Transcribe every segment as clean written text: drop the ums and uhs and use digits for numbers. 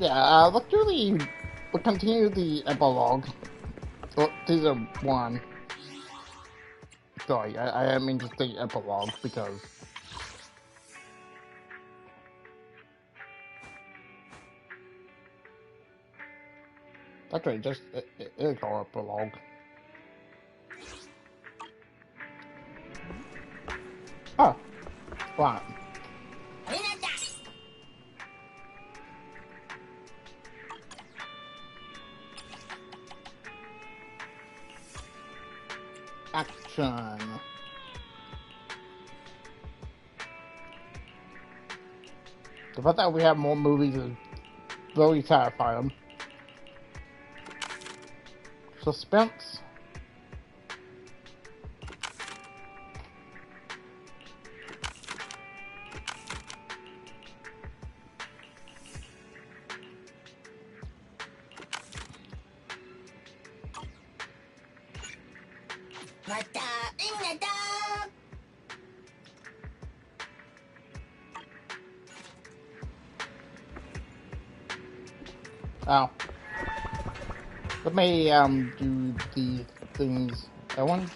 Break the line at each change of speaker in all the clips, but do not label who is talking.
Yeah, we'll continue the epilogue. Oh, season 1. Sorry, I mean to say epilogue because... Okay, it'll go epilogue. Oh, right. Action. The fact that we have more movies is really satisfying. Suspense. Oh. Let me do the things at once.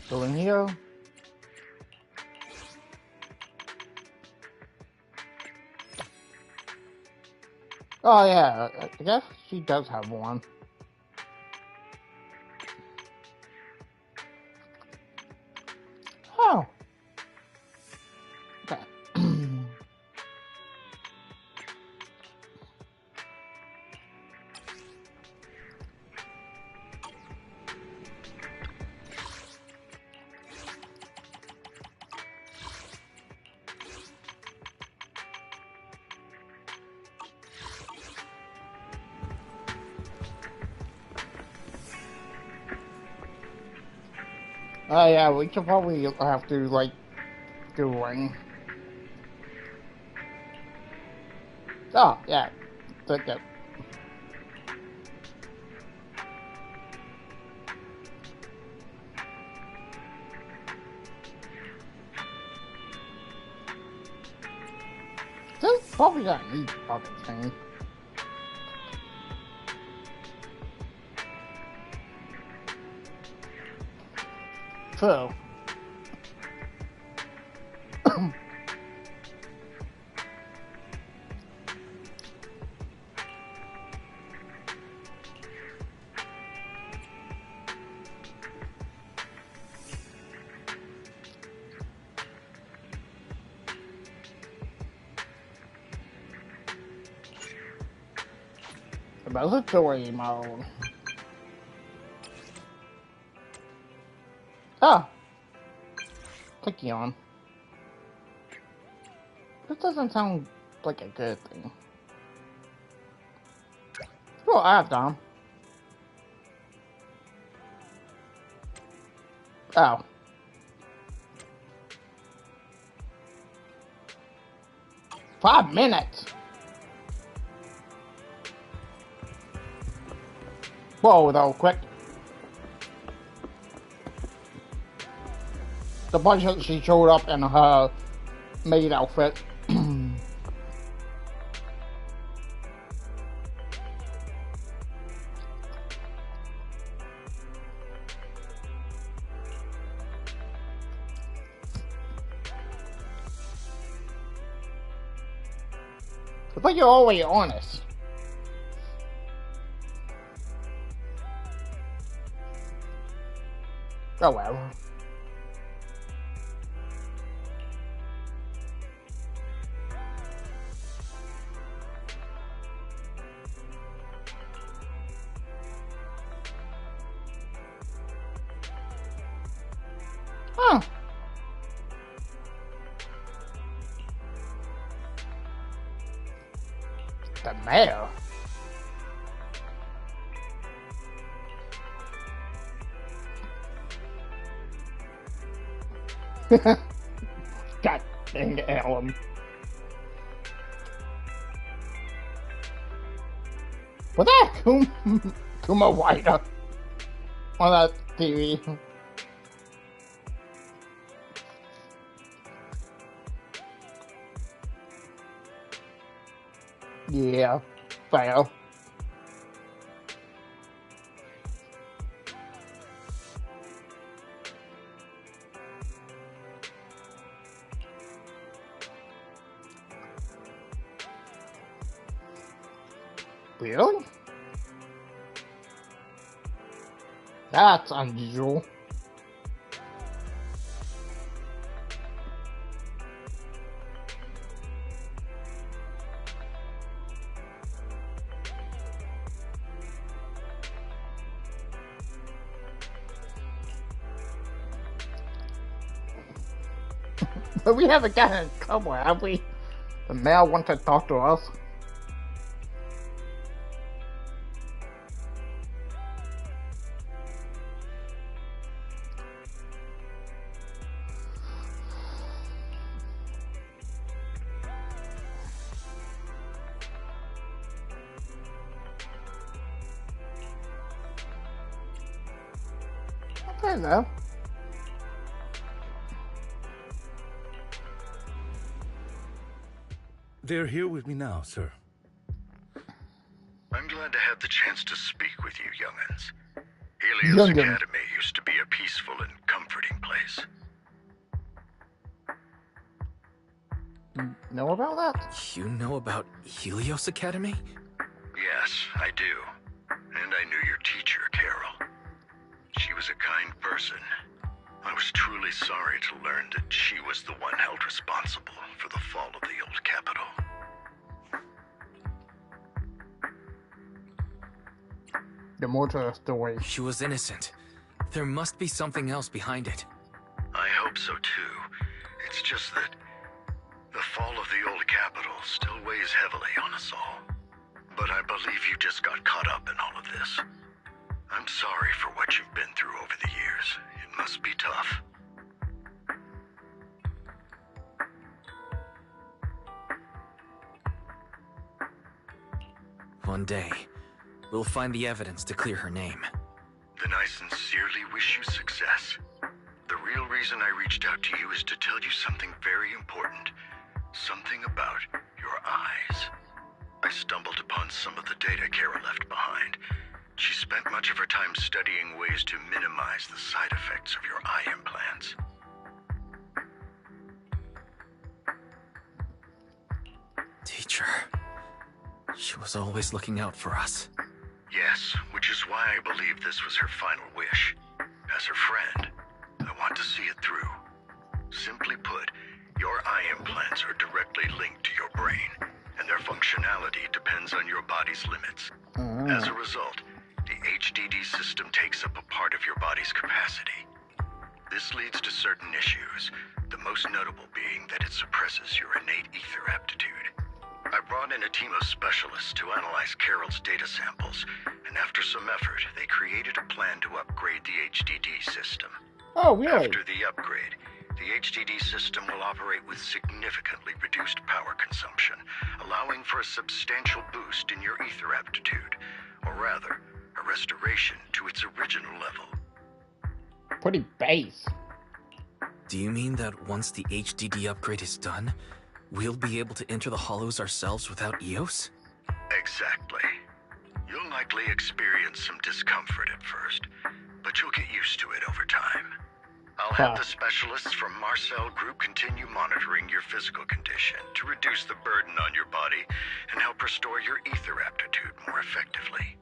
Go in here. Oh yeah, I guess she does have one. Oh. Okay. Yeah, we should probably have to, like, do one. Oh, yeah. That's it. This is probably gonna need fucking thing. True. Repository mode. Ah! Clicky on. This doesn't sound like a good thing. Oh, I have Dom. Oh. Five minutes! Whoa, though, quick. The bunch that she showed up in her maid outfit. But you're always honest. Oh well. Huh. The mayor? God dang it, Alan. Was that Kuma Whiter on that TV? Yeah, fail. Really? That's unusual. But we haven't gotten in trouble, have we? The mail wants to talk to us. Okay, though.
They're here with me now, sir.
I'm glad to have the chance to speak with you, young'uns. Helios Academy used to be a peaceful and comforting place.
Know about that?
You know about Helios Academy?
Yes, I do. And I knew your teacher, Carol. She was a kind person. I was truly sorry to learn that she was the one held responsible for the fall of the old capital.
The more to the story.
She was innocent. There must be something else behind it.
I hope so too. It's just that the fall of the old capital still weighs heavily on us all. But I believe you just got caught up in all of this. I'm sorry for what you've been through over the years. It must be tough.
One day, we'll find the evidence to clear her name.
Then I sincerely wish you success. The real reason I reached out to you is to tell you something very important. Something about your eyes. I stumbled upon some of the data Kara left behind. She spent much of her time studying ways to minimize the side effects of your eye implants.
Teacher. She was always looking out for us.
Yes, which is why I believe this was her final wish. As her friend, I want to see it through. Simply put, your eye implants are directly linked to your brain, and their functionality depends on your body's limits. As a result, the HDD system takes up a part of your body's capacity. This leads to certain issues, the most notable being that it suppresses your innate ether aptitude. I brought in a team of specialists to analyze Carol's data samples, and after some effort, they created a plan to upgrade the HDD system.
Oh, really?
After the upgrade, the HDD system will operate with significantly reduced power consumption, allowing for a substantial boost in your ether aptitude, or rather, a restoration to its original level.
Pretty base.
Do you mean that once the HDD upgrade is done, we'll be able to enter the hollows ourselves without EOS?
Exactly. You'll likely experience some discomfort at first, but you'll get used to it over time. I'll have the specialists from Marcel Group continue monitoring your physical condition to reduce the burden on your body and help restore your ether aptitude more effectively.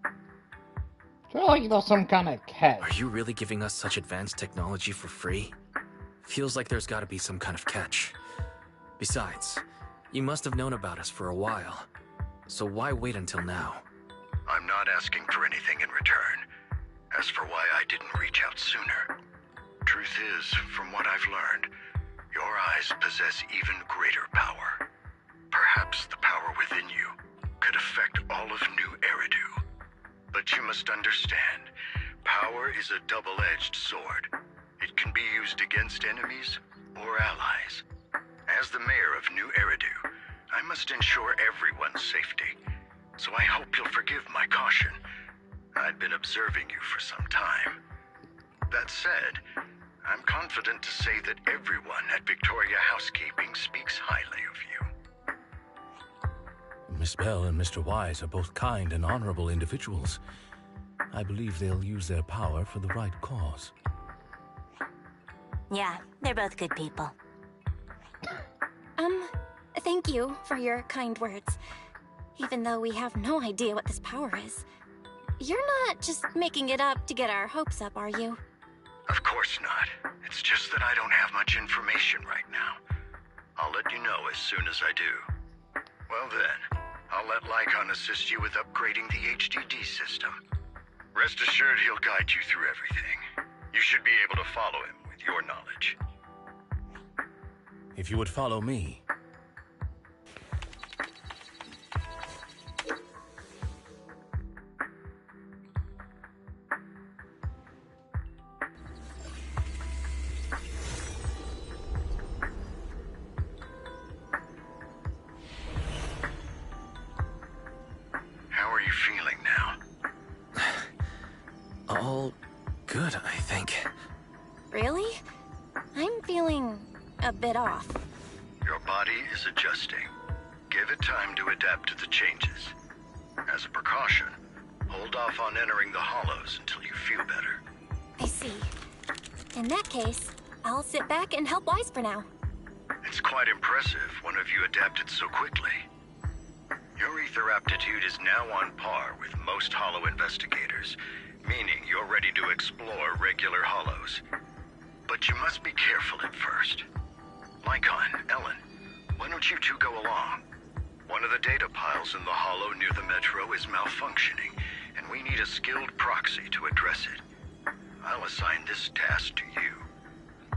I feel like there's some kind of catch.
Are you really giving us such advanced technology for free? Feels like there's gotta be some kind of catch. Besides, you must have known about us for a while. So why wait until now?
I'm not asking for anything in return. As for why I didn't reach out sooner, truth is, from what I've learned, your eyes possess even greater power. Perhaps the power within you could affect all of New Eridu. But you must understand, power is a double-edged sword. It can be used against enemies or allies. As the mayor of New Eridu, I must ensure everyone's safety. So I hope you'll forgive my caution. I'd been observing you for some time. That said, I'm confident to say that everyone at Victoria Housekeeping speaks highly of you.
Miss Bell and Mr. Wise are both kind and honorable individuals. I believe they'll use their power for the right cause.
Yeah, they're both good people.
Thank you for your kind words. Even though we have no idea what this power is. You're not just making it up to get our hopes up, are you?
Of course not. It's just that I don't have much information right now. I'll let you know as soon as I do. Well then, I'll let Lycon assist you with upgrading the HDD system. Rest assured he'll guide you through everything. You should be able to follow him with your knowledge.
If you would follow me.
How are you feeling now?
All good, I think.
Really? I'm feeling a bit off.
Your body is adjusting. Give it time to adapt to the changes. As a precaution, hold off on entering the hollows until you feel better.
I see. In that case, I'll sit back and help Wise for now.
It's quite impressive one of you adapted so quickly. Your ether aptitude is now on par with most hollow investigators, meaning you're ready to explore regular hollows. But you must be careful at first. Lycon, Ellen, why don't you two go along? One of the data piles in the hollow near the metro is malfunctioning, and we need a skilled proxy to address it. I'll assign this task to you.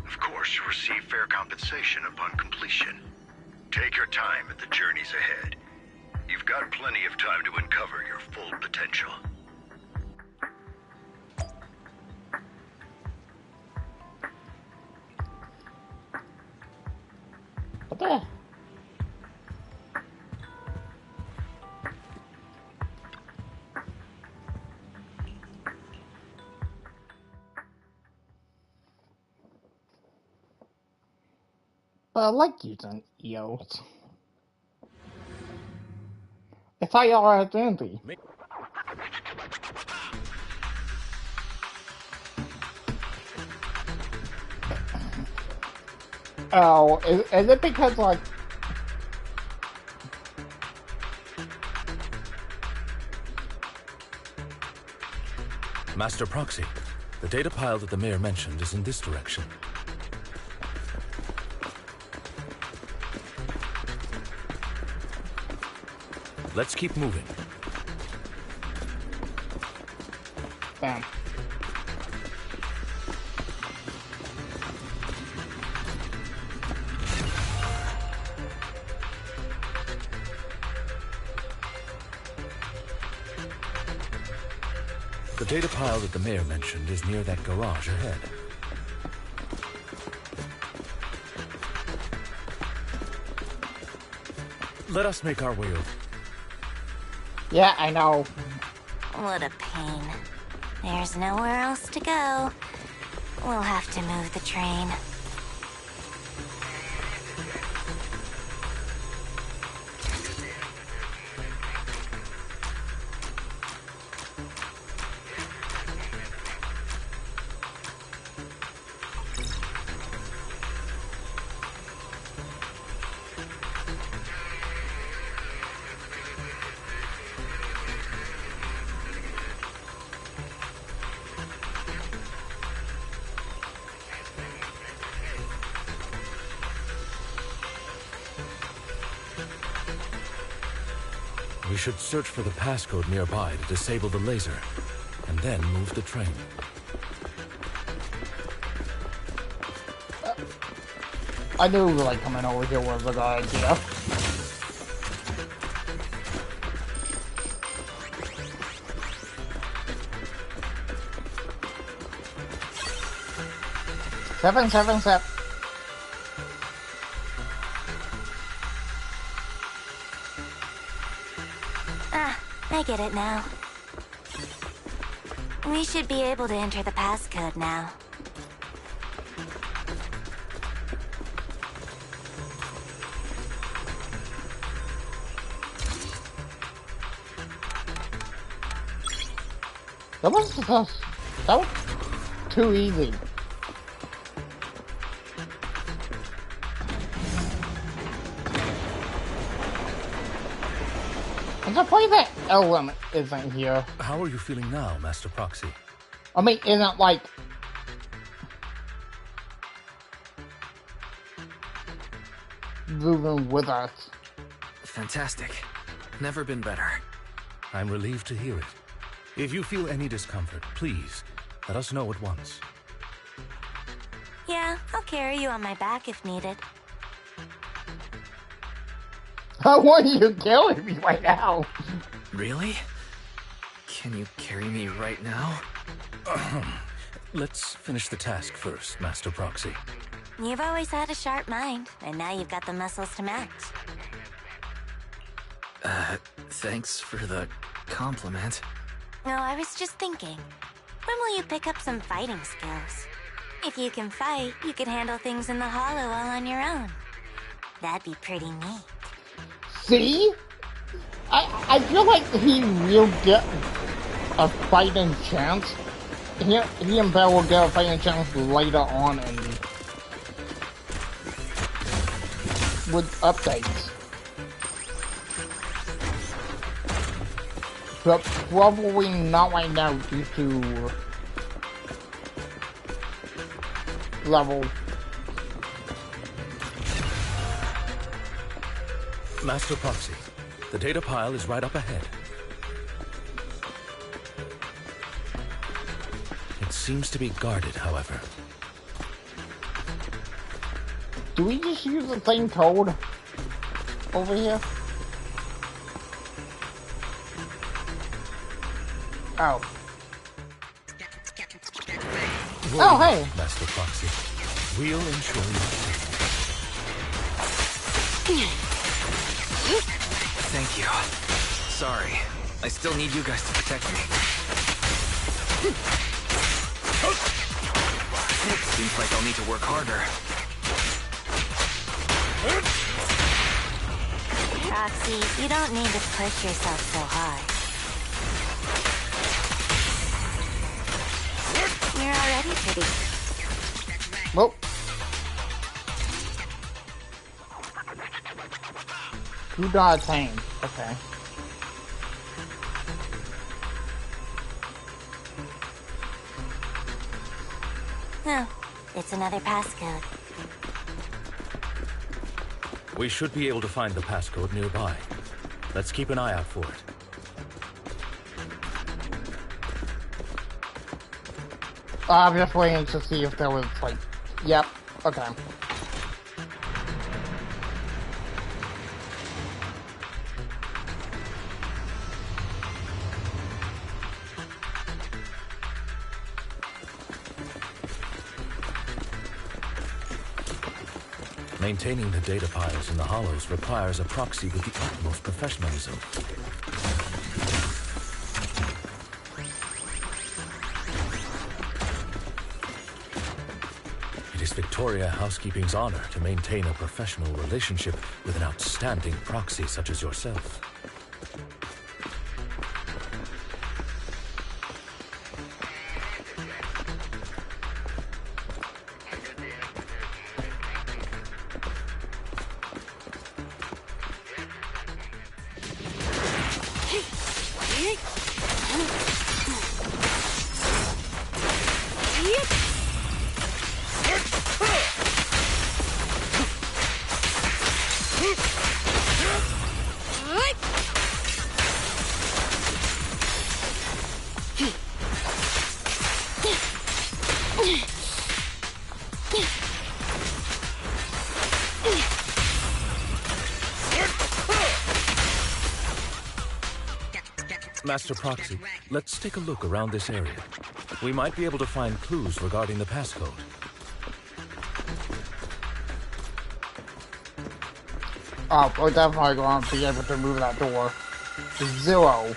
Of course, you'll receive fair compensation upon completion. Take your time at the journeys ahead. You've got plenty of time to uncover your full potential.
What the? But I like using EOs. I thought y'all were at Andy. Oh, is it because, like...
Master Proxy, the data pile that the mayor mentioned is in this direction. Let's keep moving.
Damn.
The data pile that the mayor mentioned is near that garage ahead. Let us make our way over.
Yeah, I know.
What a pain. There's nowhere else to go. We'll have to move the train.
We should search for the passcode nearby to disable the laser, and then move the train.
I knew, like, coming over here was a good idea. Seven.
I get it now. We should be able to enter the passcode now.
That was too easy. I'm surprised that element isn't here.
How are you feeling now, Master Proxy?
I mean, isn't like moving with us.
Fantastic. Never been better.
I'm relieved to hear it. If you feel any discomfort, please let us know at once.
Yeah, I'll carry you on my back if needed.
I want you to kill me right now.
Really? Can you carry me right now?
Let's finish the task first, Master Proxy.
You've always had a sharp mind, and now you've got the muscles to match.
Thanks for the compliment.
No, I was just thinking. When will you pick up some fighting skills? If you can fight, you could handle things in the hollow all on your own. That'd be pretty neat.
See? I feel like he will get a fighting chance. He and Belle will get a fighting chance later on with updates. But probably not right now due to level.
Master Proxy, the data pile is right up ahead. It seems to be guarded, however.
Do we just use the same code over here? Oh. Oh, hey!
Master Proxy, we'll ensure your safety.
Thank you. Sorry. I still need you guys to protect me. Seems like I'll need to work harder.
Roxy, you don't need to push yourself so hard. You're already pretty.
Well. You got tamed. Okay.
Oh, it's another passcode.
We should be able to find the passcode nearby. Let's keep an eye out for it.
I'm just waiting to see if there was like... Yep. Okay.
Maintaining the data piles in the hollows requires a proxy with the utmost professionalism. It is Victoria Housekeeping's honor to maintain a professional relationship with an outstanding proxy such as yourself. Master Proxy, let's take a look around this area. We might be able to find clues regarding the passcode.
Oh, we're definitely going to be able to move that door. 0.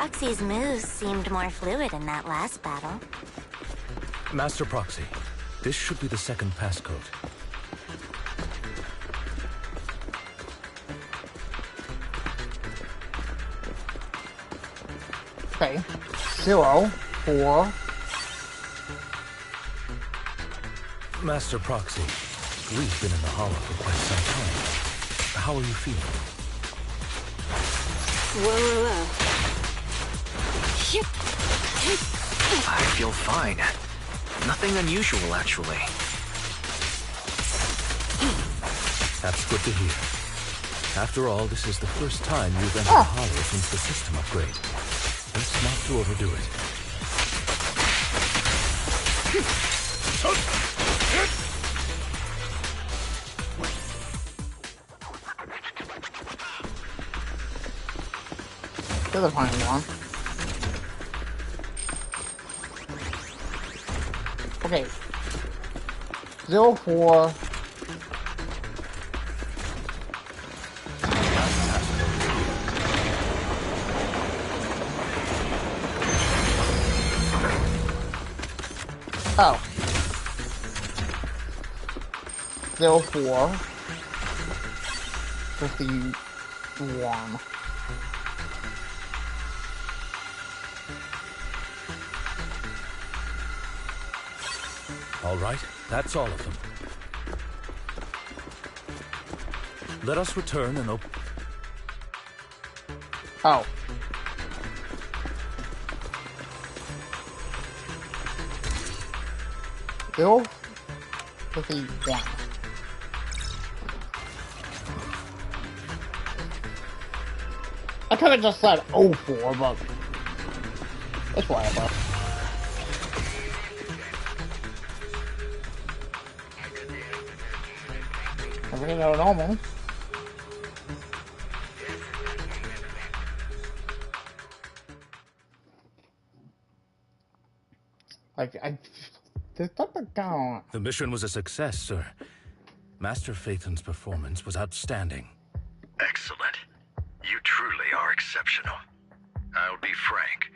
Proxy's moves seemed more fluid in that last battle.
Master Proxy, this should be the second passcode.
Okay. 0, 4.
Master Proxy, we've been in the Hollow for quite some time. How are you feeling?
Whoa.
I feel fine. Nothing unusual, actually.
That's good to hear. After all, this is the first time you've entered the Hollow since the system upgrade. Best not to overdo it.
You're the final one. Okay. 0, 4. Oh. 0, 4. 51.
All right, that's all of them. Let us return and open...
Oh. Zero 51. I could have just said 04, but it's whatever. Everything are normal. There's something going on.
The mission was a success, sir. Master Phaethon's performance was outstanding.
Excellent. You truly are exceptional. I'll be frank.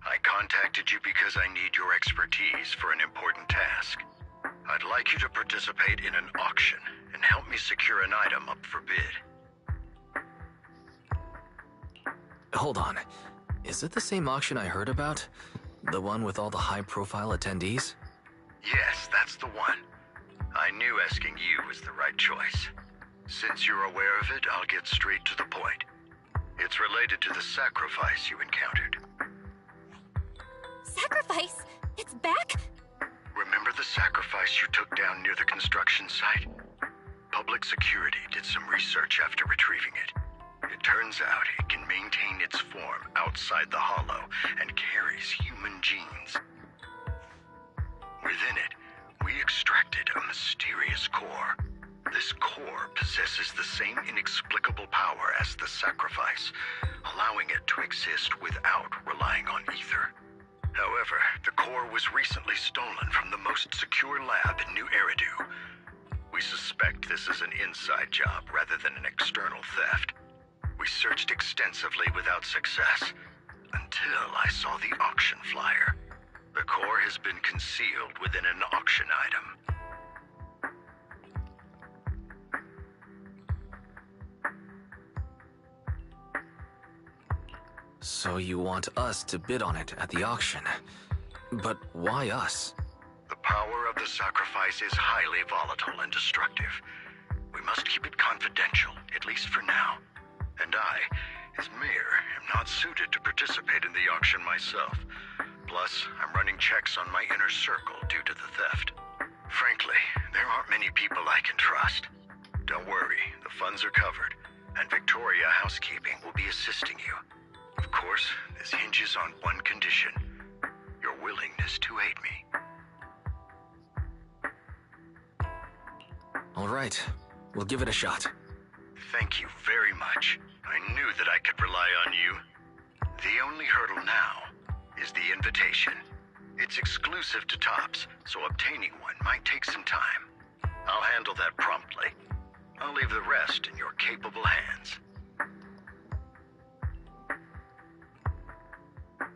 I contacted you because I need your expertise for an important task. I'd like you to participate in an auction and help me secure an item up for bid.
Hold on. Is it the same auction I heard about? The one with all the high-profile attendees?
Yes, that's the one. I knew asking you was the right choice. Since you're aware of it, I'll get straight to the point. It's related to the sacrifice you encountered.
Sacrifice? It's back?
Remember the sacrifice you took down near the construction site? Public security did some research after retrieving it. It turns out it can maintain its form outside the Hollow and carries human genes. Within it, we extracted a mysterious core. This core possesses the same inexplicable power as the sacrifice, allowing it to exist without relying on ether. However, the core was recently stolen from the most secure lab in New Eridu. We suspect this is an inside job rather than an external theft. We searched extensively without success, until I saw the auction flyer. The core has been concealed within an auction item.
So you want us to bid on it at the auction. But why us?
The power of the sacrifice is highly volatile and destructive. We must keep it confidential, at least for now. And I, as mayor, am not suited to participate in the auction myself. Plus, I'm running checks on my inner circle due to the theft. Frankly, there aren't many people I can trust. Don't worry, the funds are covered, and Victoria Housekeeping will be assisting you. Of course, this hinges on one condition: your willingness to aid me.
All right, we'll give it a shot.
Thank you very much. I knew that I could rely on you. The only hurdle now is the invitation. It's exclusive to Tops, so obtaining one might take some time. I'll handle that promptly. I'll leave the rest in your capable hands.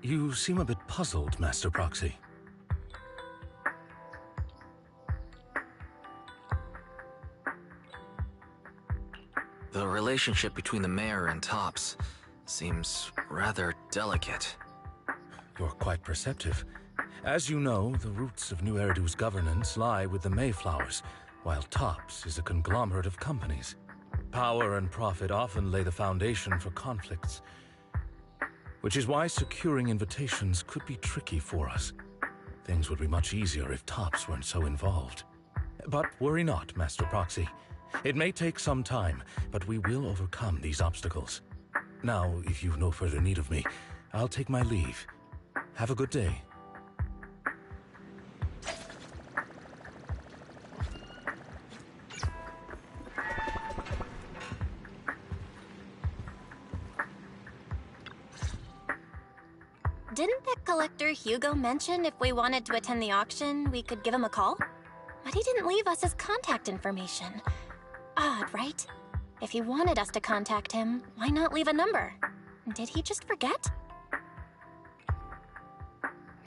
You seem a bit puzzled, Master Proxy.
The relationship between the mayor and Tops seems rather delicate.
You're quite perceptive. As you know, the roots of New Eridu's governance lie with the Mayflowers, while Tops is a conglomerate of companies. Power and profit often lay the foundation for conflicts, which is why securing invitations could be tricky for us. Things would be much easier if Tops weren't so involved. But worry not, Master Proxy. It may take some time, but we will overcome these obstacles. Now, if you've no further need of me, I'll take my leave. Have a good day.
Didn't that collector Hugo mention if we wanted to attend the auction, we could give him a call? But he didn't leave us his contact information. Odd, right? If he wanted us to contact him, why not leave a number? Did he just forget?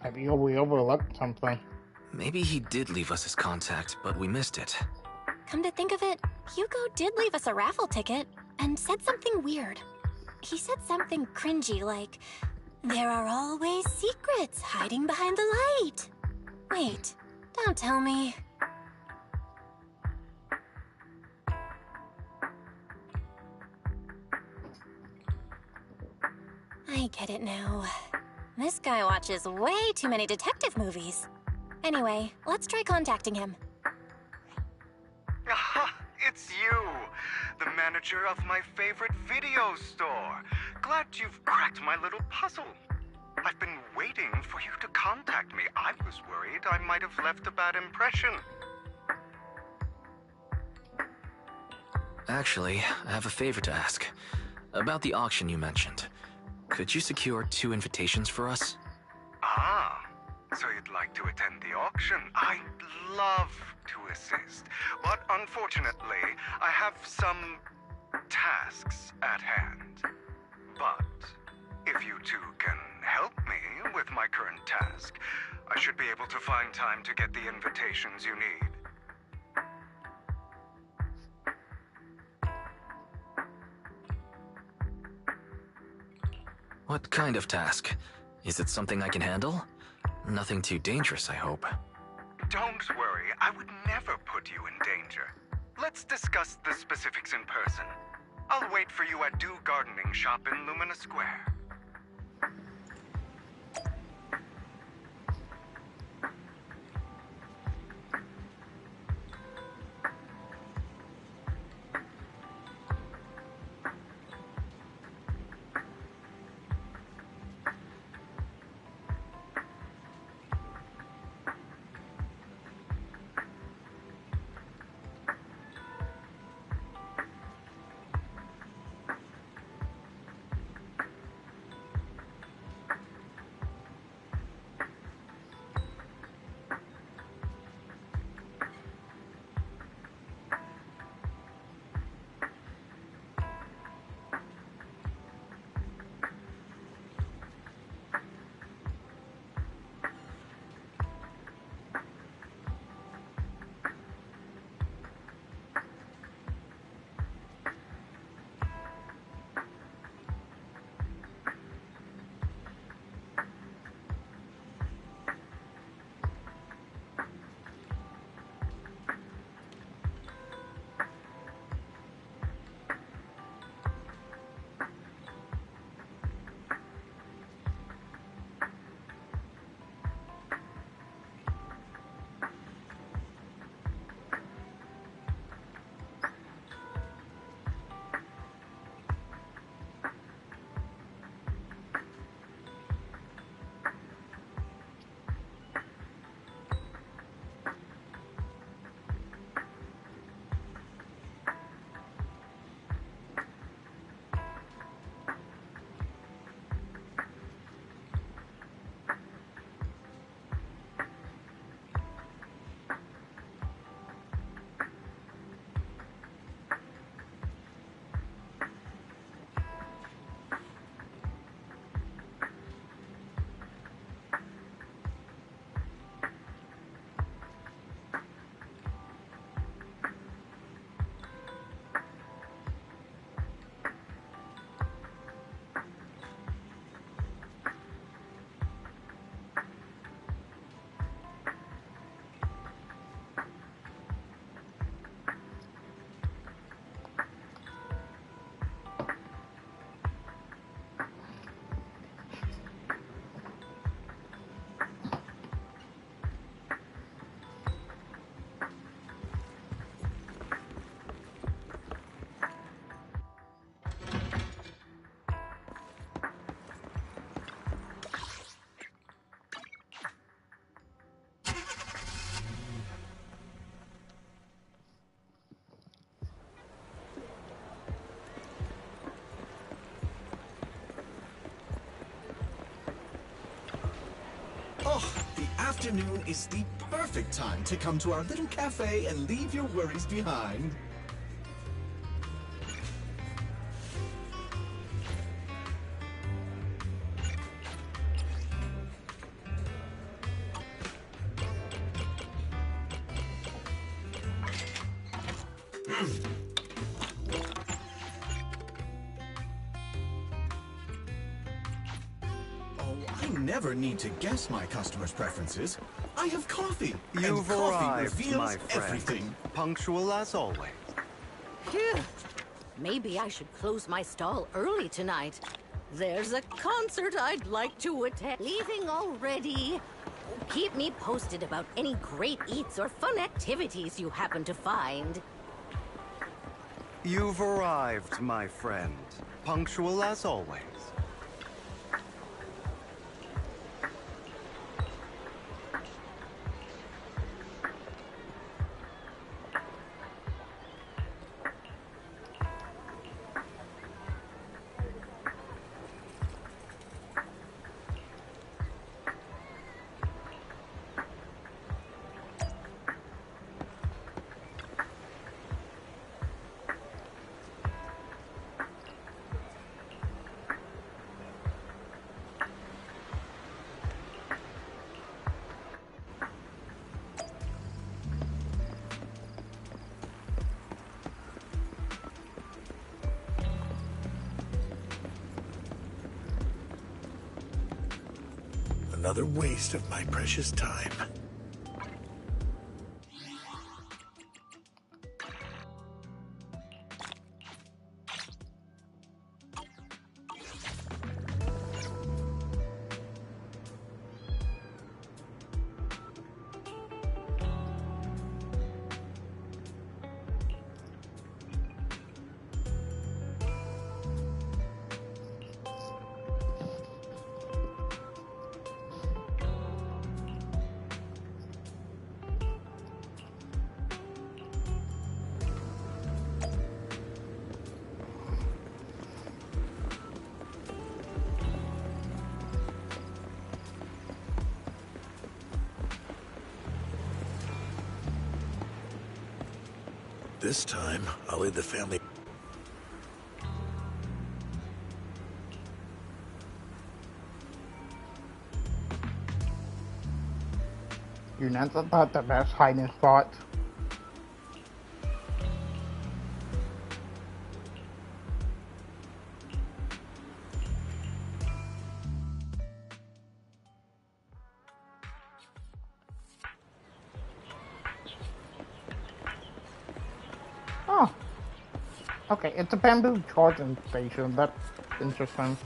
Maybe we overlooked something.
Maybe he did leave us his contact, but we missed it.
Come to think of it, Hugo did leave us a raffle ticket and said something weird. He said something cringy like, "There are always secrets hiding behind the light." Wait, don't tell me. I get it now. This guy watches way too many detective movies. Anyway, let's try contacting him.
Aha! It's you! The manager of my favorite video store. Glad you've cracked my little puzzle. I've been waiting for you to contact me. I was worried I might have left a bad impression.
Actually, I have a favor to ask. About the auction you mentioned. Could you secure 2 invitations for us?
Ah, so you'd like to attend the auction? I'd love to assist, but unfortunately, I have some tasks at hand. But if you two can help me with my current task, I should be able to find time to get the invitations you need.
What kind of task? Is it something I can handle? Nothing too dangerous, I hope.
Don't worry, I would never put you in danger. Let's discuss the specifics in person. I'll wait for you at Dew Gardening Shop in Lumina Square.
Oh, the afternoon is the perfect time to come to our little cafe and leave your worries behind. I never need to guess my customers' preferences. I have coffee.
You've
and coffee
arrived,
reveals
my friend.
everything.
Punctual as always.
Phew. Maybe I should close my stall early tonight. There's a concert I'd like to attend. Leaving already? Keep me posted about any great eats or fun activities you happen to find.
You've arrived, my friend. Punctual as always.
Another waste of my precious time. This time, I'll lead the family.
You're not about the best hiding spot. Oh. Okay, it's a bamboo charging station. That's interesting.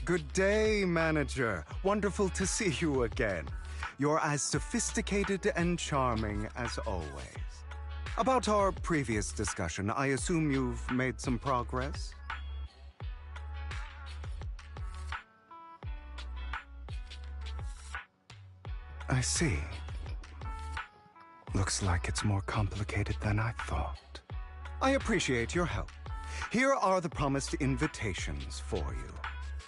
Good day, manager. Wonderful to see you again. You're as sophisticated and charming as always. About our previous discussion, I assume you've made some progress? I see. Looks like it's more complicated than I thought. I appreciate your help. Here are the promised invitations for you.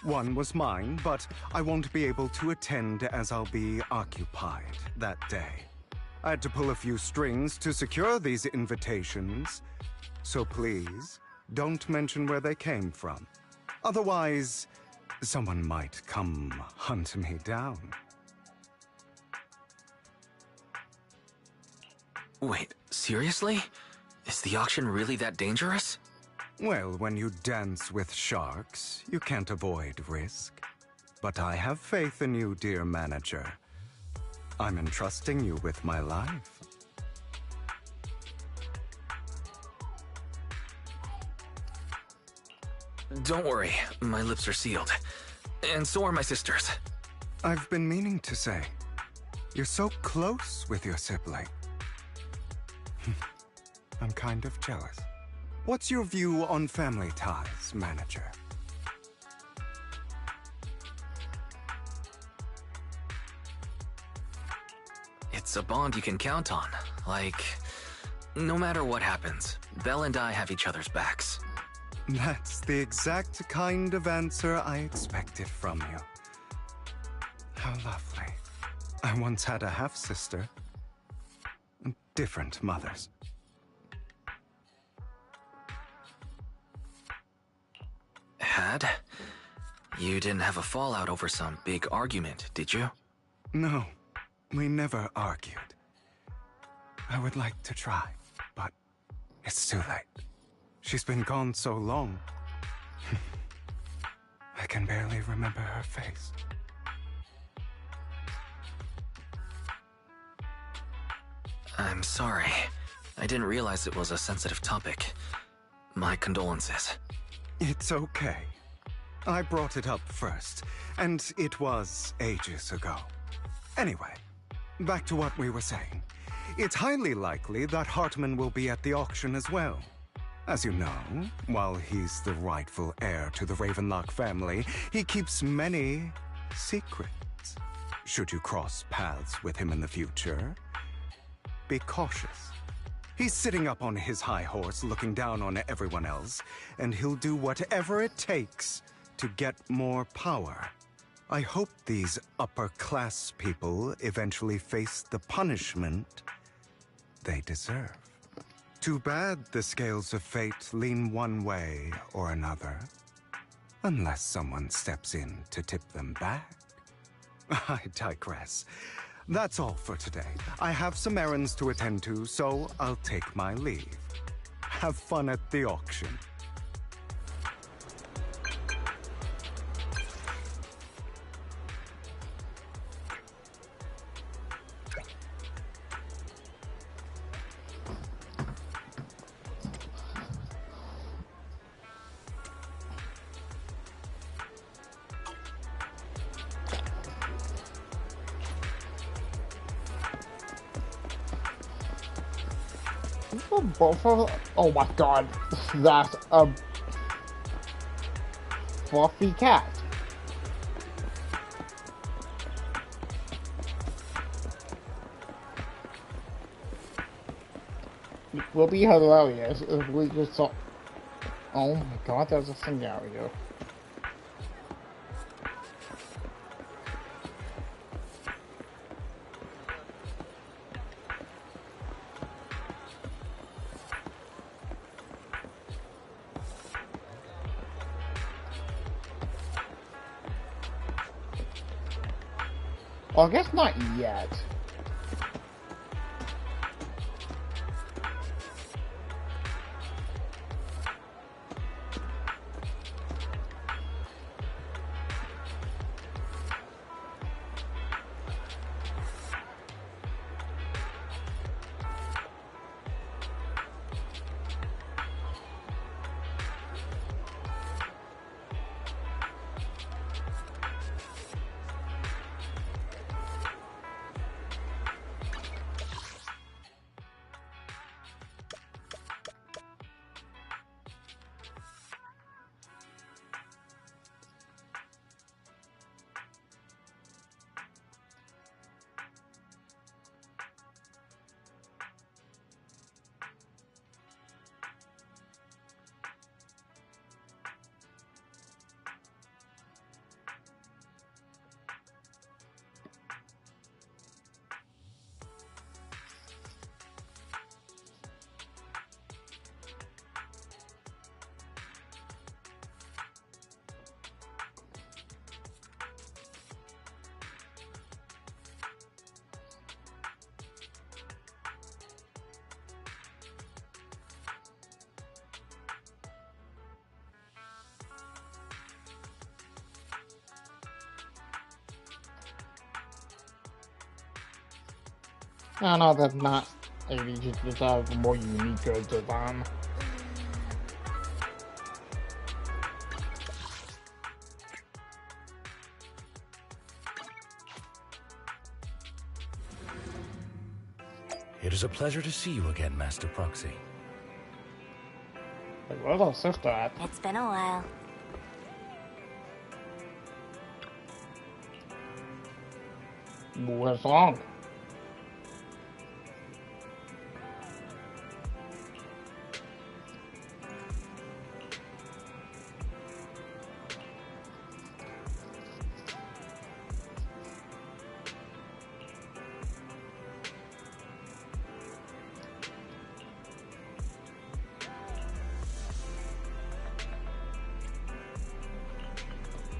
One was mine, but I won't be able to attend as I'll be occupied that day. I had to pull a few strings to secure these invitations, so please, don't mention where they came from. Otherwise, someone might come hunt me down.
Wait, seriously? Is the auction really that dangerous?
Well, when you dance with sharks, you can't avoid risk. But I have faith in you, dear manager. I'm entrusting you with my life.
Don't worry, my lips are sealed. And so are my sisters.
I've been meaning to say, you're so close with your sibling. I'm kind of jealous. What's your view on family ties, manager?
It's a bond you can count on. Like, no matter what happens, Belle and I have each other's backs.
That's the exact kind of answer I expected from you. How lovely. I once had a half-sister. Different mothers.
Had? You didn't have a fallout over some big argument, did you?
No, we never argued. I would like to try, but it's too late. She's been gone so long. I can barely remember her face.
I'm sorry. I didn't realize it was a sensitive topic. My condolences.
It's okay. I brought it up first, and it was ages ago. Anyway, back to what we were saying. It's highly likely that Hartman will be at the auction as well. As you know, while he's the rightful heir to the Ravenlock family, he keeps many secrets. Should you cross paths with him in the future, be cautious. He's sitting up on his high horse looking down on everyone else, and he'll do whatever it takes to get more power. I hope these upper-class people eventually face the punishment they deserve. Too bad the scales of fate lean one way or another, unless someone steps in to tip them back. I digress. That's all for today. I have some errands to attend to, so I'll take my leave. Have fun at the auction.
Both of them? Oh my god, that's a fluffy cat. It will be hilarious if we just saw. Oh my god, there's a scenario. Well, I guess not yet. I know that's not maybe just have a more unique design.
It is a pleasure to see you again, Master Proxy.
Hey, where's our sister at?
It's been a while.
What's wrong?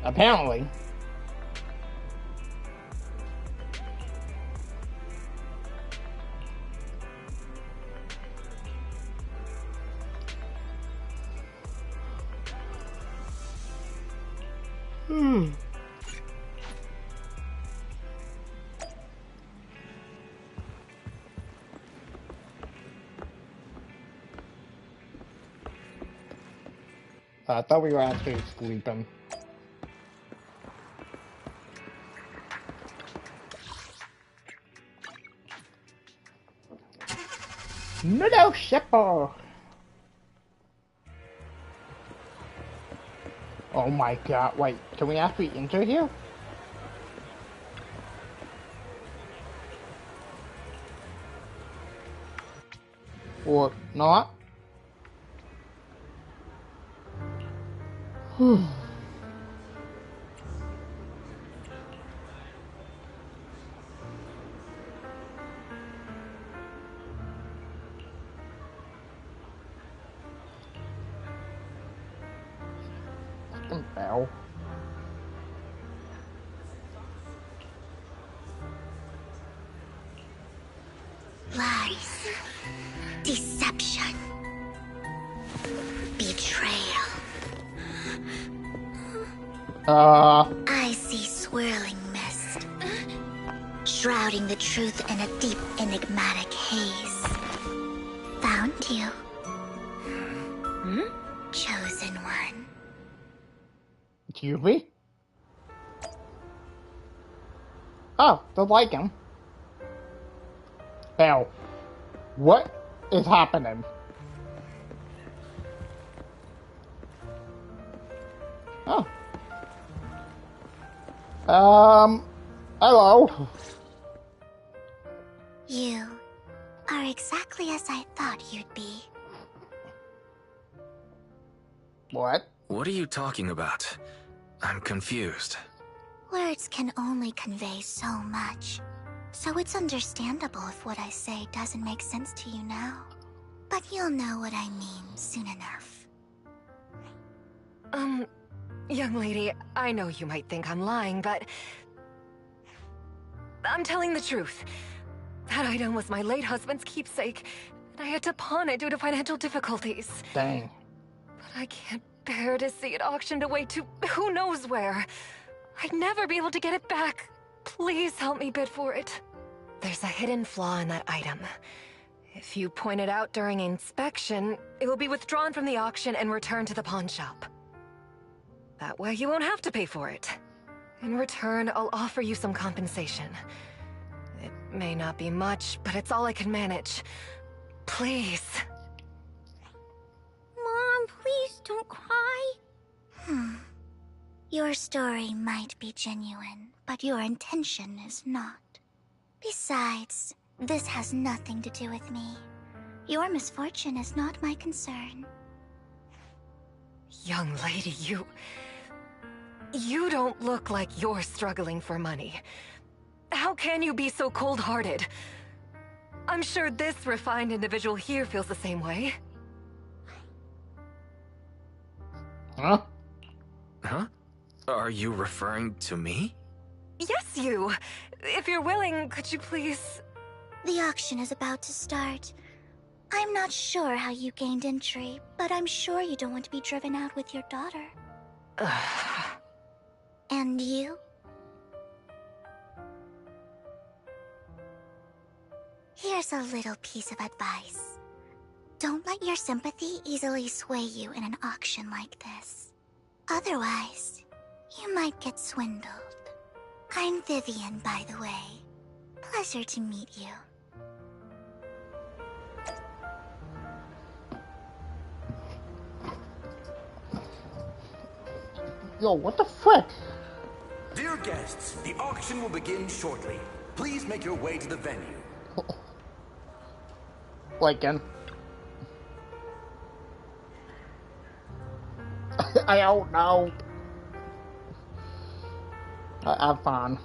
Apparently. I thought we were actually sleeping. No shipper. Oh my god, wait, can we actually enter here? Or not? Fucking bell.
Lies. Deception. Betrayal. I see swirling mist, shrouding the truth in a deep, enigmatic haze. Found you. Chosen one.
Excuse me? Oh, they like him. Bell. What is happening? Oh. Hello.
You are exactly as I thought you'd be.
What?
What are you talking about? I'm confused.
Words can only convey so much, so it's understandable if what I say doesn't make sense to you now. But you'll know what I mean soon enough.
Young lady, I know you might think I'm lying, but I'm telling the truth. That item was my late husband's keepsake, and I had to pawn it due to financial difficulties.
Dang.
But I can't bear to see it auctioned away to who knows where. I'd never be able to get it back. Please help me bid for it. There's a hidden flaw in that item. If you point it out during inspection, it will be withdrawn from the auction and returned to the pawn shop. That way you won't have to pay for it. In return, I'll offer you some compensation. It may not be much, but it's all I can manage. Please.
Mom, please don't cry. Your story might be genuine, but your intention is not. Besides, this has nothing to do with me. Your misfortune is not my concern.
Young lady, You don't look like you're struggling for money. How can you be so cold-hearted? I'm sure this refined individual here feels the same way.
Huh?
Huh? Are you referring to me?
Yes, you! If you're willing, could you please...
The auction is about to start. I'm not sure how you gained entry, but I'm sure you don't want to be driven out with your daughter. And you? Here's a little piece of advice. Don't let your sympathy easily sway you in an auction like this. Otherwise, you might get swindled. I'm Vivian, by the way. Pleasure to meet you.
Yo, what the frick?
Dear guests, the auction will begin shortly. Please make your way to the venue.
Again. I don't know. Have fun.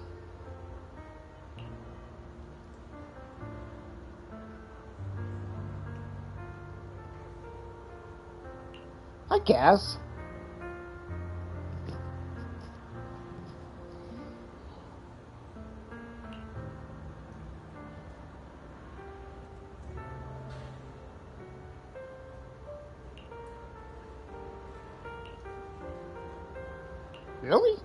I guess. Really?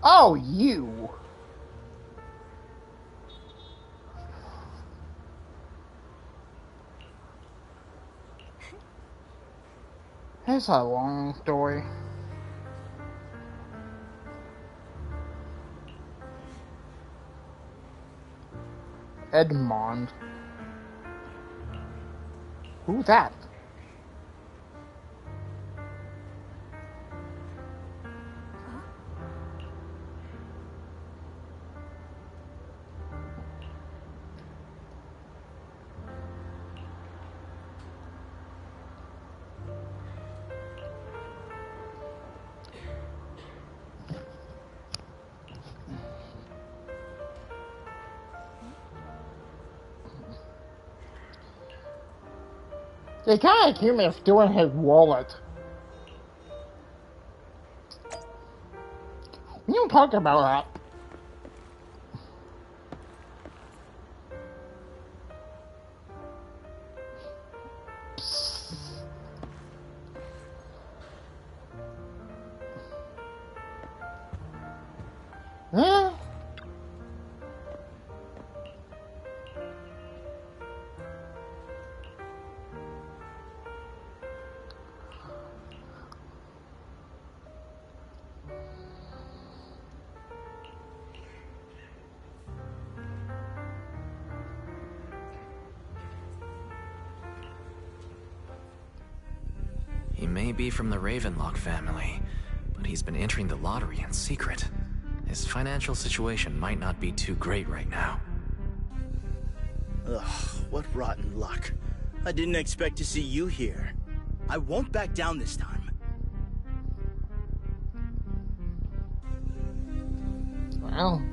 Oh, you. It's a long story. Edmond. Who's that? They kind of accused me of stealing his wallet. We don't talk about that. Huh?
He may be from the Ravenlock family, but he's been entering the lottery in secret. His financial situation might not be too great right now.
Ugh, what rotten luck. I didn't expect to see you here. I won't back down this time.
Well.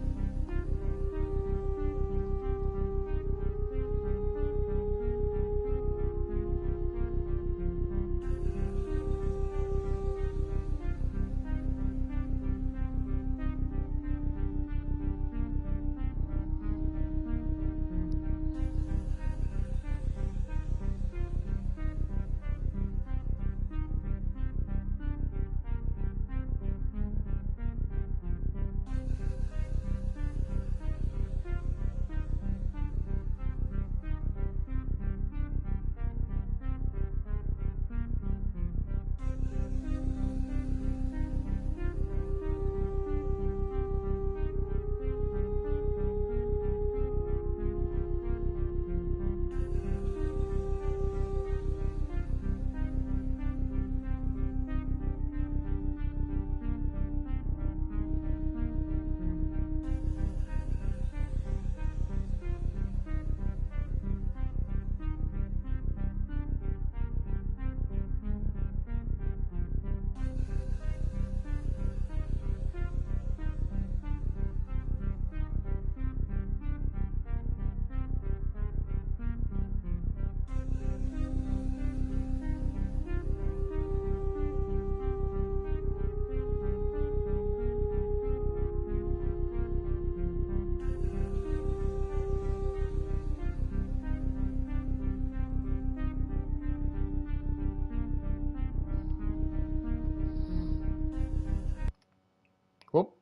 Whoop.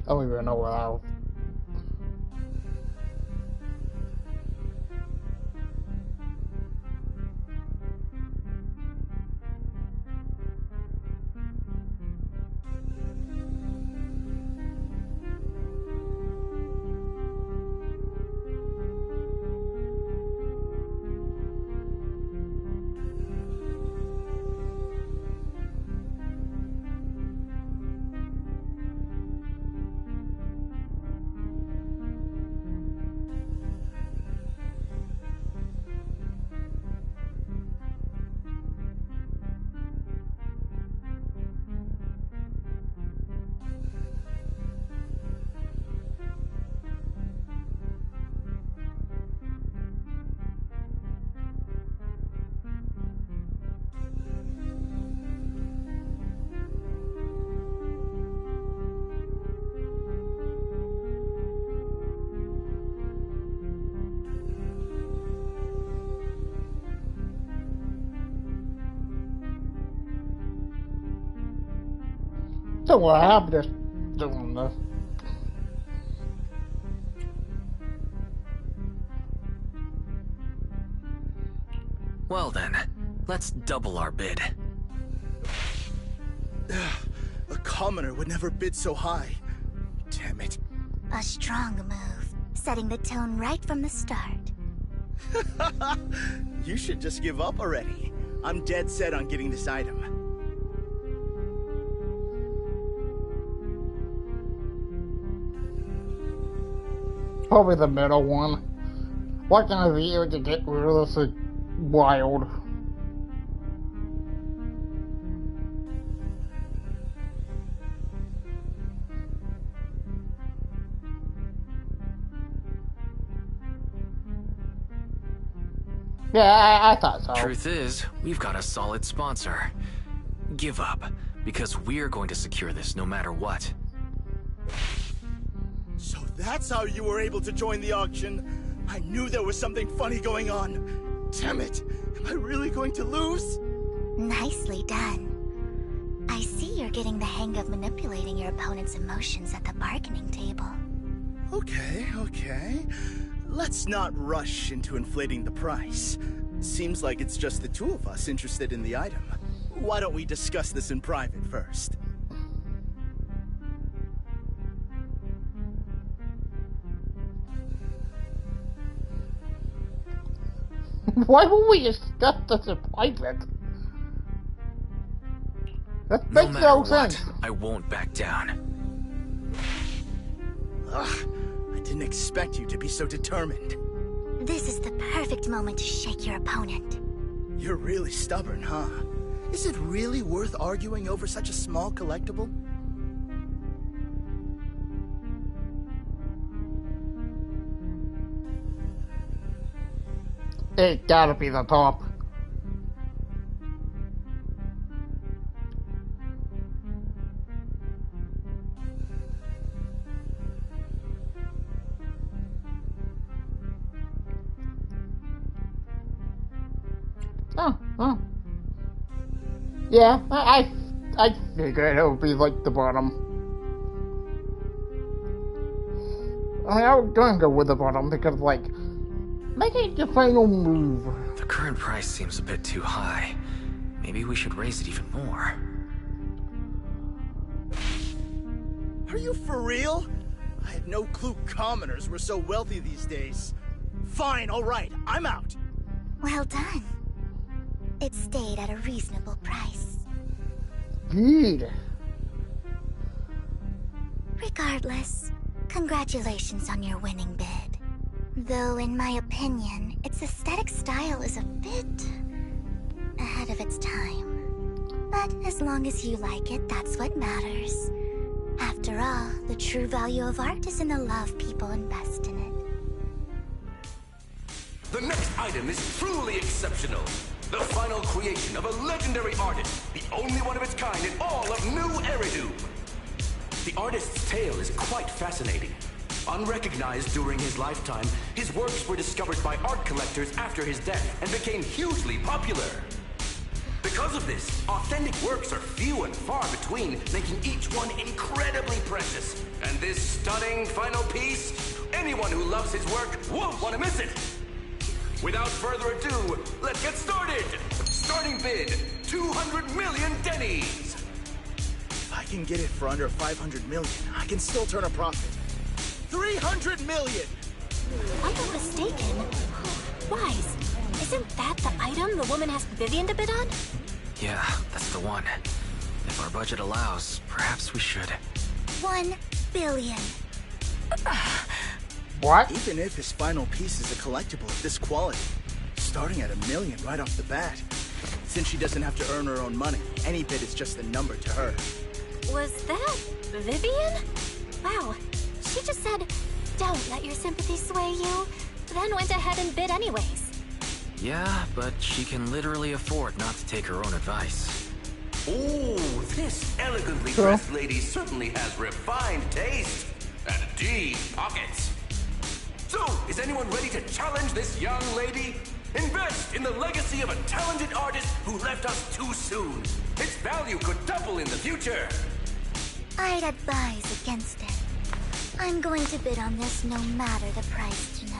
I don't even know where I was. So what happened just doing this?
Well then, let's double our bid.
A commoner would never bid so high. Damn it.
A strong move, setting the tone right from the start.
You should just give up already. I'm dead set on getting this item.
Probably the middle one. What kind of video to get rid of this is wild. Yeah, I thought so.
Truth is, we've got a solid sponsor. Give up, because we're going to secure this no matter what.
So that's how you were able to join the auction? I knew there was something funny going on. Damn it! Am I really going to lose?
Nicely done. I see you're getting the hang of manipulating your opponent's emotions at the bargaining table.
Okay. Let's not rush into inflating the price. Seems like it's just the two of us interested in the item. Why don't we discuss this in private first?
Why would we discuss this in private? That
No
makes
matter
no
what,
sense.
I won't back down.
Ugh, I didn't expect you to be so determined.
This is the perfect moment to shake your opponent.
You're really stubborn, huh? Is it really worth arguing over such a small collectible?
It gotta be the top. Oh. Yeah, I figured it would be like the bottom. I mean, I was gonna go with the bottom because, like, make it your final move.
The current price seems a bit too high. Maybe we should raise it even more.
Are you for real? I had no clue commoners were so wealthy these days. Fine, alright, I'm out.
Well done. It stayed at a reasonable price.
Good.
Regardless, congratulations on your winning bid. Though, in my opinion, its aesthetic style is a bit ahead of its time. But as long as you like it, that's what matters. After all, the true value of art is in the love people invest in it.
The next item is truly exceptional. The final creation of a legendary artist, the only one of its kind in all of New Eridu. The artist's tale is quite fascinating. Unrecognized during his lifetime, his works were discovered by art collectors after his death and became hugely popular. Because of this, authentic works are few and far between, making each one incredibly precious. And this stunning final piece, anyone who loves his work won't want to miss it. Without further ado, let's get started! Starting bid, 200 million dennies!
If I can get it for under 500 million, I can still turn a profit. 300 million!
If I'm not mistaken, Wise, isn't that the item the woman asked Vivian to bid on?
Yeah, that's the one. If our budget allows, perhaps we should.
1 billion.
What?
Even if his final piece is a collectible of this quality, starting at $1 million right off the bat. Since she doesn't have to earn her own money, any bid is just a number to her.
Was that Vivian? Wow, she just said, "Don't let your sympathy sway you," then went ahead and bid anyways.
Yeah, but she can literally afford not to take her own advice.
Oh, this elegantly dressed lady certainly has refined taste and deep pockets. So, is anyone ready to challenge this young lady? Invest in the legacy of a talented artist who left us too soon. Its value could double in the future.
I'd advise against it. I'm going to bid on this no matter the price tonight.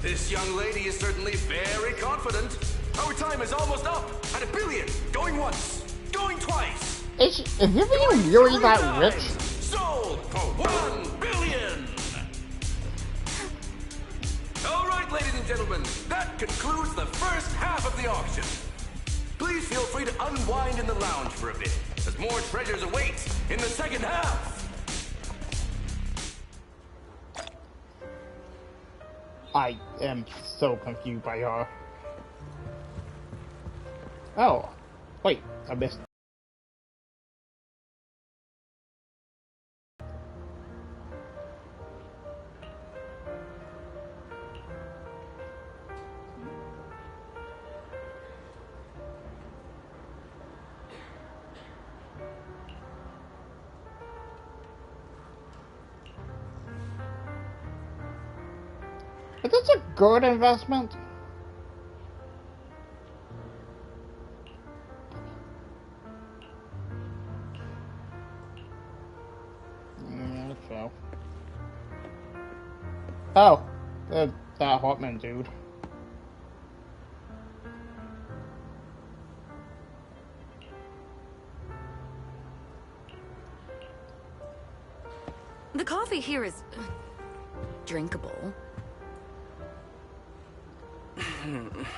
This young lady is certainly very confident. Our time is almost up at $1 billion. Going once, going twice.
Is he really that rich?
Sold for $1 billion. All right, ladies and gentlemen, that concludes the first half of the auction. Please feel free to unwind in the lounge for a bit, as more treasures await in the second half.
I am so confused by her. Oh, wait, I missed. Is this a good investment? Yeah, so. Oh, that Hotman dude.
The coffee here is drinkable.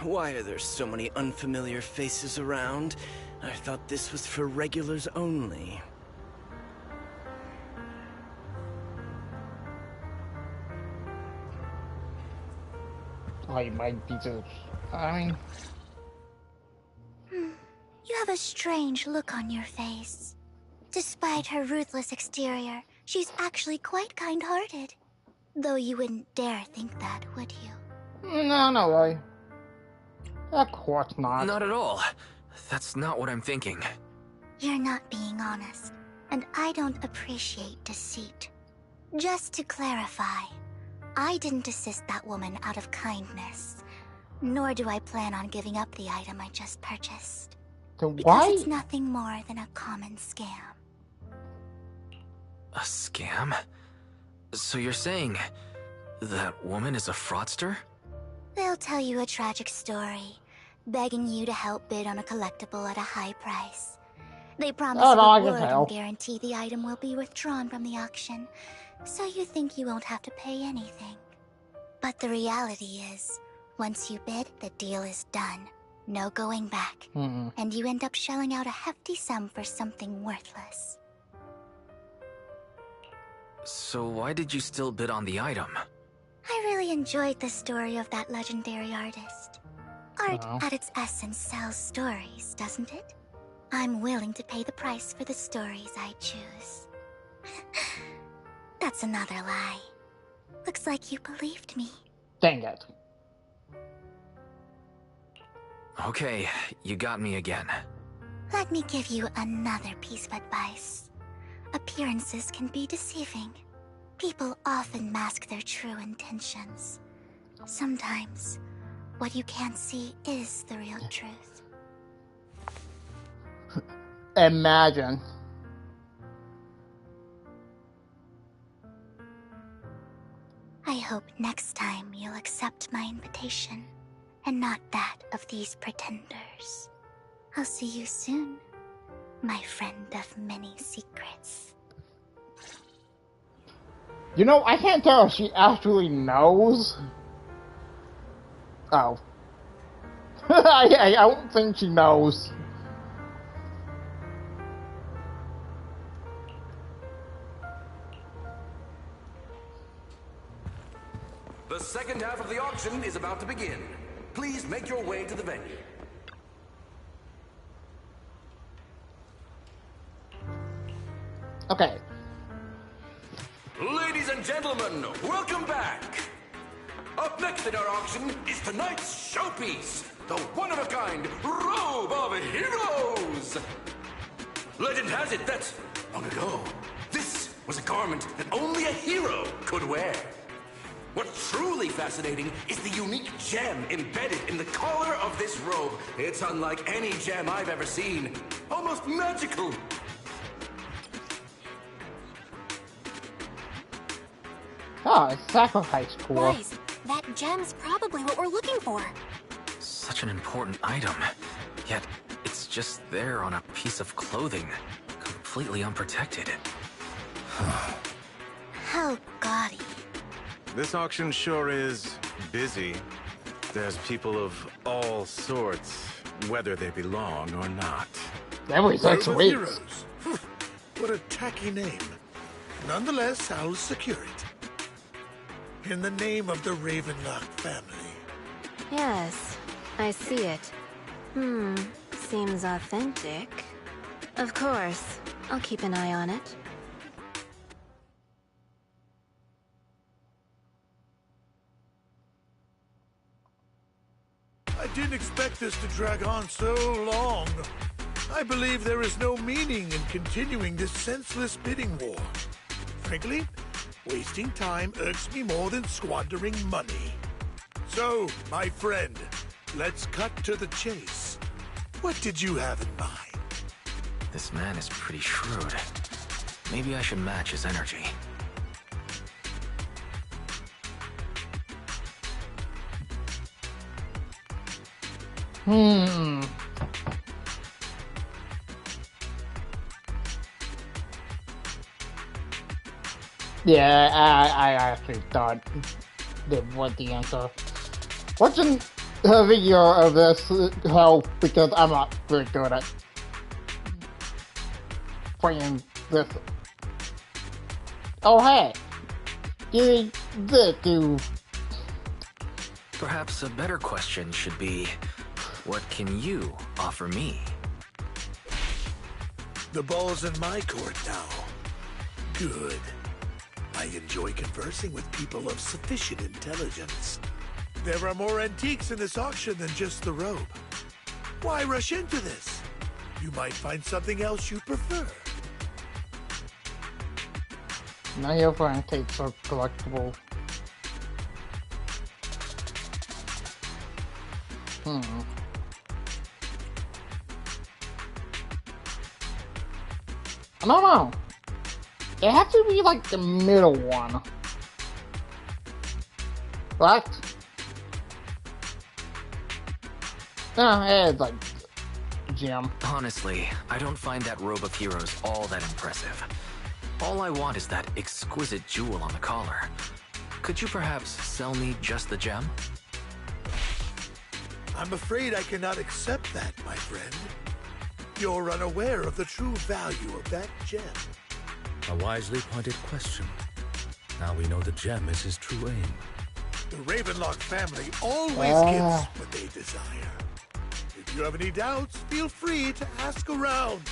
Why are there so many unfamiliar faces around? I thought this was for regulars only.
I might be just... I mean...
You have a strange look on your face. Despite her ruthless exterior, she's actually quite kind-hearted. Though you wouldn't dare think that, would you?
No way. Of course not.
Not at all. That's not what I'm thinking.
You're not being honest, and I don't appreciate deceit. Just to clarify, I didn't assist that woman out of kindness, nor do I plan on giving up the item I just purchased.
So
because it's nothing more than a common scam.
A scam? So you're saying that woman is a fraudster?
They'll tell you a tragic story, begging you to help bid on a collectible at a high price. They promise a reward and guarantee the item will be withdrawn from the auction, so you think you won't have to pay anything. But the reality is, once you bid, the deal is done. No going back. And you end up shelling out a hefty sum for something worthless.
So why did you still bid on the item?
I really enjoyed the story of that legendary artist. Art, at its essence, sells stories, doesn't it? I'm willing to pay the price for the stories I choose. That's another lie. Looks like you believed me.
Dang it.
Okay, you got me again.
Let me give you another piece of advice. Appearances can be deceiving. People often mask their true intentions. Sometimes, what you can't see is the real truth.
Imagine.
I hope next time you'll accept my invitation, and not that of these pretenders. I'll see you soon, my friend of many secrets.
You know, I can't tell if she actually knows. Oh. I don't think she knows.
The second half of the auction is about to begin. Please make your way to the venue.
Okay.
Ladies and gentlemen, welcome back! Up next in our auction is tonight's showpiece, the one-of-a-kind Robe of Heroes! Legend has it that, long ago, this was a garment that only a hero could wear. What's truly fascinating is the unique gem embedded in the collar of this robe. It's unlike any gem I've ever seen. Almost magical.
Oh, a sacrifice tool.
Guys, that gem's probably what we're looking for.
Such an important item, yet it's just there on a piece of clothing, completely unprotected.
How gaudy.
This auction sure is busy. There's people of all sorts, whether they belong or not.
Every 6
Robe of
weeks.
Heroes. What a tacky name. Nonetheless, I'll secure it. In the name of the Ravenlock family.
Yes, I see it. Seems authentic. Of course, I'll keep an eye on it.
I didn't expect this to drag on so long. I believe there is no meaning in continuing this senseless bidding war. Frankly, wasting time irks me more than squandering money. So, my friend, let's cut to the chase. What did you have in mind?
This man is pretty shrewd. Maybe I should match his energy.
Yeah, I actually thought that was the answer. Watching a video of this help because I'm not very good at playing this. Oh hey, you did do.
Perhaps a better question should be, what can you offer me?
The ball's in my court now. Good. I enjoy conversing with people of sufficient intelligence. There are more antiques in this auction than just the robe. Why rush into this? You might find something else you prefer.
Now your antiques are collectible. I don't know. It has to be like the middle one. What? It's like gem.
Honestly, I don't find that Robe of Heroes all that impressive. All I want is that exquisite jewel on the collar. Could you perhaps sell me just the gem?
I'm afraid I cannot accept that, my friend. You're unaware of the true value of that gem.
A wisely pointed question. Now we know the gem is his true aim.
The Ravenlock family always gives what they desire. If you have any doubts, feel free to ask around.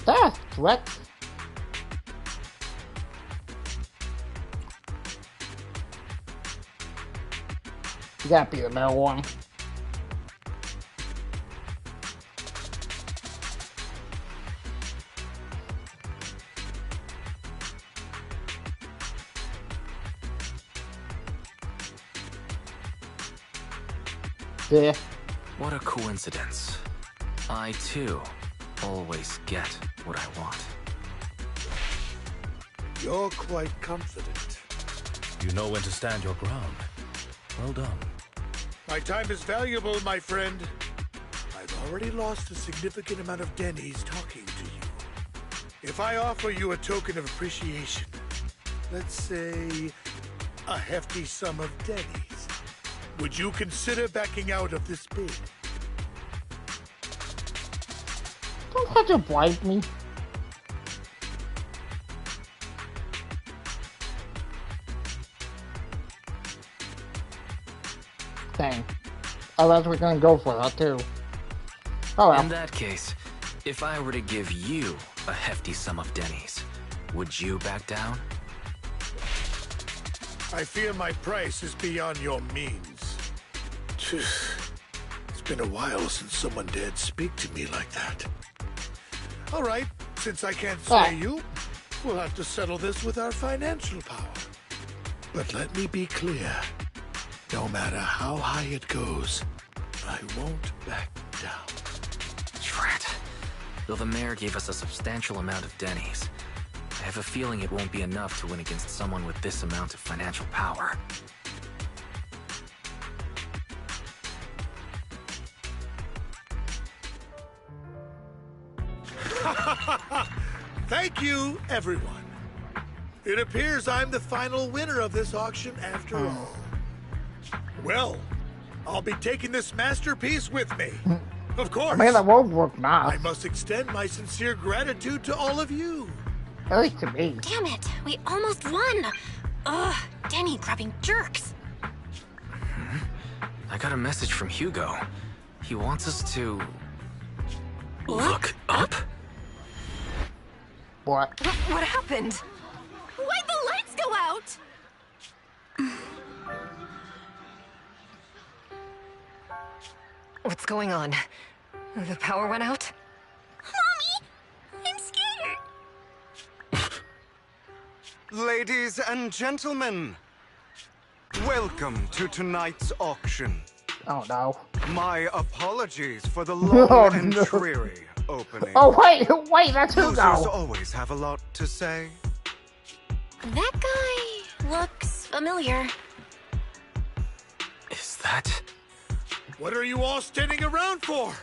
That's what? You gotta be the middle one. Yeah.
What a coincidence. I, too, always get what I want.
You're quite confident.
You know when to stand your ground. Well done.
My time is valuable, my friend. I've already lost a significant amount of dennies talking to you. If I offer you a token of appreciation, let's say a hefty sum of dennies, would you consider backing out of this bid?
Don't have to bribe me. Dang. Unless we're gonna go for that too. Oh well.
In that case, if I were to give you a hefty sum of dennies, would you back down?
I fear my price is beyond your means. It's been a while since someone dared speak to me like that. All right, since I can't sway you, we'll have to settle this with our financial power. But let me be clear. No matter how high it goes, I won't back down.
Drat. Though the mayor gave us a substantial amount of dennies, I have a feeling it won't be enough to win against someone with this amount of financial power.
Thank you, everyone. It appears I'm the final winner of this auction after all. Well, I'll be taking this masterpiece with me. Of course.
I mean, that won't work now.
I must extend my sincere gratitude to all of you.
At least to me.
Damn it, we almost won. Ugh, Denny grabbing jerks.
I got a message from Hugo. He wants us to... look up?
What?
What happened?
Why'd the lights go out?
What's going on? The power went out?
Mommy, I'm scared.
Ladies and gentlemen, welcome to tonight's auction.
Oh no.
My apologies for the long and dreary opening.
Oh wait, that's Hugo.
Losers always have a lot to say.
That guy looks familiar.
Is that...
What are you all standing around for?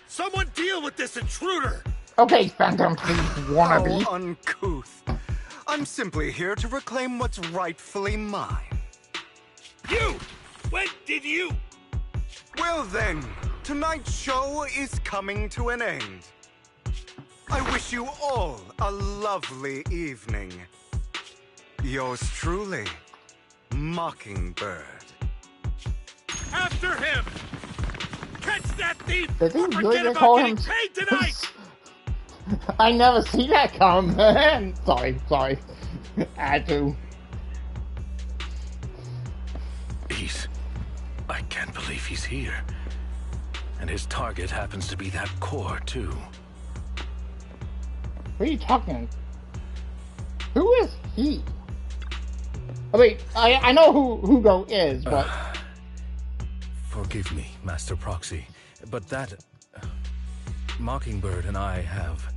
Someone deal with this intruder!
Okay, Phantom Thief wannabe.
How uncouth. I'm simply here to reclaim what's rightfully mine.
You! When did you?
Well then, tonight's show is coming to an end. I wish you all a lovely evening. Yours truly, Mockingbird.
After him! Catch that thief!
Did he really
Forget
just
about
call
getting
him?
paid tonight!
I never see that come. sorry. I do.
I can't believe he's here. And his target happens to be that core, too.
What are you talking? Who is he? I mean, I know who Hugo is, but...
Forgive me, Master Proxy, but that... Mockingbird and I have...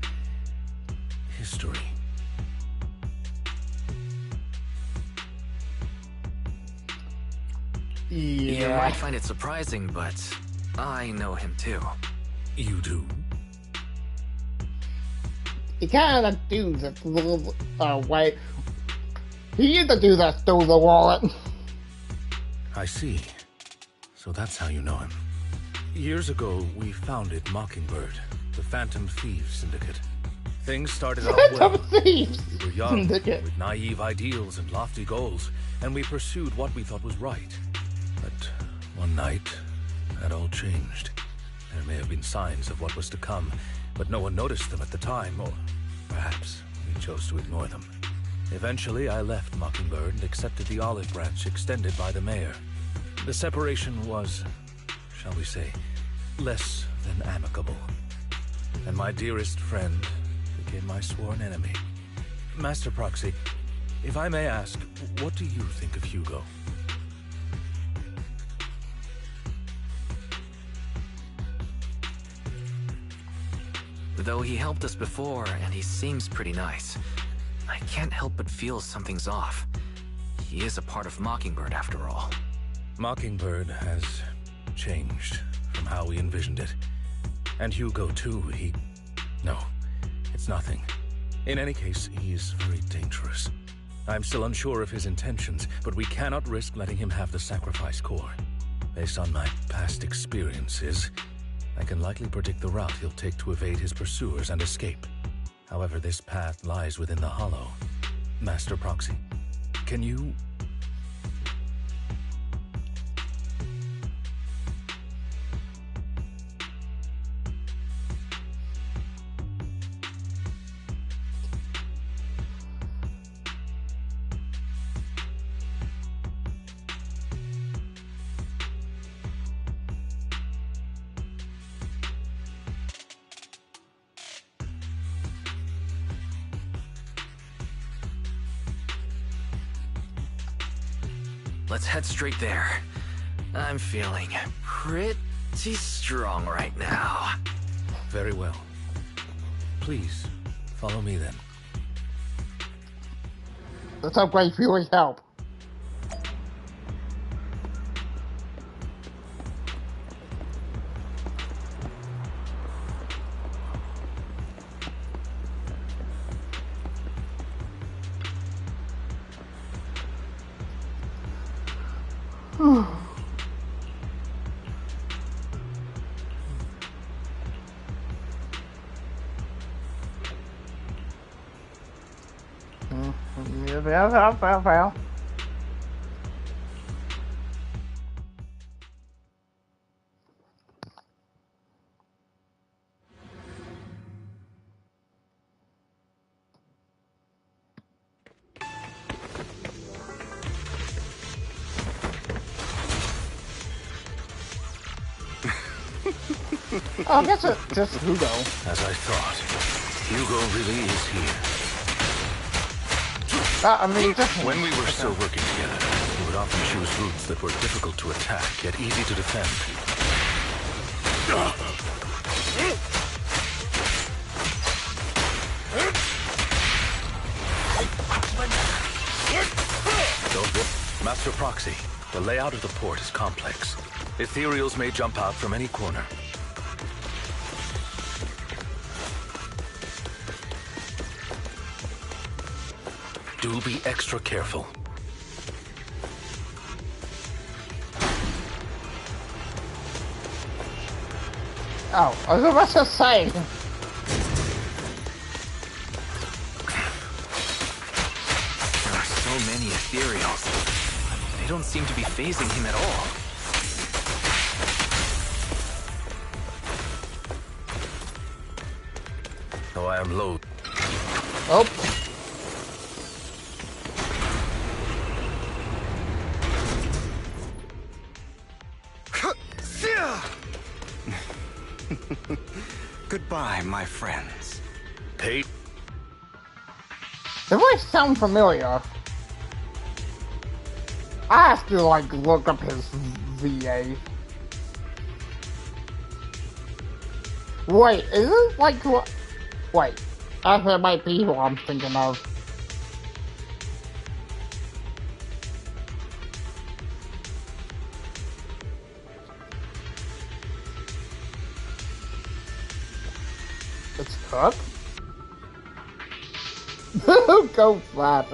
history.
You might find it surprising, but I know him too.
You do?
He kind of the dude that little wait. He is the dude that stole the wallet.
I see. So that's how you know him. Years ago, we founded Mockingbird, the Phantom Thieves Syndicate. Things started out well.
Thieves
We were young,
Syndicate.
with naive ideals and lofty goals, and we pursued what we thought was right. But one night, that all changed. There may have been signs of what was to come, but no one noticed them at the time, or perhaps we chose to ignore them. Eventually, I left Mockingbird and accepted the olive branch extended by the mayor. The separation was, shall we say, less than amicable. And my dearest friend became my sworn enemy. Master Proxy, if I may ask, what do you think of Hugo?
Though he helped us before, and he seems pretty nice, I can't help but feel something's off. He is a part of Mockingbird, after all.
Mockingbird has changed from how we envisioned it. And Hugo, too, No, it's nothing. In any case, he is very dangerous. I'm still unsure of his intentions, but we cannot risk letting him have the sacrifice core. Based on my past experiences, I can likely predict the route he'll take to evade his pursuers and escape. However, this path lies within the Hollow. Master Proxy, can you...
Let's head straight there. I'm feeling pretty strong right now.
Very well. Please, follow me then.
That's so great for your help. Well. Oh, I guess it's just Hugo.
As I thought, Hugo really is here.
I mean, just
when we were still working together, he would often choose routes that were difficult to attack, yet easy to defend. Don't worry. Master Proxy, the layout of the port is complex. Ethereals may jump out from any corner. Do be extra careful.
Oh, I was about to say.
There are so many Ethereals. They don't seem to be phasing him at all.
Oh, I am low.
Oh.
Goodbye, my friends.
Hey.
The voice sound familiar. I have to, like, look up his VA. Wait, is it like what? Wait, that might be who I'm thinking of. It's Cook? Go flat.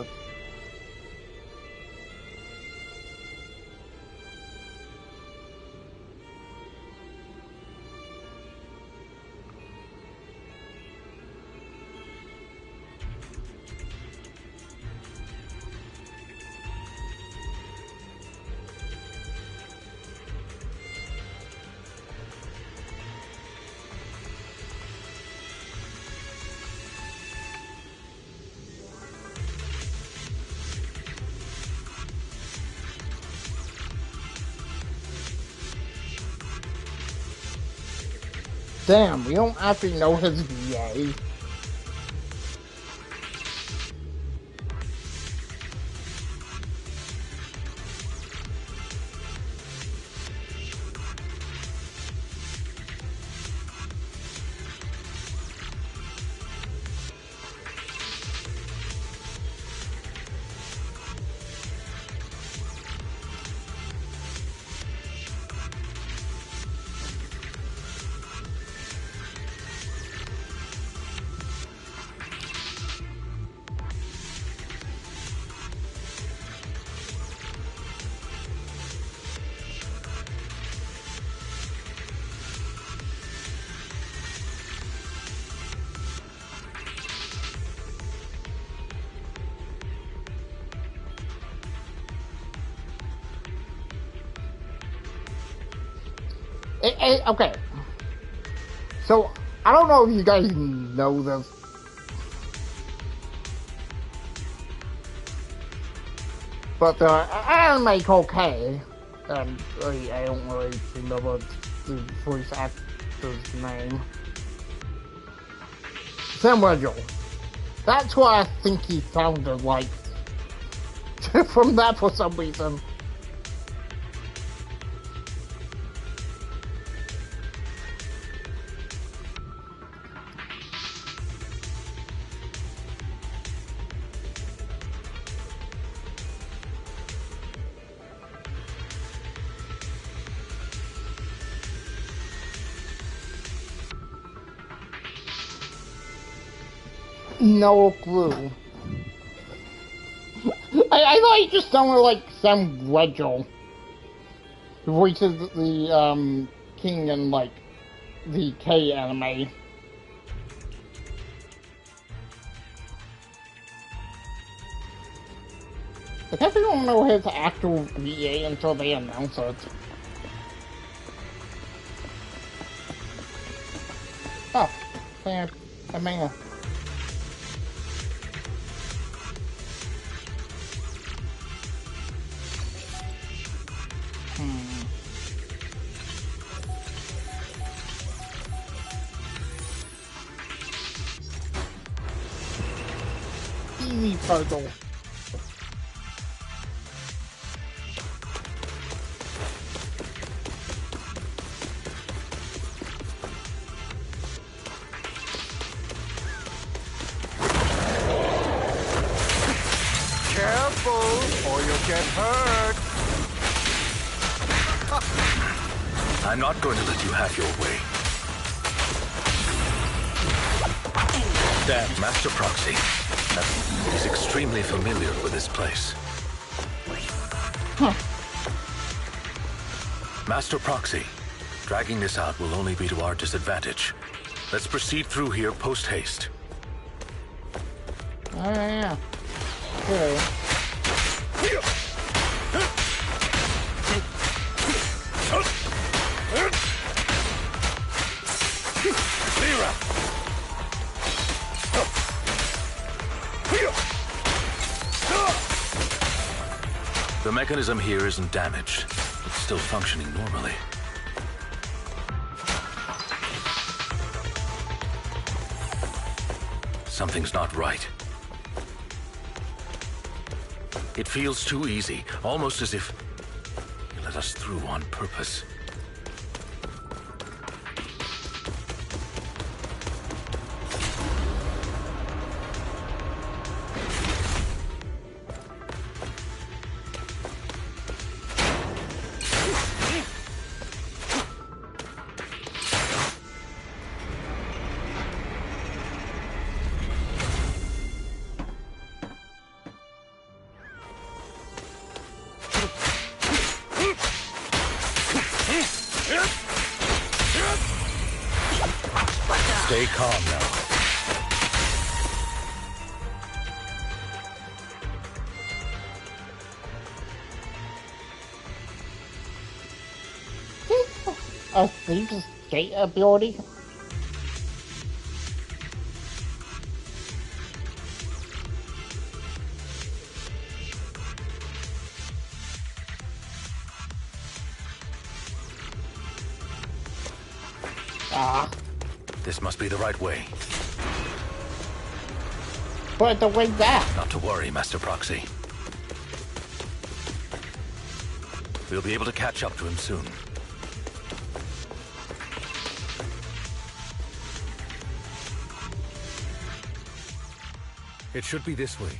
Damn, we don't actually know his VA. Okay. So, I don't know if you guys know this. But anime Cocaine, and I don't really remember the voice actor's name. Samuel. That's what I think he sounded like. From that for some reason. No clue. I thought he just sounded like Sam Gredgel, who voices the king in like the K anime. I guess we don't know his actual VA until they announce it. Oh, playing a manga. Easy puzzle.
Careful, or you'll get hurt.
I'm not going to let you have your way. Damn, Master Proxy. He's extremely familiar with this place.
Huh.
Master Proxy, dragging this out will only be to our disadvantage. Let's proceed through here post-haste.
Yeah. Okay.
The mechanism here isn't damaged. It's still functioning normally. Something's not right. It feels too easy, almost as if you let us through on purpose. Stay calm now.
A thief's gate ability? Ah.
This must be the right way.
But the way back.
Not to worry, Master Proxy. We'll be able to catch up to him soon. It should be this way.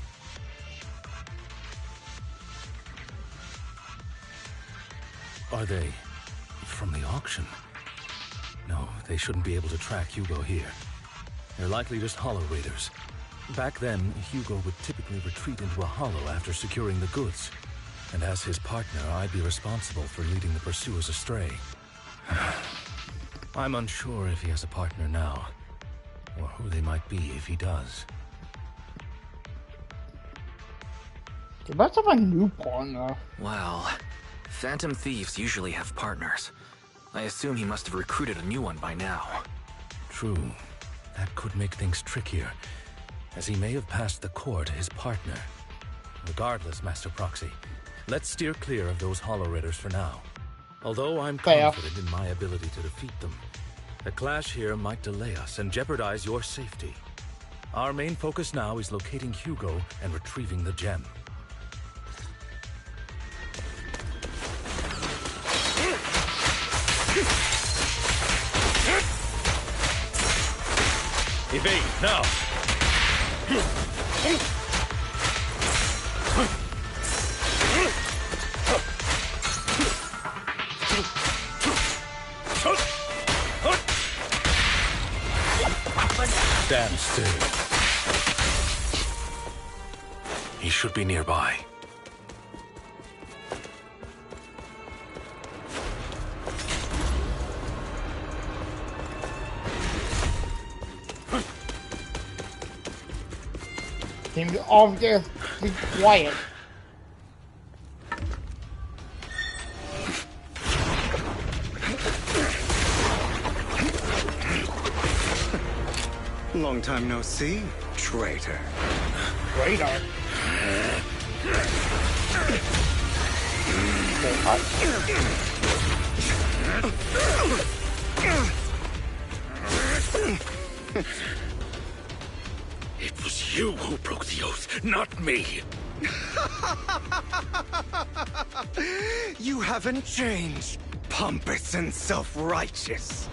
Are they from the auction? No, they shouldn't be able to track Hugo here. They're likely just hollow raiders. Back then, Hugo would typically retreat into a hollow after securing the goods. And as his partner, I'd be responsible for leading the pursuers astray. I'm unsure if he has a partner now, or who they might be if he does.
He must have a new partner.
Well, Phantom Thieves usually have partners. I assume he must have recruited a new one by now.
True. That could make things trickier, as he may have passed the core to his partner. Regardless, Master Proxy, let's steer clear of those Hollow Raiders for now. Although I'm confident in my ability to defeat them, the clash here might delay us and jeopardize your safety. Our main focus now is locating Hugo and retrieving the gem. Evade, now! Stand still. He should be nearby.
Seems obvious. Be quiet.
Long time no see, traitor.
Traitor?
It was you who broke the oath, not me.
You haven't changed, pompous and self-righteous.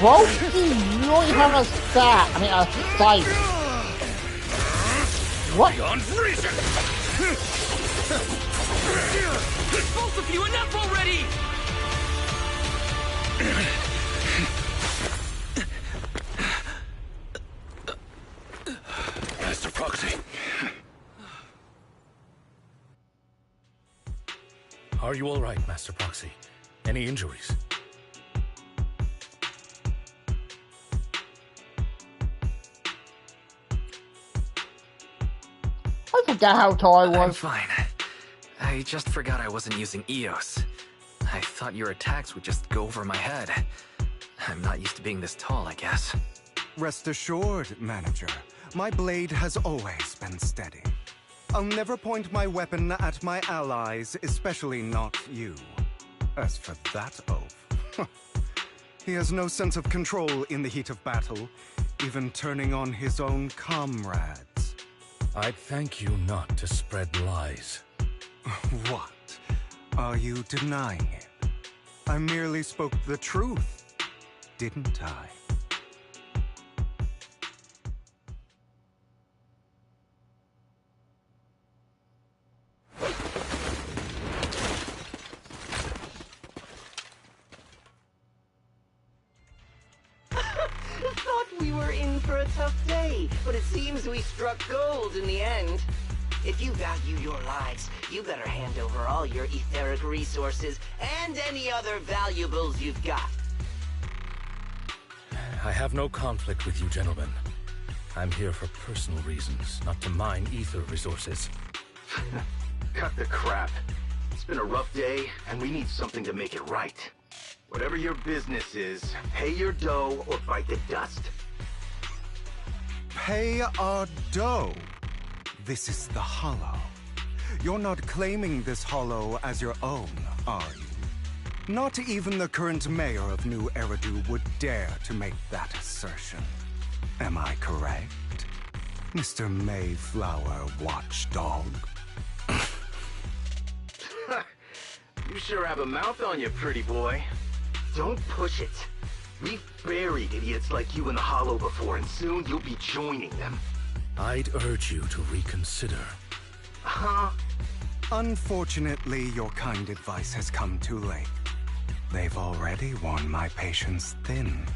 Bro, you really have a stat. I mean, a sight. What?
Beyond reason! Both of you, enough already! Master Proxy.
Are you all right, Master Proxy? Any injuries?
I forgot how tall I was.
I'm fine. I just forgot I wasn't using EOS. I thought your attacks would just go over my head. I'm not used to being this tall, I guess.
Rest assured, Manager, my blade has always been steady. I'll never point my weapon at my allies, especially not you. As for that oaf, he has no sense of control in the heat of battle, even turning on his own comrades.
I'd thank you not to spread lies.
What? Are you denying it? I merely spoke the truth, didn't I?
Thought we were in for a tough day, but it seems we struck gold in the end. If you value your lives, you better hand over all your etheric resources and any other valuables you've got.
I have no conflict with you, gentlemen. I'm here for personal reasons, not to mine ether resources.
Cut the crap. It's been a rough day, and we need something to make it right. Whatever your business is, pay your dough or bite the dust.
Pay our dough. This is the Hollow. You're not claiming this Hollow as your own, are you? Not even the current mayor of New Eridu would dare to make that assertion. Am I correct, Mr. Mayflower Watchdog?
You sure have a mouth on you, pretty boy. Don't push it. We've buried idiots like you in the Hollow before, and soon you'll be joining them.
I'd urge you to reconsider.
Huh?
Unfortunately, your kind advice has come too late. They've already worn my patience thin.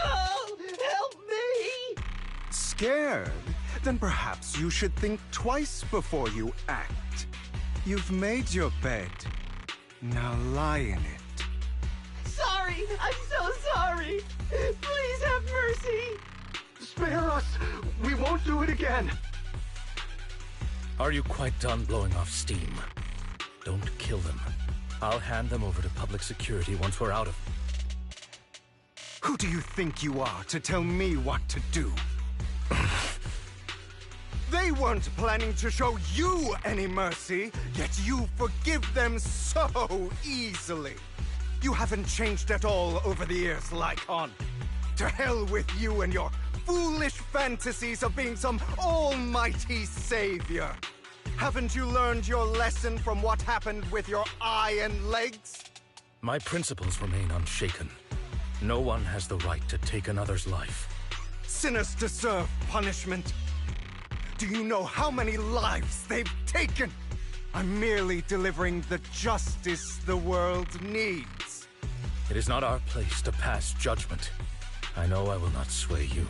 Oh, help me!
Scared? Then perhaps you should think twice before you act. You've made your bed. Now lie in it.
Sorry, I'm so sorry. Please have mercy.
Spare us! We won't do it again!
Are you quite done blowing off steam? Don't kill them. I'll hand them over to public security once we're out of...
Who do you think you are to tell me what to do? They weren't planning to show you any mercy, yet you forgive them so easily. You haven't changed at all over the years, Lycon. To hell with you and your foolish fantasies of being some almighty savior. Haven't you learned your lesson from what happened with your eye and legs?
My principles remain unshaken. No one has the right to take another's life.
Sinners deserve punishment. Do you know how many lives they've taken? I'm merely delivering the justice the world needs.
It is not our place to pass judgment. I know I will not sway you.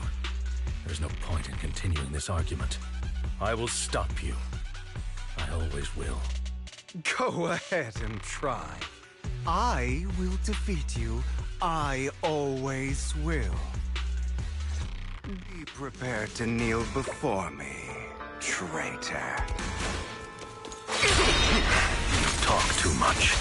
There's no point in continuing this argument. I will stop you. I always will.
Go ahead and try. I will defeat you. I always will. Be prepared to kneel before me, traitor.
You talk too much.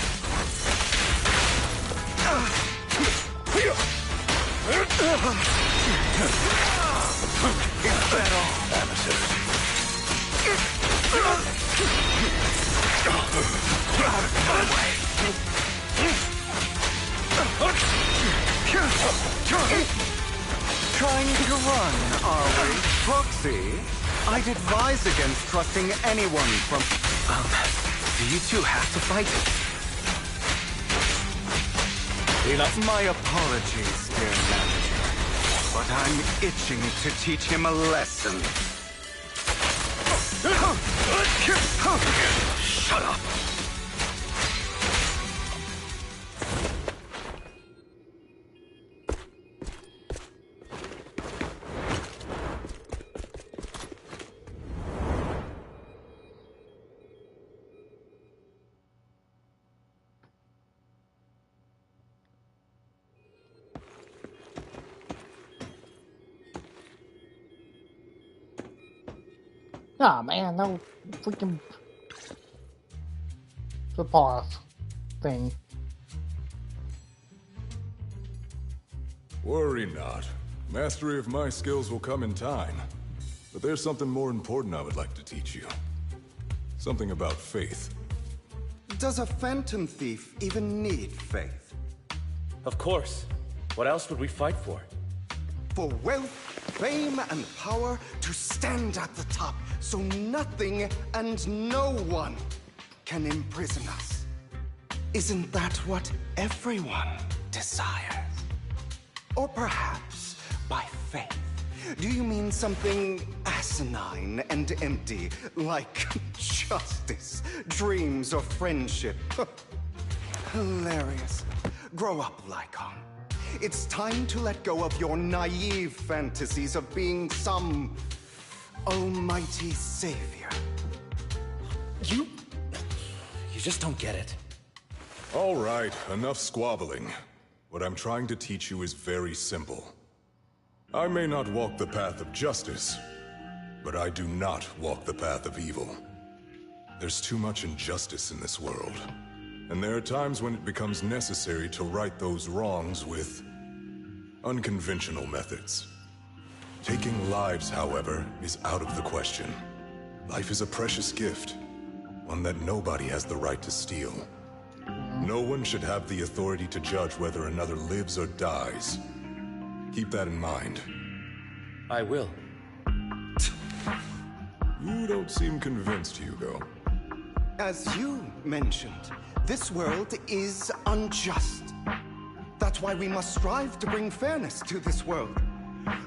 Is that all?
Amateur.
Out of my way. Trying to run, are we? Proxy, I'd advise against trusting anyone from... do you two have to fight? My apologies, dear manager, but I'm itching to teach him a lesson.
Shut up!
Ah, man, no freaking the boss thing.
Worry not. Mastery of my skills will come in time. But there's something more important I would like to teach you. Something about faith.
Does a phantom thief even need faith?
Of course. What else would we fight for?
For wealth, fame, and power to stand at the top, so nothing and no one can imprison us. Isn't that what everyone desires? Or perhaps, by faith, do you mean something asinine and empty, like justice, dreams, or friendship? Hilarious. Grow up, Lycon. It's time to let go of your naive fantasies of being some almighty savior.
You just don't get it.
All right, enough squabbling. What I'm trying to teach you is very simple. I may not walk the path of justice, but I do not walk the path of evil. There's too much injustice in this world, and there are times when it becomes necessary to right those wrongs with unconventional methods. Taking lives, however, is out of the question. Life is a precious gift, one that nobody has the right to steal. No one should have the authority to judge whether another lives or dies. Keep that in mind.
I will.
You don't seem convinced, Hugo.
As you mentioned, this world is unjust. That's why we must strive to bring fairness to this world.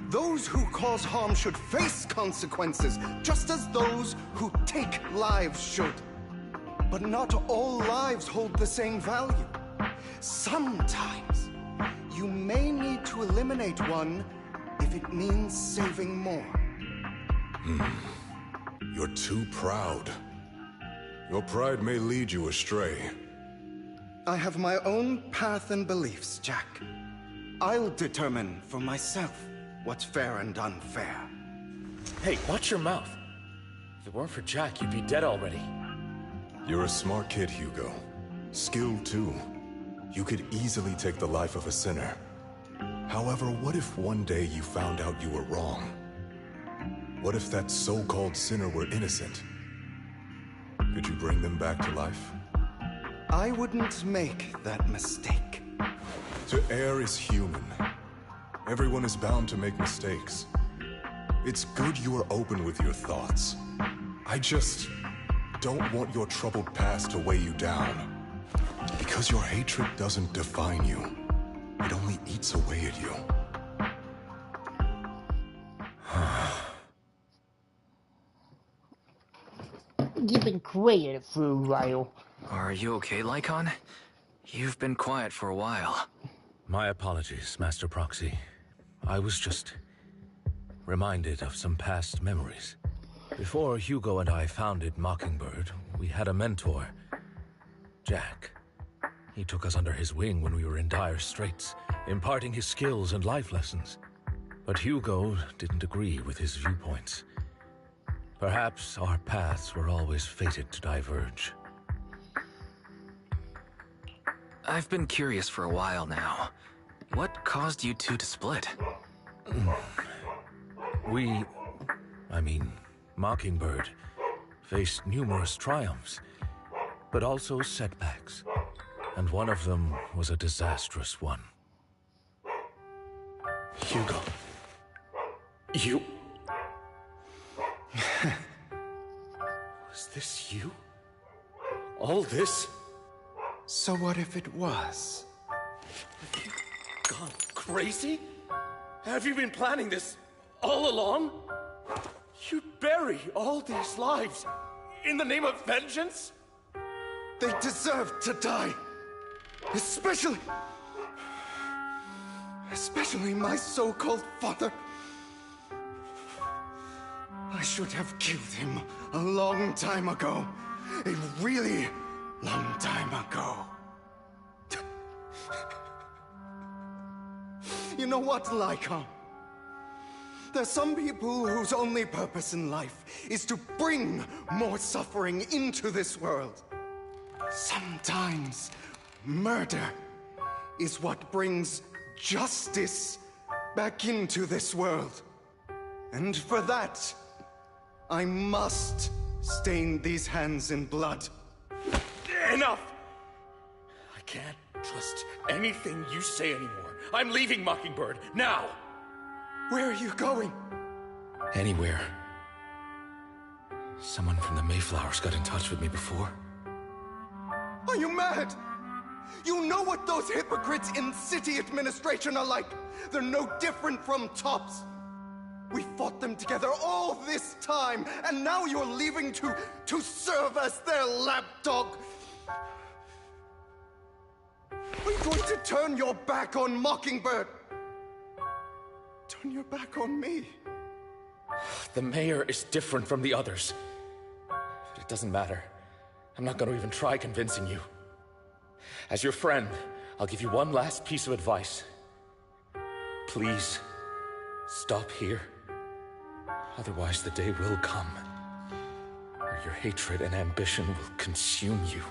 Those who cause harm should face consequences, just as those who take lives should. But not all lives hold the same value. Sometimes, you may need to eliminate one if it means saving more.
You're too proud. Your pride may lead you astray.
I have my own path and beliefs, Jack. I'll determine for myself what's fair and unfair.
Hey, watch your mouth. If it weren't for Jack, you'd be dead already.
You're a smart kid, Hugo. Skilled too. You could easily take the life of a sinner. However, what if one day you found out you were wrong? What if that so-called sinner were innocent? Could you bring them back to life?
I wouldn't make that mistake.
To err is human. Everyone is bound to make mistakes. It's good you are open with your thoughts. I just don't want your troubled past to weigh you down. Because your hatred doesn't define you. It only eats away at you.
You've been quiet for a while.
Are you okay, Lycon? You've been quiet for a while.
My apologies, Master Proxy. I was just reminded of some past memories. Before Hugo and I founded Mockingbird, we had a mentor, Jack. He took us under his wing when we were in dire straits, imparting his skills and life lessons. But Hugo didn't agree with his viewpoints. Perhaps our paths were always fated to diverge.
I've been curious for a while now. What caused you two to split?
Mockingbird faced numerous triumphs, but also setbacks. And one of them was a disastrous one.
Hugo. You... Was this you? All this?
So what if it was?
Have you gone crazy? Have you been planning this all along? You'd bury all these lives in the name of vengeance?
They deserve to die. Especially my so-called father. I should have killed him a long time ago. A really long time ago. You know what, Lycon? There's some people whose only purpose in life is to bring more suffering into this world. Sometimes murder is what brings justice back into this world. And for that, I must stain these hands in blood.
Enough! I can't trust anything you say anymore. I'm leaving Mockingbird, now!
Where are you going?
Anywhere. Someone from the Mayflowers got in touch with me before.
Are you mad? You know what those hypocrites in city administration are like. They're no different from tops. We fought them together all this time, and now you're leaving to serve as their lapdog. Are you going to turn your back on Mockingbird? Turn your back on me?
The mayor is different from the others. But it doesn't matter. I'm not going to even try convincing you. As your friend, I'll give you one last piece of advice. Please, stop here. Otherwise, the day will come where your hatred and ambition will consume you.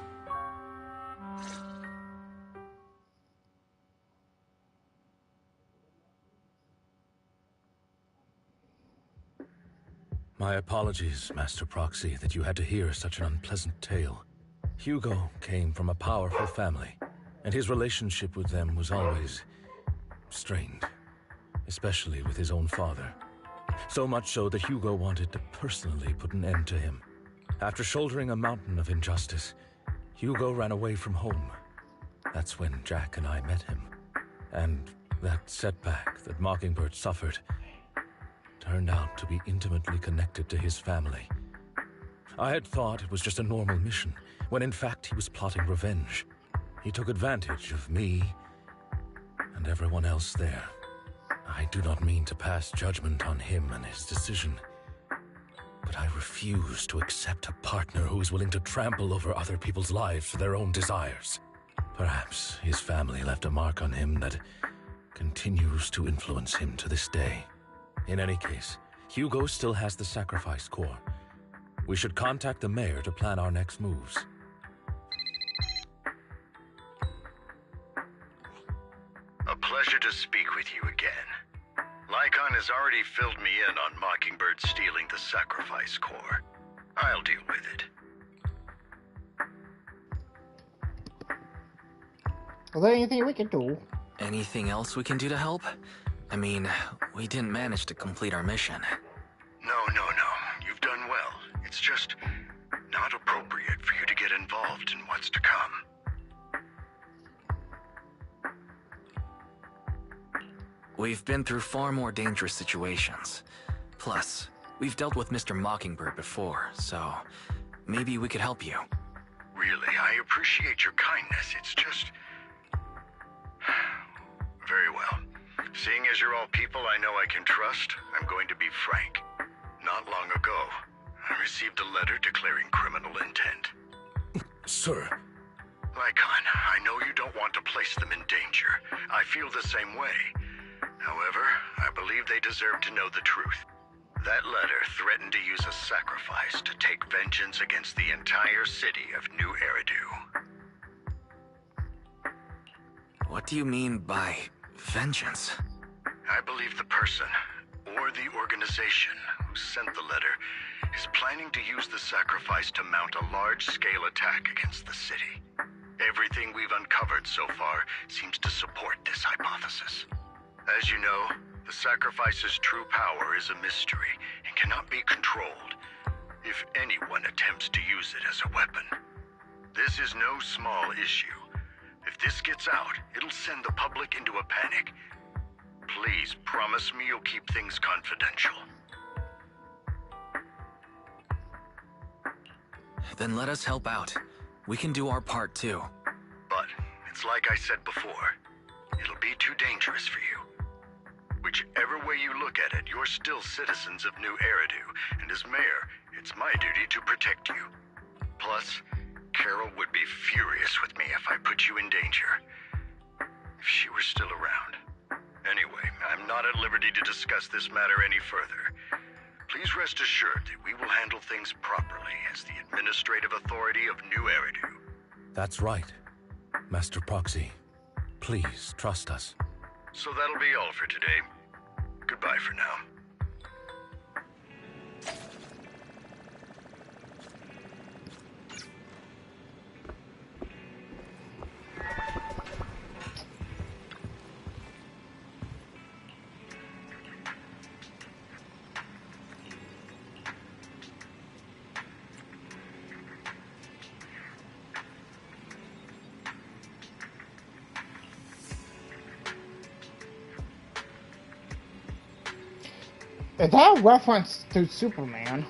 My apologies, Master Proxy, that you had to hear such an unpleasant tale. Hugo came from a powerful family, and his relationship with them was always strained, especially with his own father. So much so that Hugo wanted to personally put an end to him. After shouldering a mountain of injustice, Hugo ran away from home. That's when Jack and I met him. And that setback that Mockingbird suffered turned out to be intimately connected to his family. I had thought it was just a normal mission, when in fact he was plotting revenge. He took advantage of me and everyone else there. I do not mean to pass judgment on him and his decision, but I refuse to accept a partner who is willing to trample over other people's lives for their own desires. Perhaps his family left a mark on him that continues to influence him to this day. In any case, Hugo still has the sacrifice core. We should contact the mayor to plan our next moves.
A pleasure to speak with you again. Lycon has already filled me in on Mockingbird stealing the sacrifice core. I'll deal with it.
Is there anything we can do?
Anything else we can do to help? I mean, we didn't manage to complete our mission.
No. You've done well. It's just not appropriate for you to get involved in what's to come.
We've been through far more dangerous situations. Plus, we've dealt with Mr. Mockingbird before, so maybe we could help you.
Really, I appreciate your kindness. It's just... Very well. Seeing as you're all people I know I can trust, I'm going to be frank. Not long ago, I received a letter declaring criminal intent.
Sir.
Lycon, I know you don't want to place them in danger. I feel the same way. However, I believe they deserve to know the truth. That letter threatened to use a sacrifice to take vengeance against the entire city of New Eridu.
What do you mean by vengeance?
I believe the person, or the organization, who sent the letter is planning to use the sacrifice to mount a large-scale attack against the city. Everything we've uncovered so far seems to support this hypothesis. As you know, the sacrifice's true power is a mystery and cannot be controlled if anyone attempts to use it as a weapon. This is no small issue. If this gets out, it'll send the public into a panic. Please promise me you'll keep things confidential.
Then let us help out. We can do our part too.
But it's like I said before, it'll be too dangerous for you. Whichever way you look at it, you're still citizens of New Eridu, and as mayor, it's my duty to protect you. Plus, Carol would be furious with me if I put you in danger. If she were still around. Anyway, I'm not at liberty to discuss this matter any further. Please rest assured that we will handle things properly as the administrative authority of New Eridu.
That's right. Master Proxy, please trust us.
So that'll be all for today. Goodbye for now.
Is that a reference to Superman?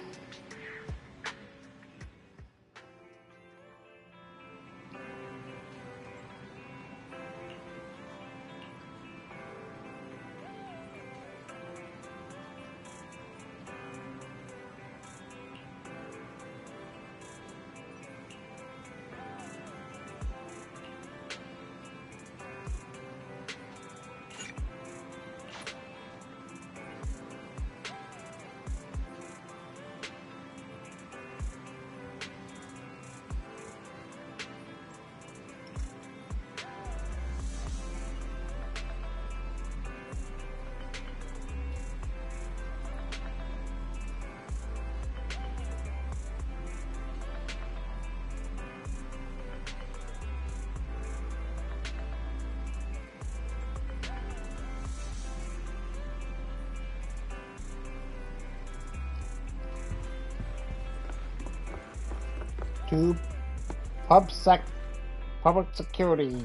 To public security.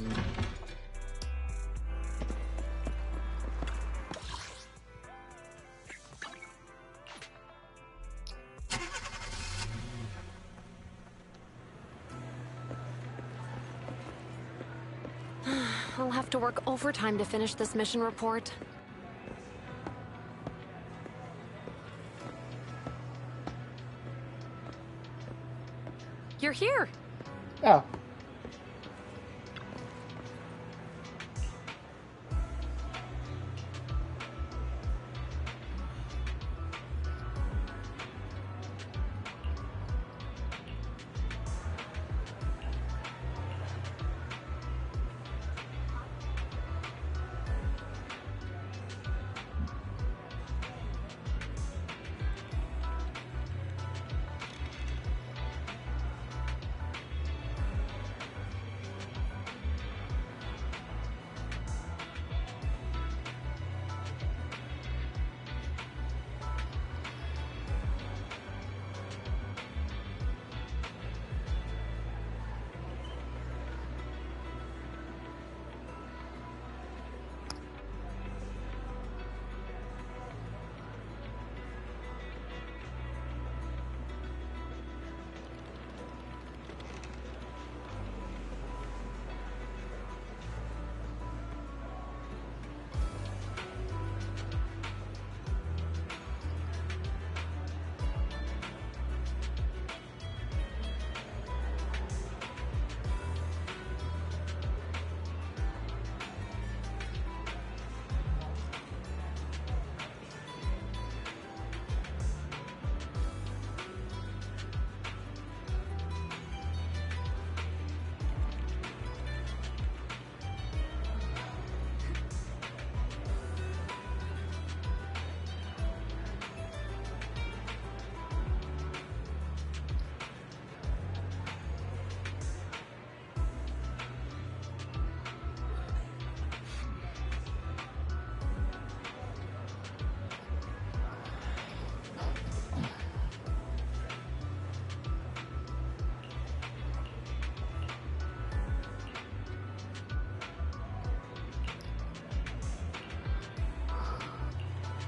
I'll have to work overtime to finish this mission report. You're here.
Oh.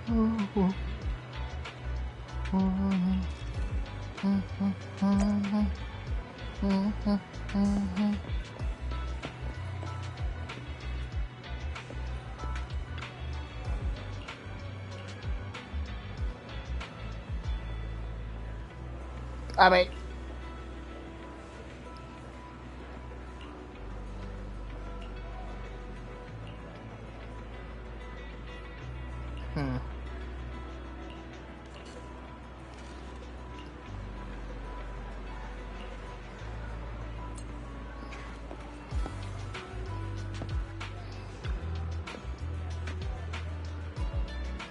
I mean,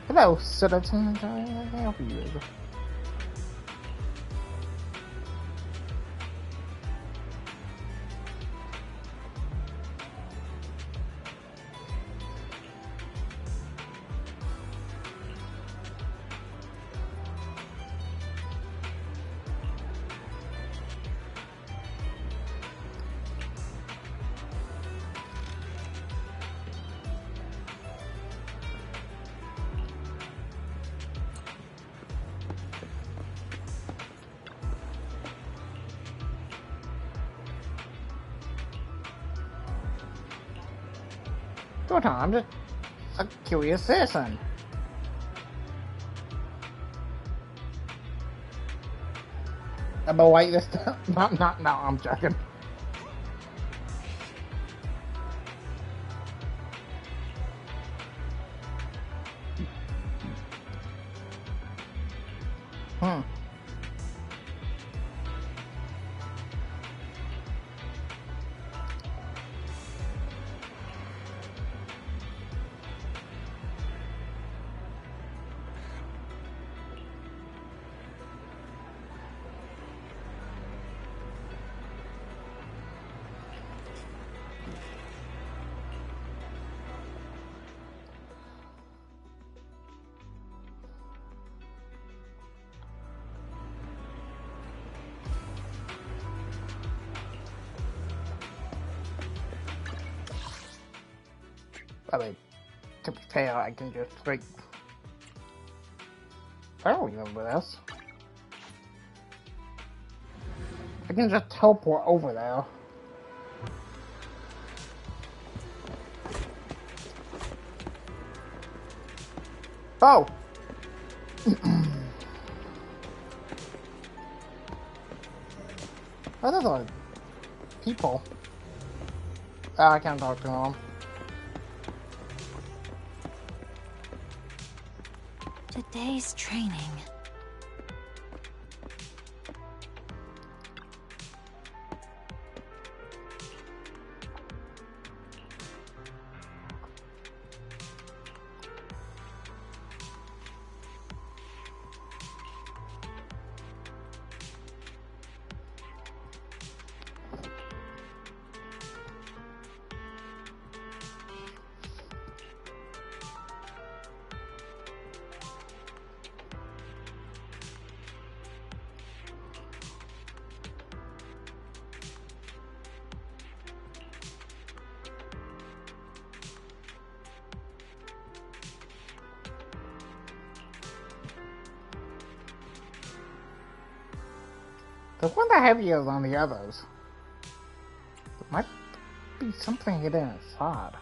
hello, citizens. How can I help you? Good time, just a curious citizen. But wait, this no, I'm joking. I mean, to be fair, I can just like, I don't remember this. I can just teleport over there. Oh! Oh, those are people. Oh, I can't talk to them.
Today's training. The one that heavier than the others. There might be something hidden inside.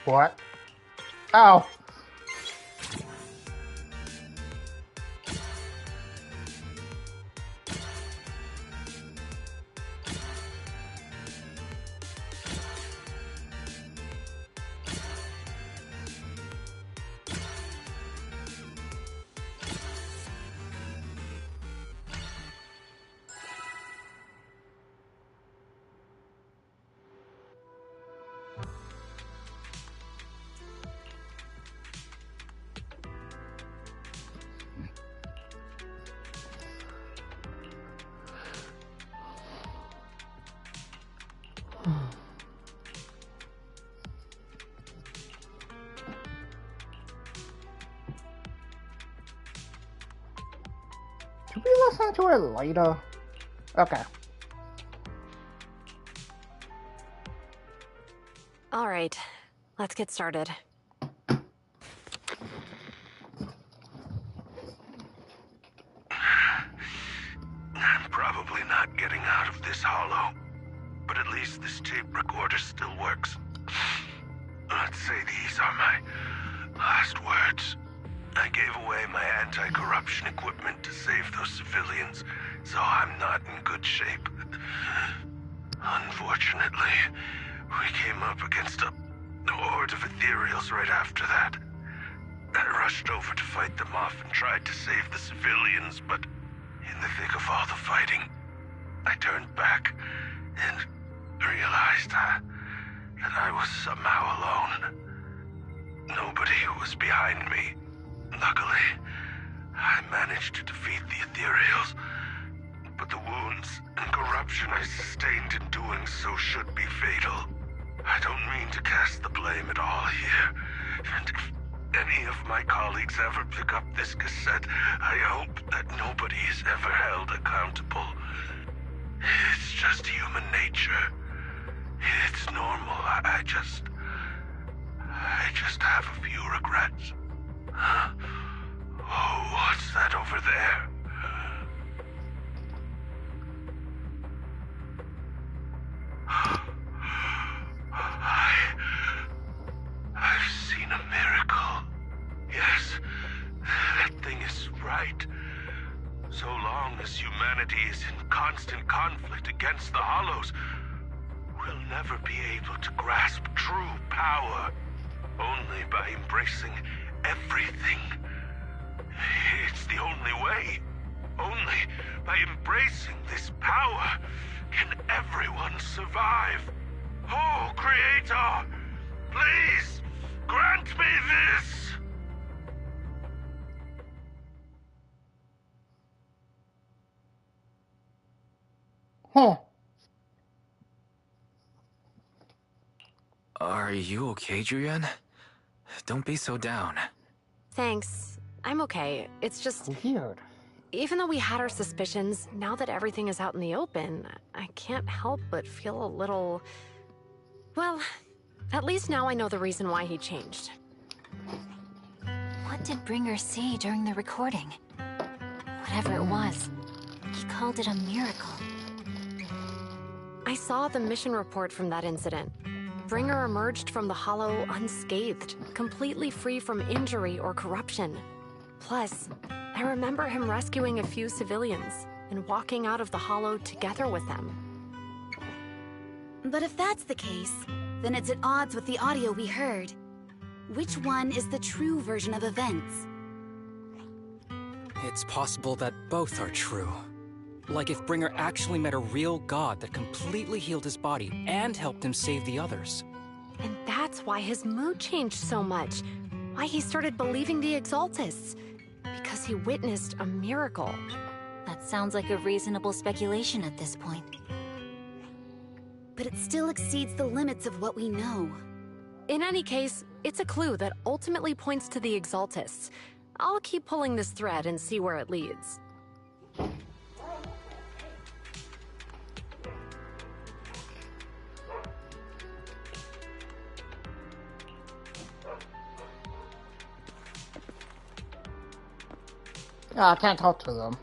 What? Oh!
listen to it later? Okay.
All right, let's get started.
I'm probably not getting out of this hollow, but at least this tape recorder still works. Let's say these are my last words. I gave away my anti-corruption equipment to save those civilians, so I'm not in good shape. Unfortunately, we came up against a horde of ethereals right after that. I rushed over to fight them off and tried to save the civilians, but in the thick of all the fighting, I turned back and realized that I was somehow alone. Nobody was behind me. Luckily, I managed to defeat the ethereals, but the wounds and corruption I sustained in doing so should be fatal. I don't mean to cast the blame at all here, and if any of my colleagues ever pick up this cassette, I hope that nobody is ever held accountable. It's just human nature. It's normal. I just have a few regrets. Oh, what's that over there? I've seen a miracle. Yes, that thing is right. So long as humanity is in constant conflict against the Hollows, we'll never be able to grasp true power. Only by embracing everything. It's the only way. Only by embracing this power can everyone survive. Oh, Creator, please grant me this!
Huh.
Are you okay, Julian? Don't be so down.
Thanks. I'm okay. It's just...
Weird.
Even though we had our suspicions, now that everything is out in the open, I can't help but feel a little... Well, at least now I know the reason why he changed.
What did Bringer see during the recording? Whatever it was, he called it a miracle.
I saw the mission report from that incident. Bringer emerged from the Hollow unscathed, completely free from injury or corruption. Plus, I remember him rescuing a few civilians and walking out of the Hollow together with them.
But if that's the case, then it's at odds with the audio we heard. Which one is the true version of events?
It's possible that both are true. Like if Bringer actually met a real god that completely healed his body and helped him save the others.
And that's why his mood changed so much. Why he started believing the Exaltists. Because he witnessed a miracle.
That sounds like a reasonable speculation at this point.
But it still exceeds the limits of what we know.
In any case, it's a clue that ultimately points to the Exaltists. I'll keep pulling this thread and see where it leads.
I can't talk to them.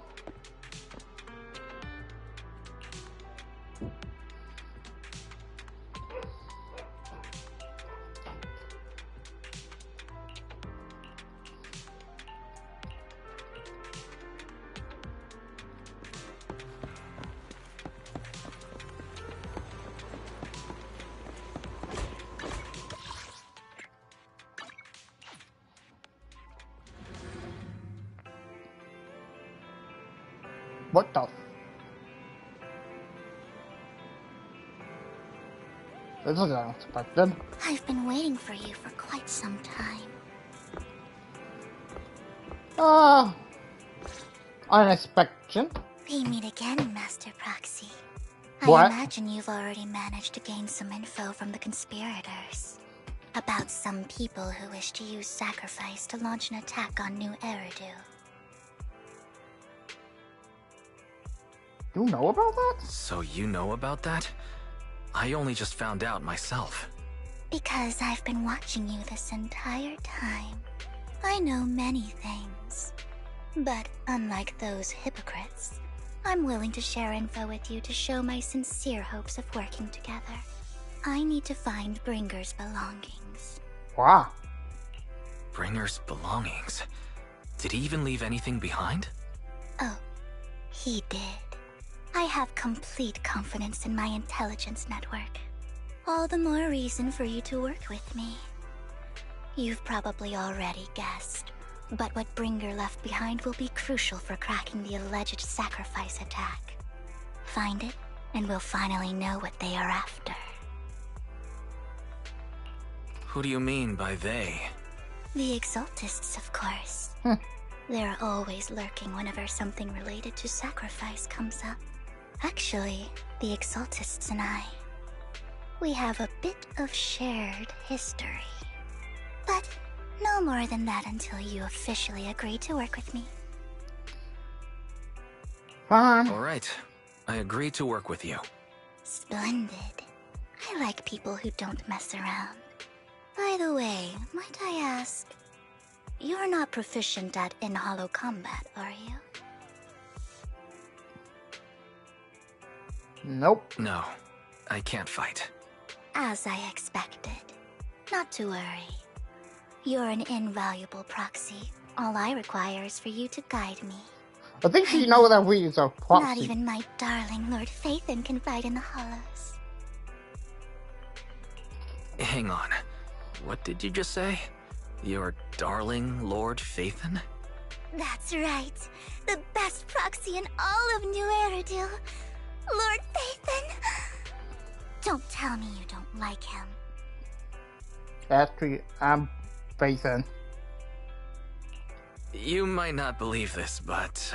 What the? This is unexpected.
I've been waiting for you for quite some time.
Unexpected?
We meet again, Master Proxy.
What?
I imagine you've already managed to gain some info from the conspirators. About some people who wish to use sacrifice to launch an attack on New Eridu.
You know about that?
So you know about that? I only just found out myself.
Because I've been watching you this entire time. I know many things. But unlike those hypocrites, I'm willing to share info with you to show my sincere hopes of working together. I need to find Bringer's belongings.
Wow.
Bringer's belongings? Did he even leave anything behind?
Oh, he did. I have complete confidence in my intelligence network. All the more reason for you to work with me. You've probably already guessed, but what Bringer left behind will be crucial for cracking the alleged sacrifice attack. Find it, and we'll finally know what they are after.
Who do you mean by they?
The Exaltists, of course. They're always lurking whenever something related to sacrifice comes up. Actually, the Exaltists and I, we have a bit of shared history. But no more than that until you officially agree to work with me.
Fine.
All right. I agree to work with you.
Splendid. I like people who don't mess around. By the way, might I ask, you're not proficient at in-hollow combat, are you?
Nope.
No, I can't fight.
As I expected. Not to worry. You're an invaluable proxy. All I require is for you to guide me.
I think she knows that we is a proxy.
Not even my darling Lord Phaethon can fight in the hollows.
Hang on. What did you just say? Your darling Lord Phaethon?
That's right. The best proxy in all of New Eridu. Lord Phaethon. Don't tell me you don't like him.
Actually, I'm Phaethon.
You might not believe this, but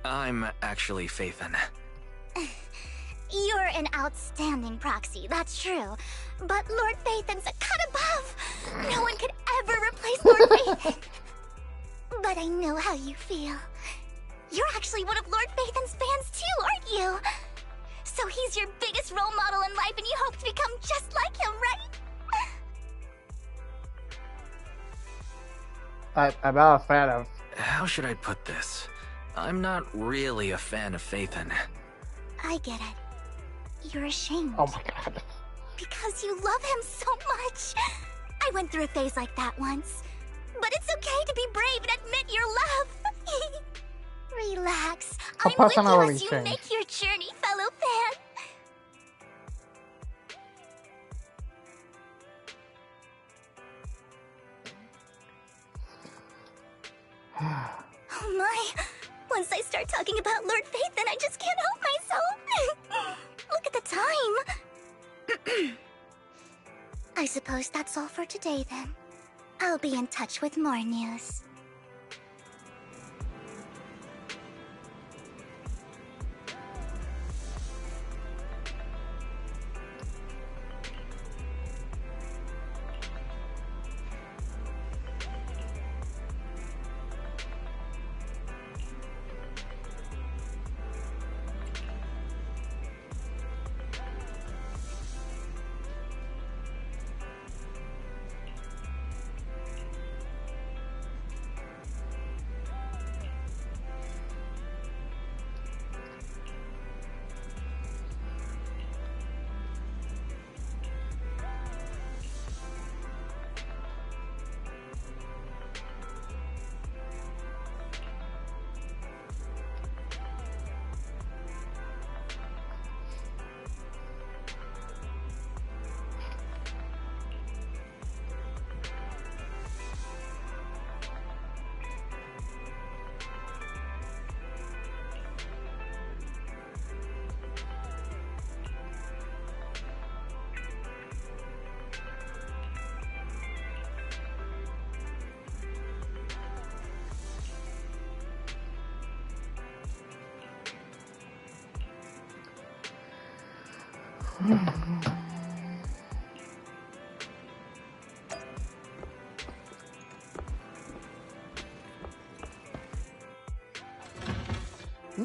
I'm actually Phaethon.
You're an outstanding proxy, that's true. But Lord Phaethon's a cut above. No one could ever replace Lord Phaethon. But I know how you feel. You're actually one of Lord Phaethon's fans too, aren't you? So he's your biggest role model in life and you hope to become just like him, right?
I'm not a fan of...
How should I put this? I'm not really a fan of Phaethon.
I get it. You're ashamed.
Oh my god.
Because you love him so much. I went through a phase like that once. But it's okay to be brave and admit your love. Relax. I'm with you as you make your journey, fellow fan. Oh my. Once I start talking about Lord Phaethon, I just can't help myself. Look at the time. I suppose that's all for today then. I'll be in touch with more news.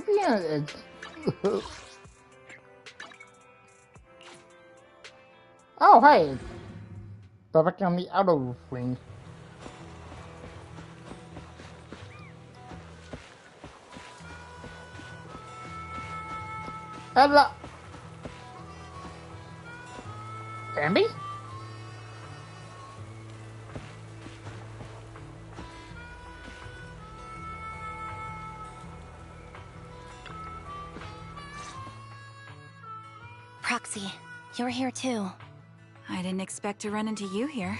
Yeah, Oh, hey! Back on the auto ring. Hello! Andy?
Proxy, you're here too.
I didn't expect to run into you here.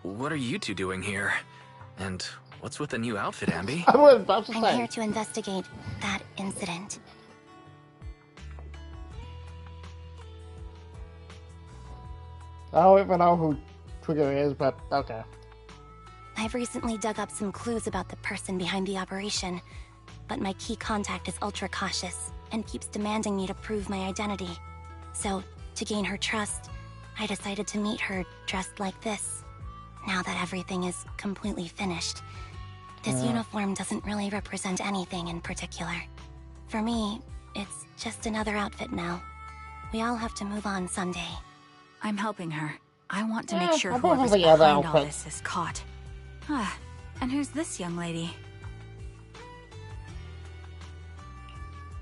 What are you two doing here? And what's with the new outfit, Ambi?
I was about to
I'm
say.
here to investigate that incident.
I don't even know who Trigger is, but okay.
I've recently dug up some clues about the person behind the operation, but my key contact is ultra cautious and keeps demanding me to prove my identity. So, to gain her trust, I decided to meet her dressed like this. Now that everything is completely finished, this uniform doesn't really represent anything in particular. For me, it's just another outfit now. We all have to move on someday.
I'm helping her. I want to make sure
I
whoever's
probably have
behind all
outfits.
this is caught. Ah, and who's this young lady?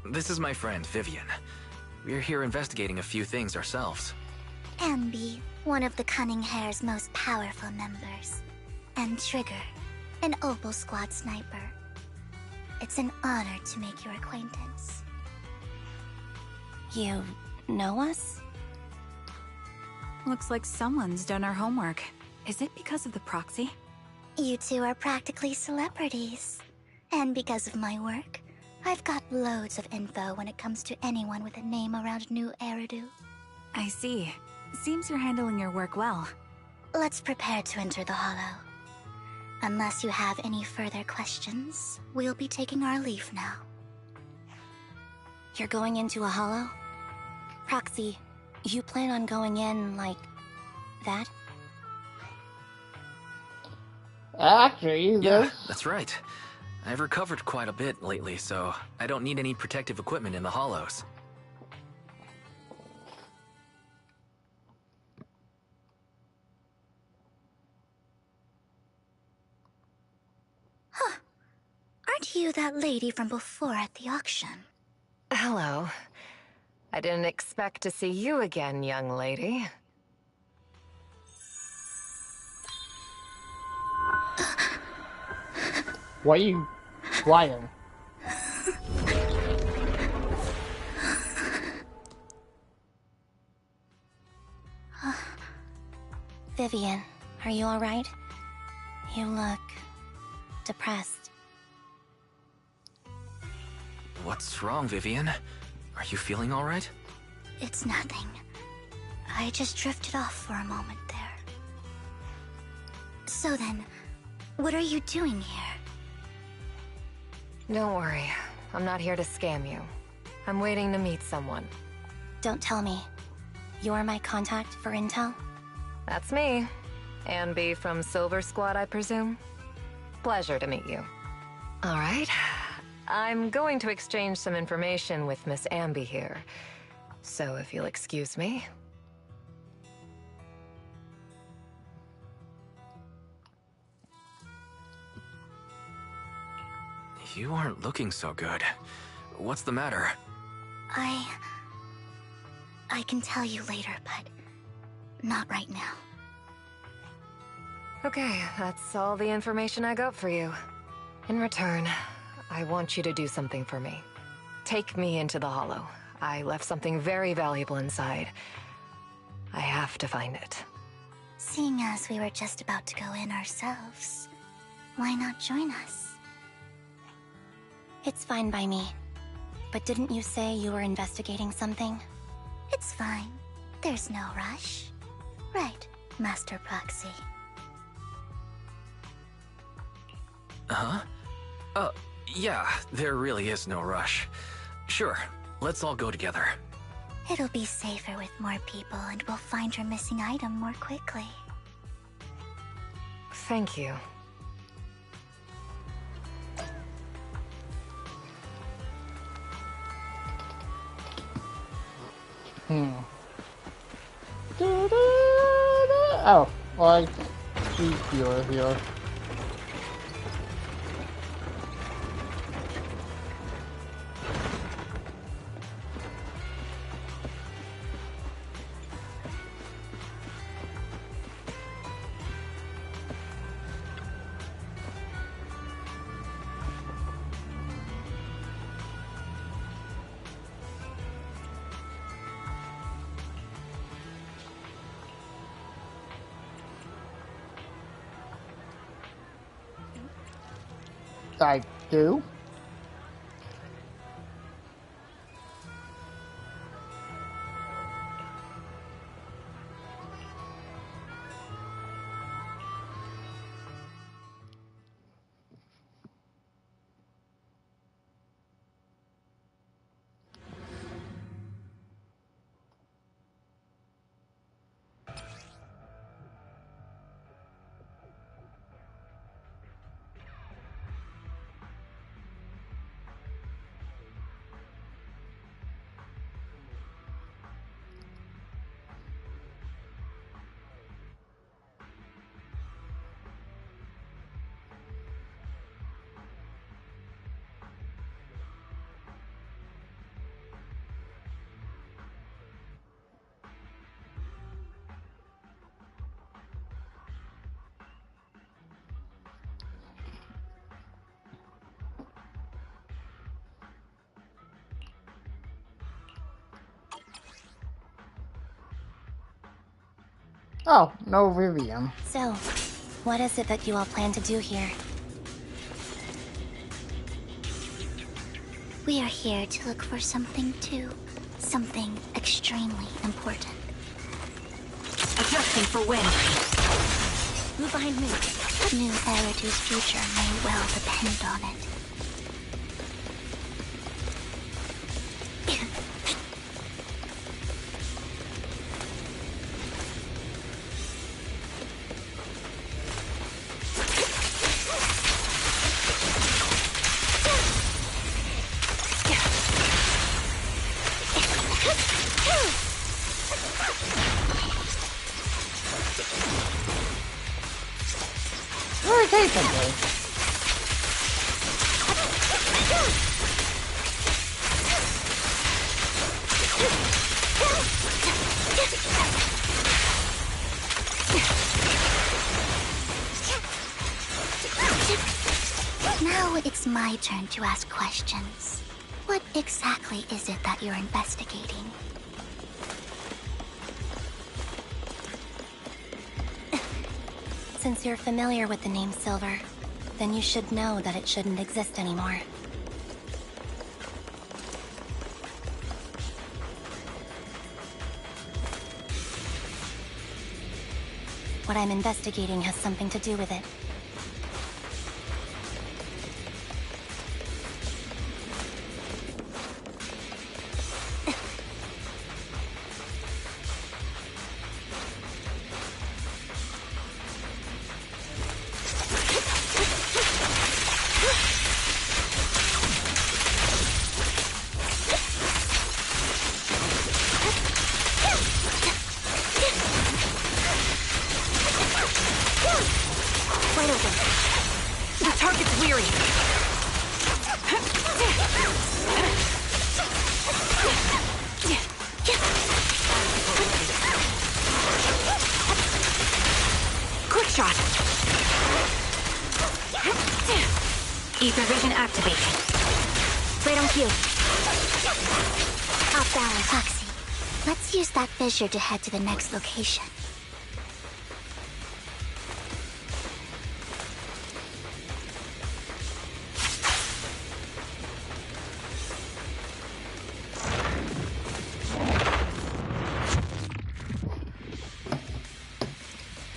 This is my friend, Vivian. We're here investigating a few things ourselves.
Ambi, one of the Cunning Hair's most powerful members. And Trigger, an Opal Squad sniper. It's an honor to make your acquaintance.
You know us?
Looks like someone's done our homework. Is it because of the proxy?
You two are practically celebrities. And because of my work, I've got loads of info when it comes to anyone with a name around New Eridu.
I see. Seems you're handling your work well.
Let's prepare to enter the Hollow. Unless you have any further questions, we'll be taking our leave now.
You're going into a hollow? Proxy, you plan on going in like that?
Actually,
Yeah, that's right. I've recovered quite a bit lately, so I don't need any protective equipment in the hollows.
Aren't you that lady from before at the auction?
Hello. I didn't expect to see you again, young lady.
Why are you flying?
Vivian, are you alright? You look depressed.
What's wrong, Vivian? Are you feeling all right?
It's nothing. I just drifted off for a moment there. So then, what are you doing here?
Don't worry. I'm not here to scam you. I'm waiting to meet someone.
Don't tell me. You're my contact for intel?
That's me. Ambi from Silver Squad, I presume? Pleasure to meet you. All right. I'm going to exchange some information with Miss Ambi here. So if you'll excuse me.
You aren't looking so good. What's the matter?
I can tell you later, but not right now.
Okay, that's all the information I got for you. In return, I want you to do something for me. Take me into the Hollow. I left something very valuable inside. I have to find it.
Seeing as we were just about to go in ourselves, why not join us?
It's fine by me. But didn't you say you were investigating something?
It's fine. There's no rush. Right, Master Proxy.
Huh? Yeah, there really is no rush. Sure, let's all go together.
It'll be safer with more people and we'll find your missing item more quickly.
Thank you.
Oh, well, I see you here. I do. Oh, no Vivian.
So, what is it that you all plan to do here? We are here to look for something too. Something extremely important.
Adjusting for wind.
Move behind me. New Eridu's future may well depend on it.
Where is Ethan?
Now it's my turn to ask questions. What exactly is it that you're investigating? Since you're familiar with the name Silver, then you should know that it shouldn't exist anymore. What I'm investigating has something to do with it. Wide open. The target's weary. Quick shot. Ether vision activated. Right on cue. Off balance, Foxy. Let's use that fissure to head to the next location.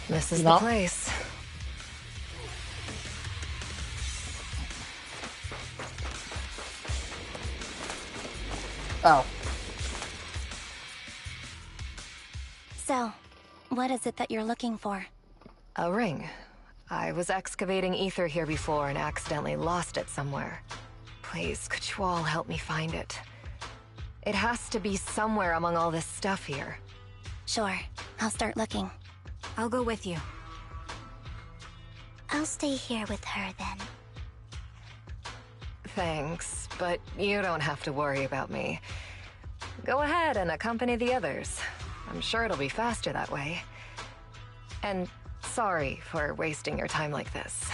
This is the place.
Oh.
So, what is it that you're looking for?
A ring. I was excavating ether here before and accidentally lost it somewhere. Please, could you all help me find it? It has to be somewhere among all this stuff here.
Sure, I'll start looking.
I'll go with you.
I'll stay here with her then.
Thanks, but you don't have to worry about me. Go ahead and accompany the others. I'm sure it'll be faster that way. And sorry for wasting your time like this.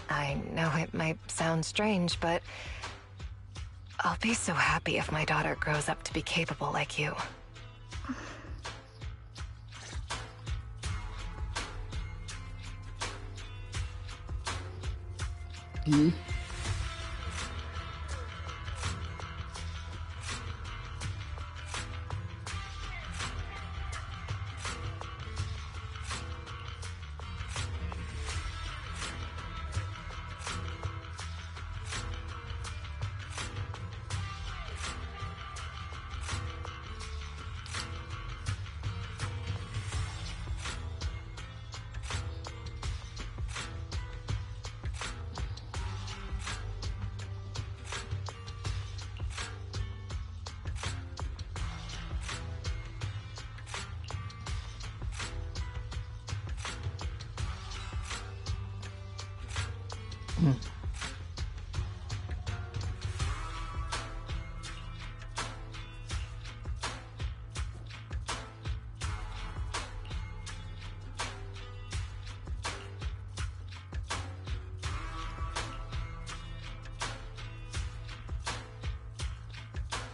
I know it might sound strange, but I'll be so happy if my daughter grows up to be capable like you.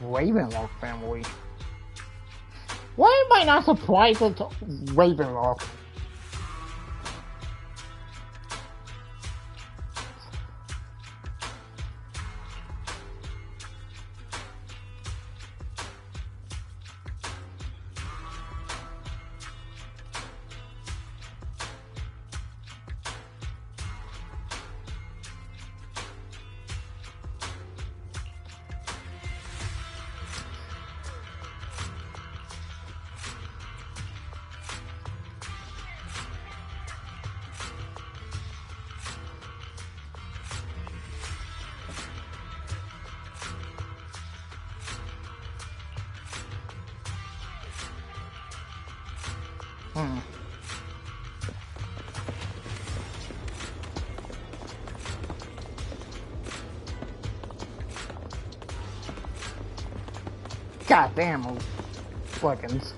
Ravenlock family. Why am I not surprised it's Ravenlock? Goddamn, fuckins.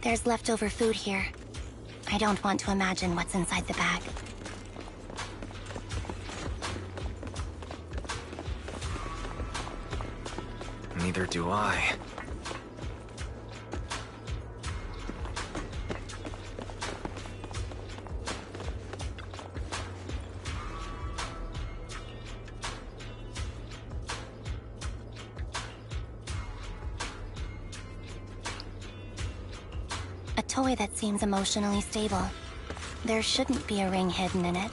There's leftover food here. I don't want to imagine what's inside the bag.
Neither do I.
A toy that seems emotionally stable. There shouldn't be a ring hidden in it.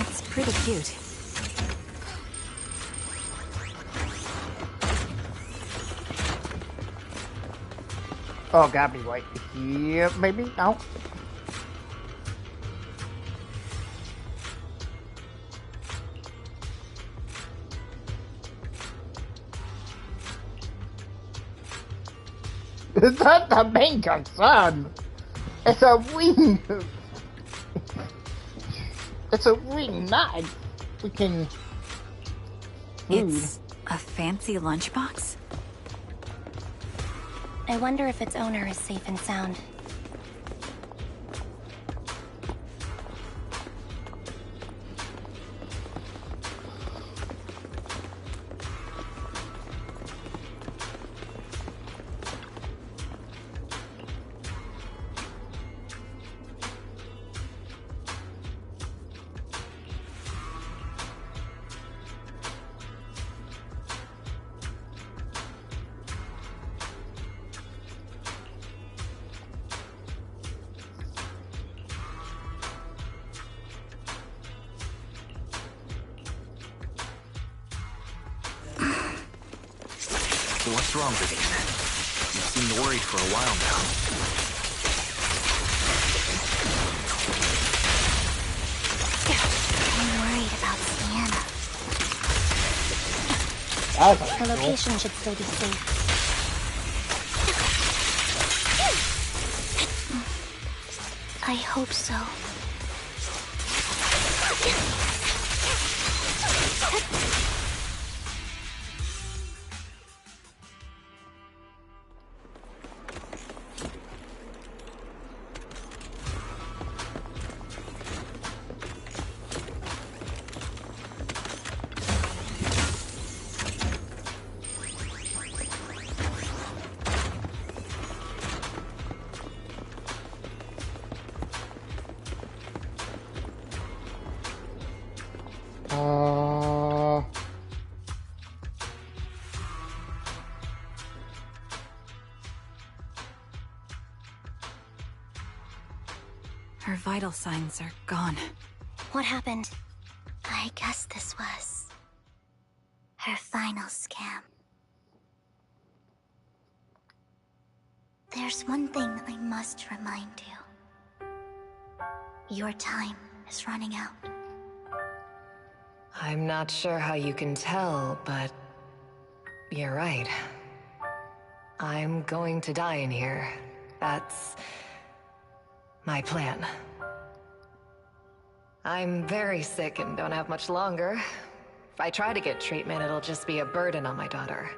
It's pretty cute.
Oh, gotta be right here, maybe? No. It's not the main concern. It's a ring. It's a ring, not a freaking food.
It's a fancy lunchbox?
I wonder if its owner is safe and sound.
What's wrong, Vivian? You seem worried for a while now.
I'm worried about Sienna. Her location should still be safe. I hope so.
Her vital signs are gone.
What happened? I guess this was her final scam. There's one thing I must remind you. Your time is running out.
I'm not sure how you can tell, but you're right. I'm going to die in here. That's my plan. I'm very sick and don't have much longer. If I try to get treatment, it'll just be a burden on my daughter.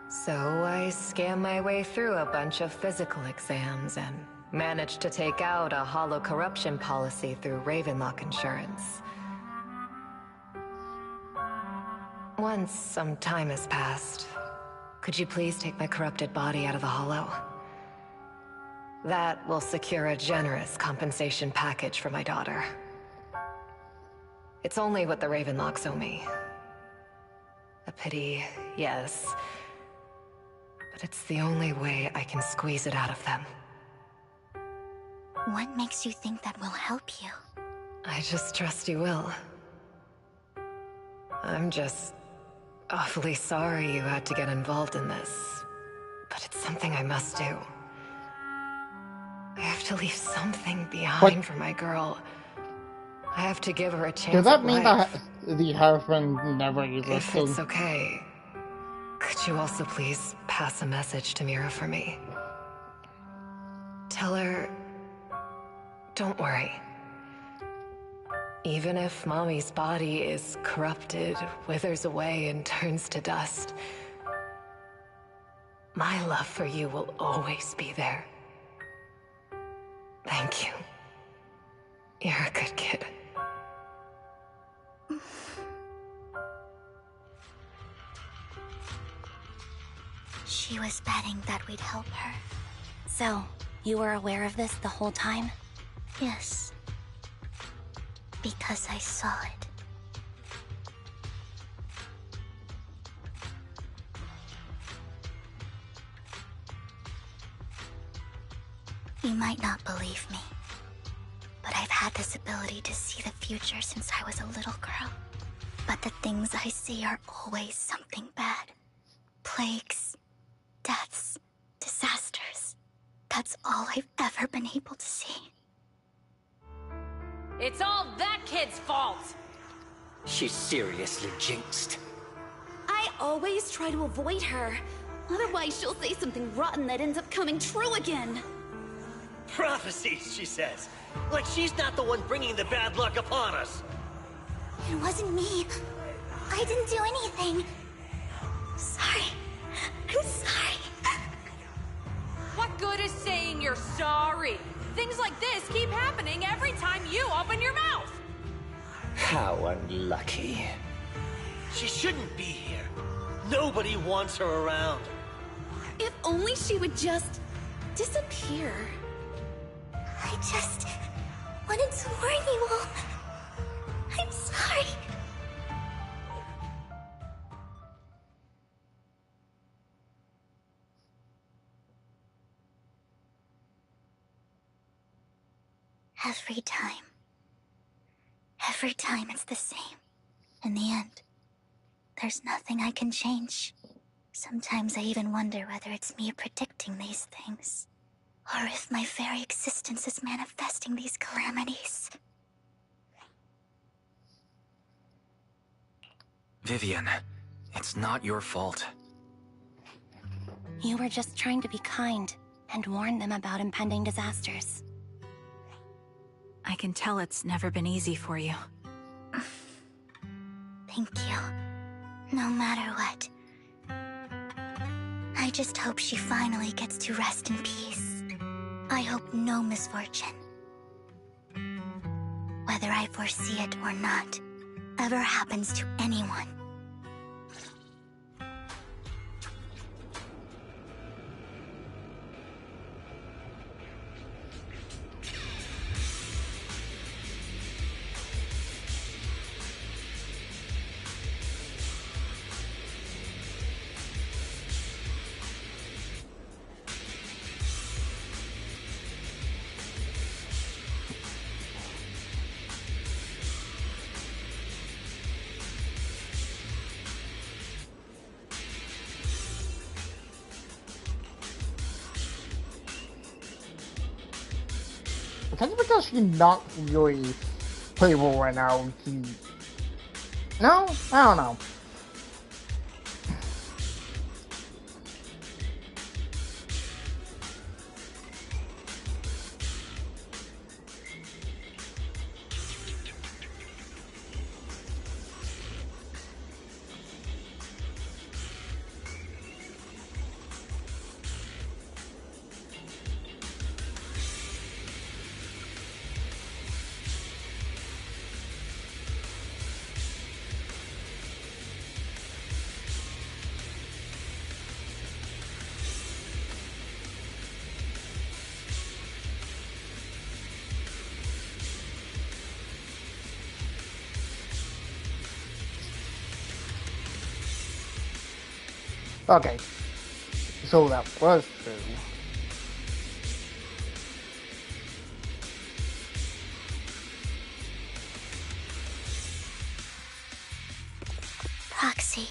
So I scam my way through a bunch of physical exams and managed to take out a hollow corruption policy through Ravenlock Insurance. Once some time has passed, could you please take my corrupted body out of the hollow? That will secure a generous compensation package for my daughter. It's only what the Ravenlocks owe me. A pity, yes. But it's the only way I can squeeze it out of them.
What makes you think that will help you?
I just trust you will. I'm just awfully sorry you had to get involved in this. But it's something I must do. I have to leave something behind for my girl. I have to give her a chance.
Does that
at
mean
life.
that the husband never existed?
If it's okay, could you also please pass a message to Mira for me? Tell her, don't worry. Even if Mommy's body is corrupted, withers away, and turns to dust, my love for you will always be there. Thank you. You're a good kid.
She was betting that we'd help her. So, you were aware of this the whole time? Yes. Because I saw it. You might not believe me, but I've had this ability to see the future since I was a little girl. But the things I see are always something bad. Plagues, deaths, disasters. That's all I've ever been able to see.
It's all that kid's fault!
She's seriously jinxed.
I always try to avoid her. Otherwise, she'll say something rotten that ends up coming true again.
Prophecies, she says. Like she's not the one bringing the bad luck upon us.
It wasn't me. I didn't do anything. Sorry. I'm sorry.
What good is saying you're sorry? Things like this keep happening every time you open your mouth!
How unlucky. She shouldn't be here. Nobody wants her around.
If only she would just disappear.
I just wanted to warn you all. I'm sorry. Every time it's the same. In the end, there's nothing I can change. Sometimes I even wonder whether it's me predicting these things, or if my very existence is manifesting these calamities.
Vivian, it's not your fault.
You were just trying to be kind and warn them about impending disasters.
I can tell it's never been easy for you.
Thank you. No matter what. I just hope she finally gets to rest in peace. I hope no misfortune, whether I foresee it or not, ever happens to anyone.
I think because she's not really playable right now, no? I don't know. Okay, so that was true.
Proxy,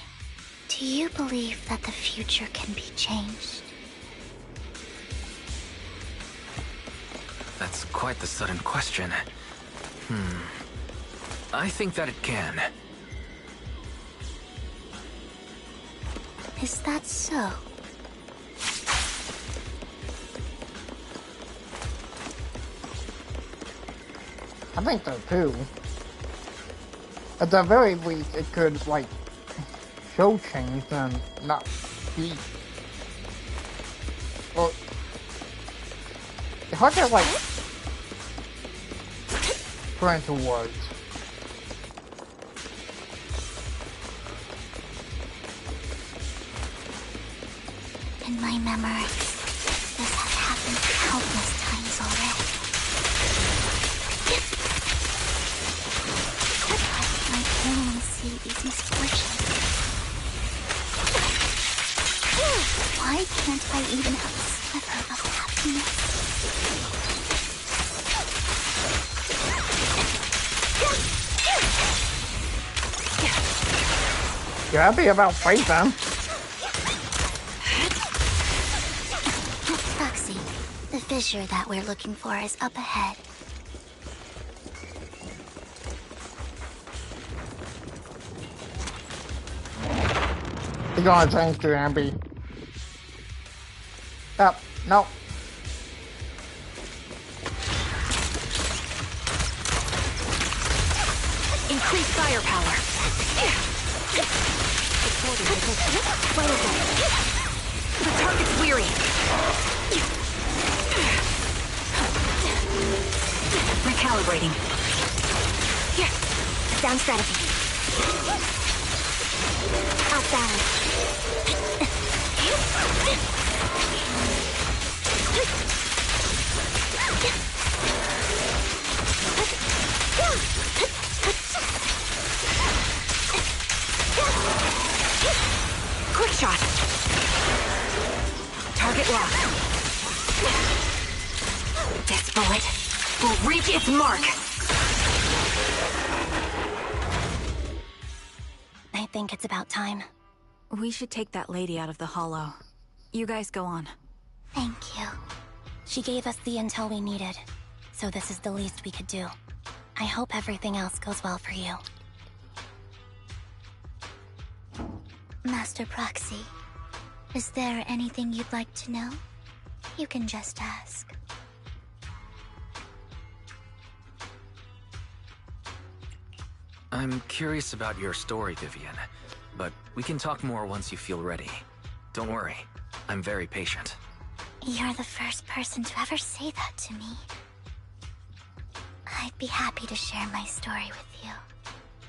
do you believe that the future can be changed?
That's quite the sudden question. I think that it can.
Is that so?
I think so too. At the very least, it could, like, show change and not be... Well, it's hard to, like, put into words.
In my memory, this has happened countless times already. Why can I only see these misfortunes? Why can't I even have a sliver of happiness?
You're happy about fight then?
Proxy, the fissure that we're looking for is up ahead.
You're gonna change to Ambi. Yep, no.
Increase firepower. The target's weary. Recalibrating. Here. Down strategy. Off balance. Quick shot. Target locked. This bullet will reach its mark. I think it's about time.
We should take that lady out of the hollow. You guys go on.
Thank you.
She gave us the intel we needed, so this is the least we could do. I hope everything else goes well for you.
Master Proxy, is there anything you'd like to know? You can just ask.
I'm curious about your story, Vivian, but we can talk more once you feel ready. Don't worry, I'm very patient.
You're the first person to ever say that to me. I'd be happy to share my story with you.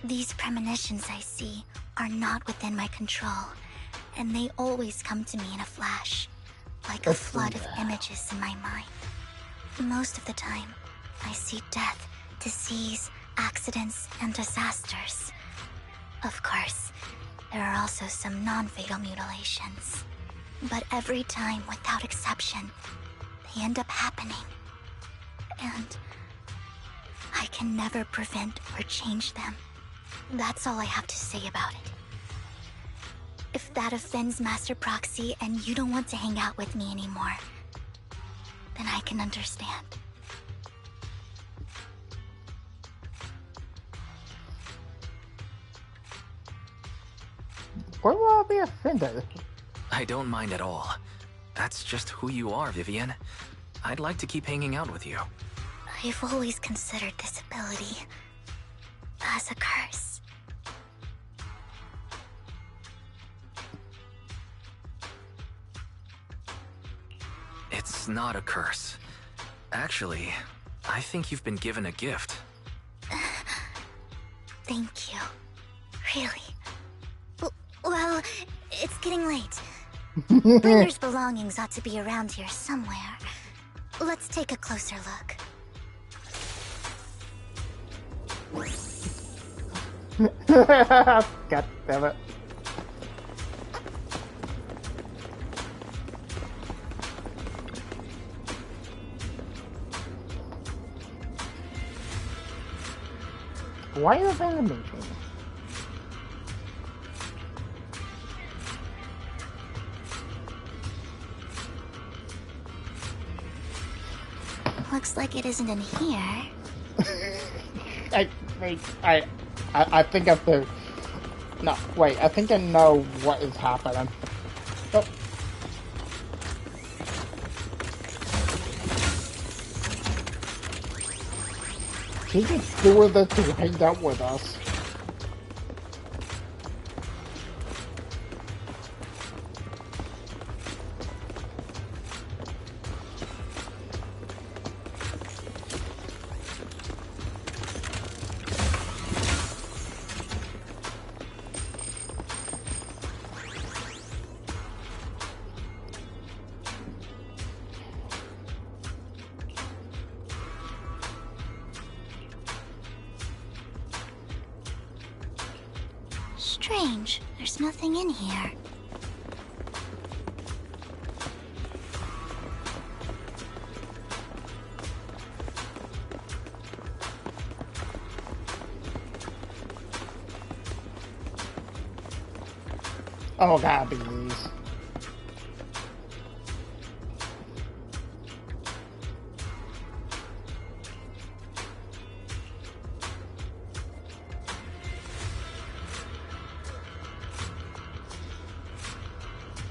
These premonitions I see are not within my control, and they always come to me in a flash, like a flood of images in my mind. Most of the time, I see death, disease, accidents, and disasters. Of course, there are also some non-fatal mutilations. But every time, without exception, they end up happening. And I can never prevent or change them. That's all I have to say about it. If that offends Master Proxy and you don't want to hang out with me anymore, then I can understand.
Why would I be offended?
I don't mind at all. That's just who you are, Vivian. I'd like to keep hanging out with you.
I've always considered this ability as a curse.
It's not a curse. Actually, I think you've been given a gift.
Thank you. Really. Well, it's getting late. Bringer's belongings ought to be around here somewhere. Let's take a closer look.
God damn it. Why is animation?
Looks like it isn't in here.
I think I have to... No, wait, I think I know what is happening. Oh. She just doing this to hang out with us.
Strange, there's nothing in here.
Oh god, these.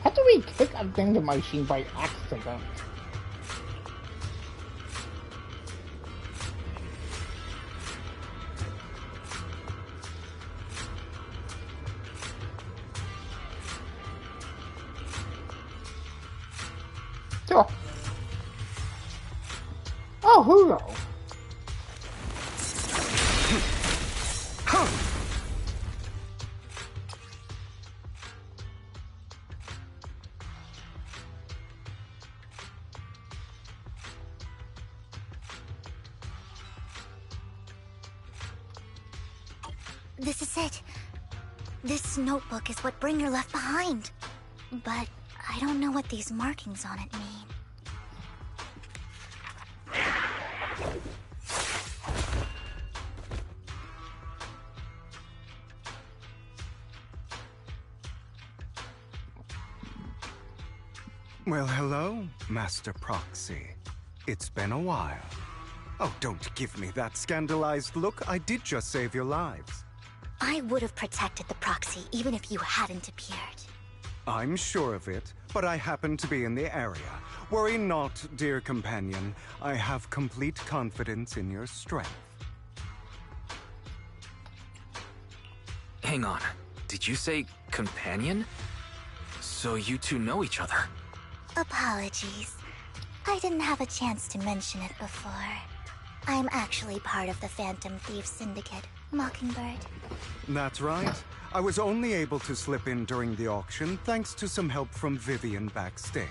How do we kick a vending machine by accident? Sure. Oh, hello.
This is it. This notebook is what Bringer left behind. But I don't know what these markings on it mean.
Well, hello, Master Proxy. It's been a while. Oh, don't give me that scandalized look. I did just save your lives.
I would have protected the proxy even if you hadn't appeared.
I'm sure of it, but I happen to be in the area. Worry not, dear companion. I have complete confidence in your strength.
Hang on. Did you say companion? So you two know each other?
Apologies. I didn't have a chance to mention it before. I'm actually part of the Phantom Thief Syndicate, Mockingbird.
That's right. I was only able to slip in during the auction thanks to some help from Vivian backstage.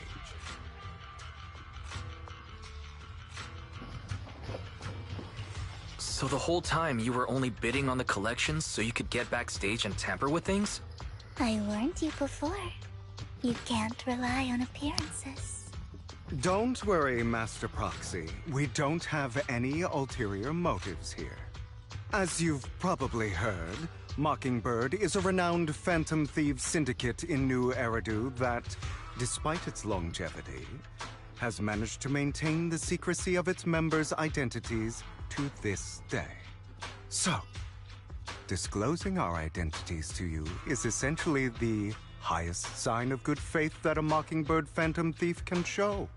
So the whole time you were only bidding on the collections so you could get backstage and tamper with things?
I warned you before. You can't rely on appearances.
Don't worry, Master Proxy. We don't have any ulterior motives here. As you've probably heard, Mockingbird is a renowned Phantom Thieves syndicate in New Eridu that, despite its longevity, has managed to maintain the secrecy of its members' identities to this day. So, disclosing our identities to you is essentially the highest sign of good faith that a Mockingbird Phantom Thief can show.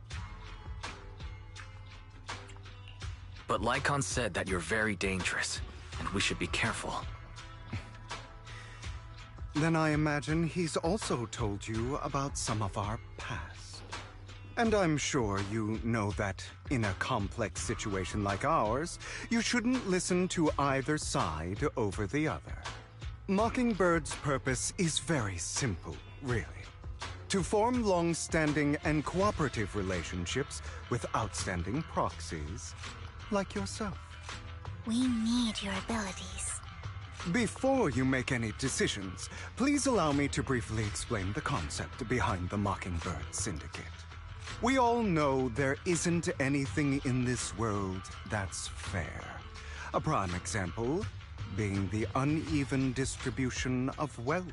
But Lycon said that you're very dangerous, and we should be careful.
Then I imagine he's also told you about some of our past. And I'm sure you know that in a complex situation like ours, you shouldn't listen to either side over the other. Mockingbird's purpose is very simple, really. To form long-standing and cooperative relationships with outstanding proxies like yourself.
We need your abilities.
Before you make any decisions, please allow me to briefly explain the concept behind the Mockingbird Syndicate. We all know there isn't anything in this world that's fair. A prime example being the uneven distribution of wealth.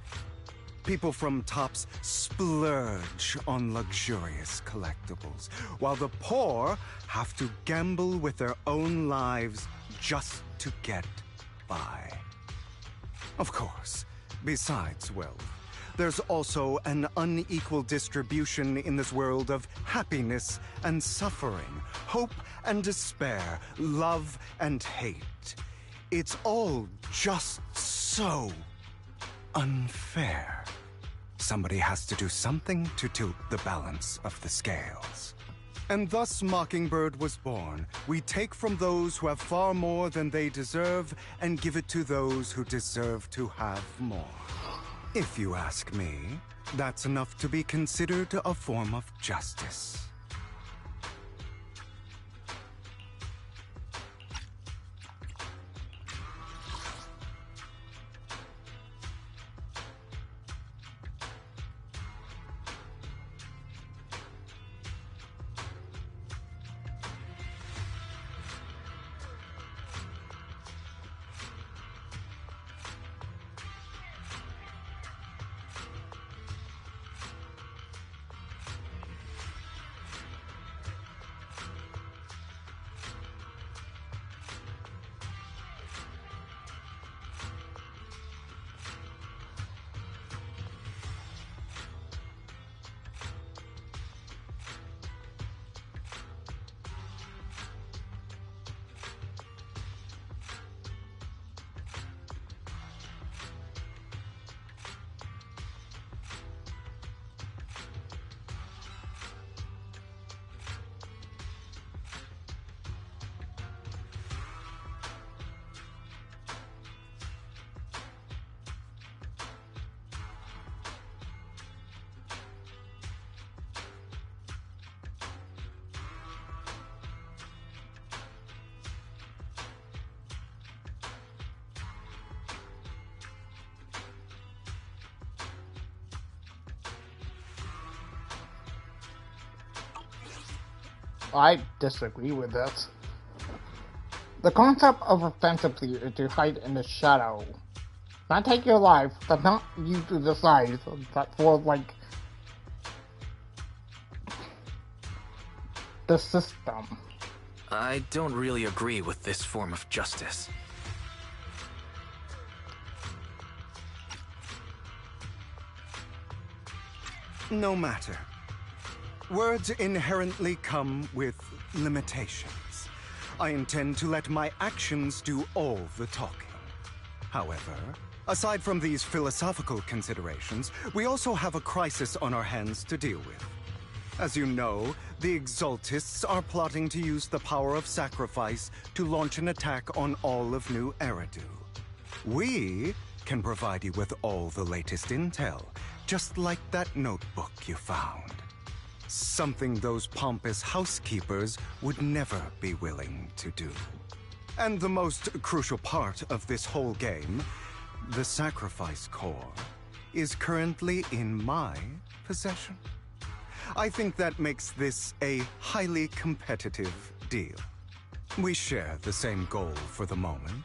People from tops splurge on luxurious collectibles, while the poor have to gamble with their own lives just to get by. Of course, besides wealth, there's also an unequal distribution in this world of happiness and suffering, hope and despair, love and hate. It's all just so unfair. Somebody has to do something to tilt the balance of the scales. And thus Mockingbird was born. We take from those who have far more than they deserve and give it to those who deserve to have more. If you ask me, that's enough to be considered a form of justice.
I disagree with this. The concept of a Phantom Thief is to hide in the shadow. Not take your life, but not you to decide that for, like, the system.
I don't really agree with this form of justice.
No matter. Words inherently come with limitations. I intend to let my actions do all the talking. However, aside from these philosophical considerations, we also have a crisis on our hands to deal with. As you know, the Exaltists are plotting to use the power of sacrifice to launch an attack on all of New Eridu. We can provide you with all the latest intel, just like that notebook you found. Something those pompous housekeepers would never be willing to do. And the most crucial part of this whole game, the sacrifice core, is currently in my possession. I think that makes this a highly competitive deal. We share the same goal for the moment,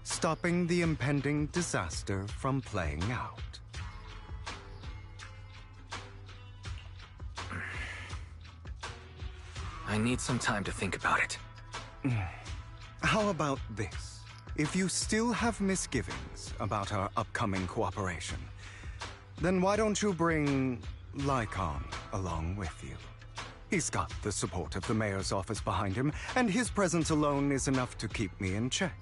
stopping the impending disaster from playing out.
I need some time to think about it.
How about this? If you still have misgivings about our upcoming cooperation, then why don't you bring Lycon along with you? He's got the support of the mayor's office behind him, and his presence alone is enough to keep me in check.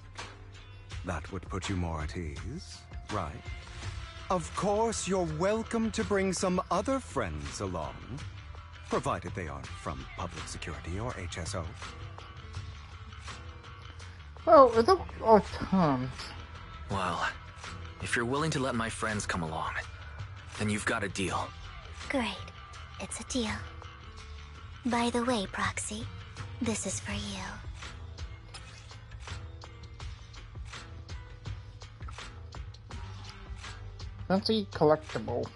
That would put you more at ease, right? Of course, you're welcome to bring some other friends along, provided they aren't from public security or HSO.
Well, it's our terms.
Well, if you're willing to let my friends come along, then you've got a deal.
Great. It's a deal. By the way, Proxy, this is for you.
Fancy collectible.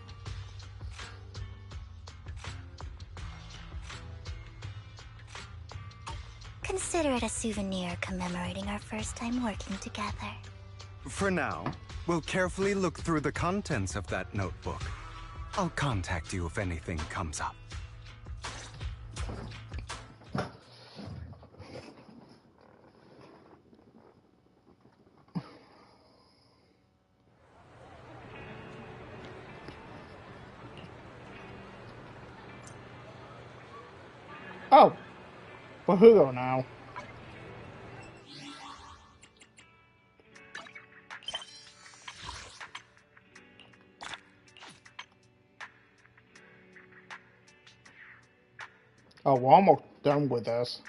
Consider it a souvenir commemorating our first time working together.
For now, we'll carefully look through the contents of that notebook. I'll contact you if anything comes up.
Oh, well, hello now. Oh, we're almost done with this.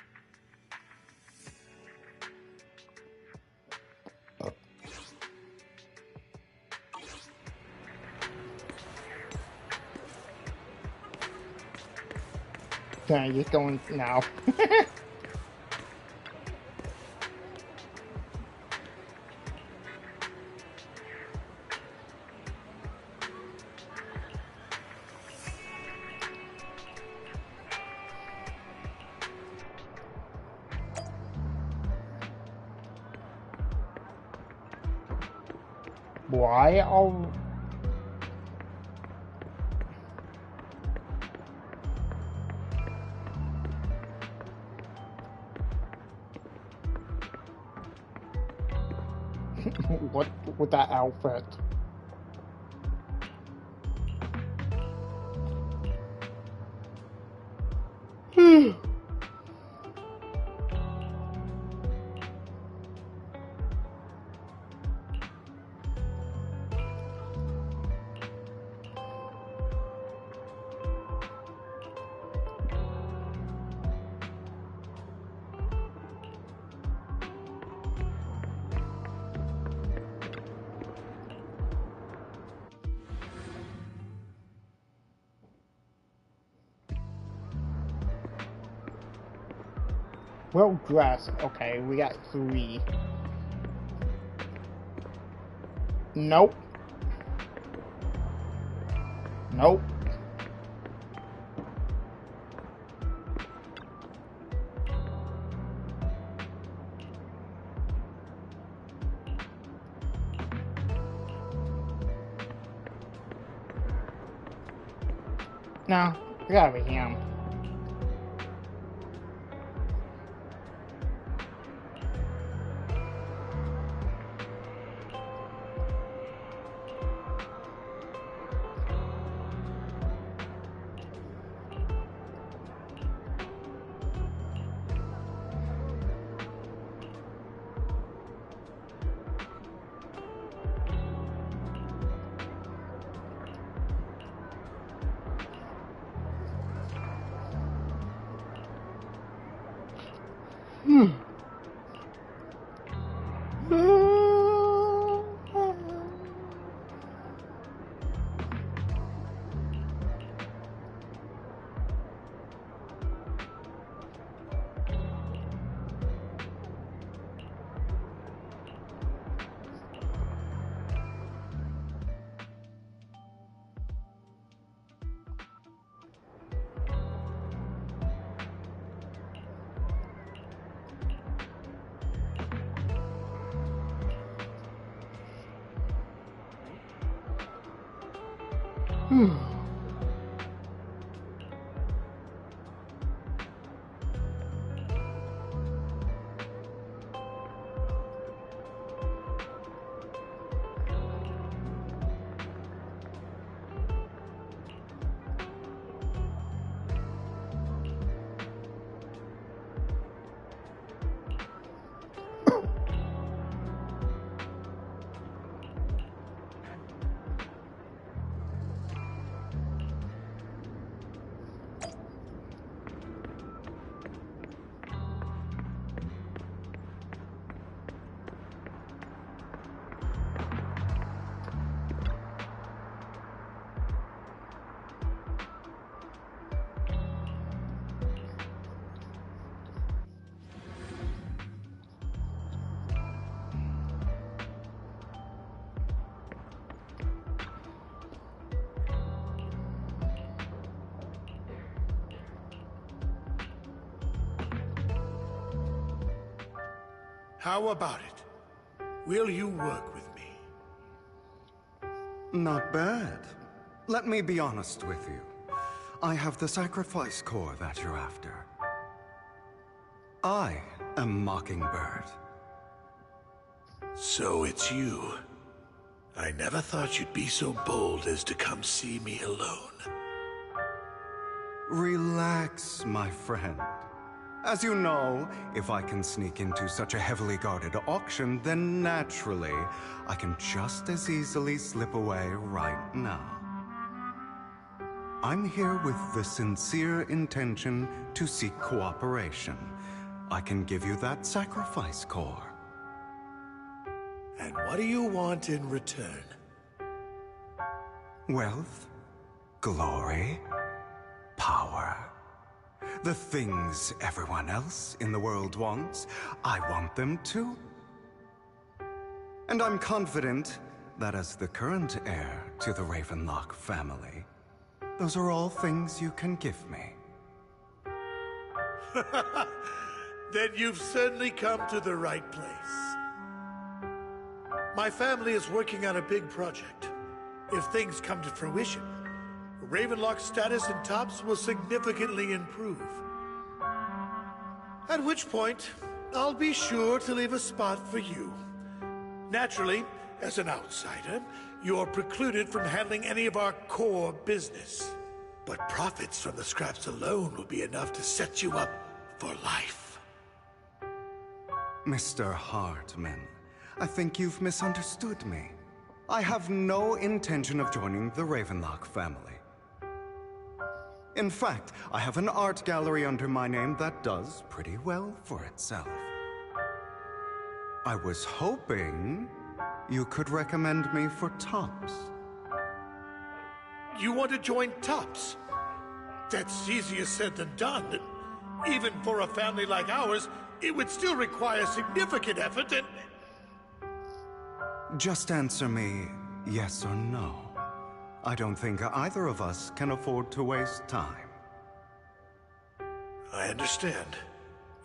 Okay, just going now. Why are... what with that outfit? Well dressed. Okay, we got 3. Nope. Nope. No, it gotta be him.
How about it? Will you work with me?
Not bad. Let me be honest with you. I have the sacrifice core that you're after. I am Mockingbird.
So it's you. I never thought you'd be so bold as to come see me alone.
Relax, my friend. As you know, if I can sneak into such a heavily guarded auction, then naturally, I can just as easily slip away right now. I'm here with the sincere intention to seek cooperation. I can give you that sacrifice core.
And what do you want in return?
Wealth, glory, power. The things everyone else in the world wants, I want them too. And I'm confident that as the current heir to the Ravenlock family, those are all things you can give me.
Then you've certainly come to the right place. My family is working on a big project. If things come to fruition, Ravenlock's status in Tops will significantly improve. At which point, I'll be sure to leave a spot for you. Naturally, as an outsider, you're precluded from handling any of our core business. But profits from the scraps alone will be enough to set you up for life.
Mr. Hartman, I think you've misunderstood me. I have no intention of joining the Ravenlock family. In fact, I have an art gallery under my name that does pretty well for itself. I was hoping you could recommend me for Tops.
You want to join Tops? That's easier said than done. Even for a family like ours, it would still require significant effort and...
Just answer me yes or no. I don't think either of us can afford to waste time.
I understand.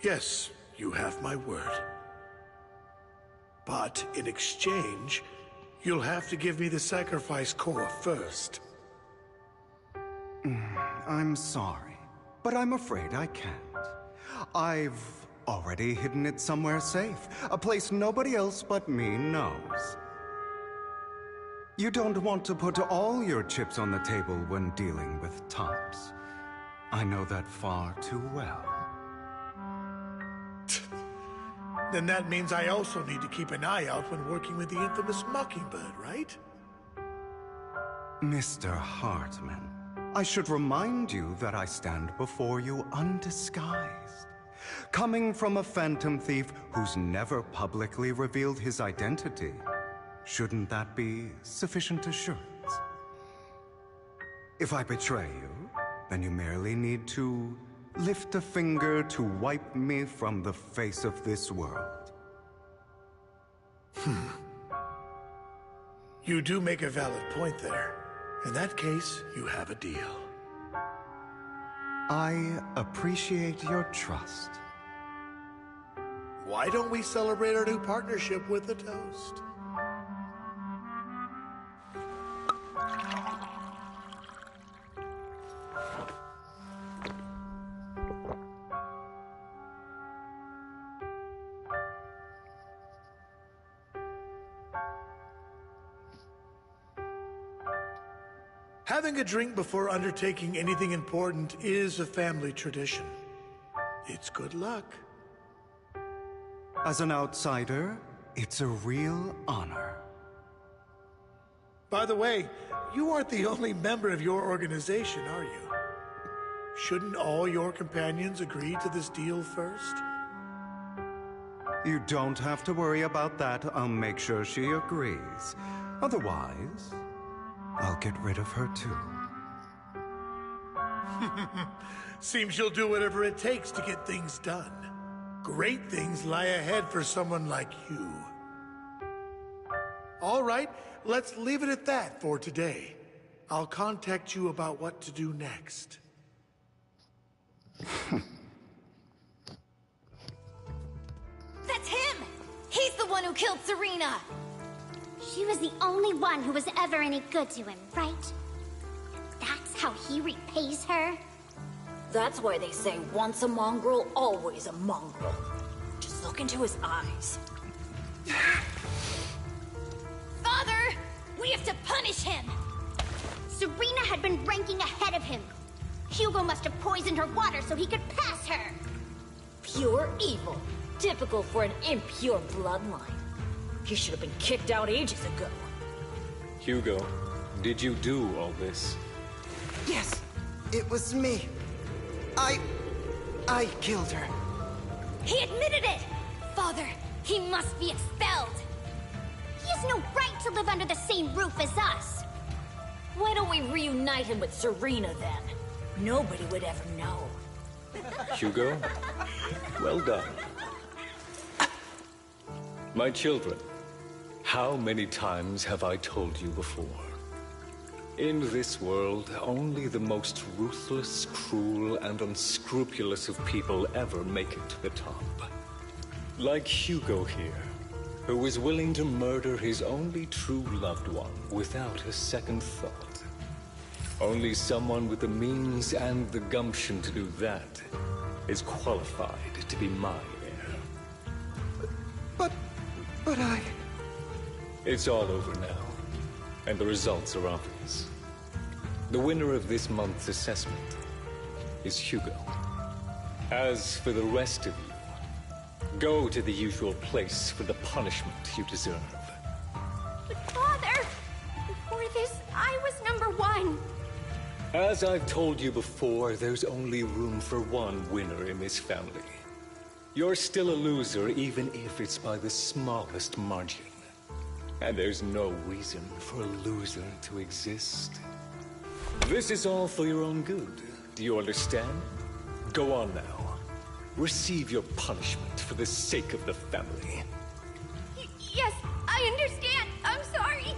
Yes, you have my word. But in exchange, you'll have to give me the sacrifice core first.
I'm sorry, but I'm afraid I can't. I've already hidden it somewhere safe, a place nobody else but me knows. You don't want to put all your chips on the table when dealing with Tops. I know that far too well.
Then that means I also need to keep an eye out when working with the infamous Mockingbird, right?
Mr. Hartman, I should remind you that I stand before you undisguised. Coming from a phantom thief who's never publicly revealed his identity, shouldn't that be sufficient assurance? If I betray you, then you merely need to lift a finger to wipe me from the face of this world.
You do make a valid point there. In that case, you have a deal.
I appreciate your trust.
Why don't we celebrate our new partnership with a toast? Having a drink before undertaking anything important is a family tradition. It's good luck.
As an outsider, it's a real honor.
By the way, you aren't the only member of your organization, are you? Shouldn't all your companions agree to this deal first?
You don't have to worry about that. I'll make sure she agrees. Otherwise, I'll get rid of her too.
Seems you'll do whatever it takes to get things done. Great things lie ahead for someone like you. All right, let's leave it at that for today. I'll contact you about what to do next.
That's him! He's the one who killed Serena! She was the only one who was ever any good to him, right? That's how he repays her?
That's why they say once a mongrel, always a mongrel. Just look into his eyes.
Father! We have to punish him! Serena had been ranking ahead of him. Hugo must have poisoned her water so he could pass her.
Pure evil. Typical for an impure bloodline. He should have been kicked out ages ago.
Hugo, did you do all this?
Yes, it was me. I killed her.
He admitted it! Father, he must be expelled. He has no right to live under the same roof as us.
Why don't we reunite him with Serena then? Nobody would ever know.
Hugo, well done. My children, how many times have I told you before? In this world, only the most ruthless, cruel, and unscrupulous of people ever make it to the top. Like Hugo here, who was willing to murder his only true loved one without a second thought. Only someone with the means and the gumption to do that is qualified to be my heir.
But I...
It's all over now, and the results are obvious. The winner of this month's assessment is Hugo. As for the rest of you, go to the usual place for the punishment you deserve.
But Father, before this, I was #1.
As I've told you before, there's only room for one winner in this family. You're still a loser, even if it's by the smallest margin. And there's no reason for a loser to exist. This is all for your own good. Do you understand? Go on now. Receive your punishment for the sake of the family.
Yes, I understand. I'm sorry.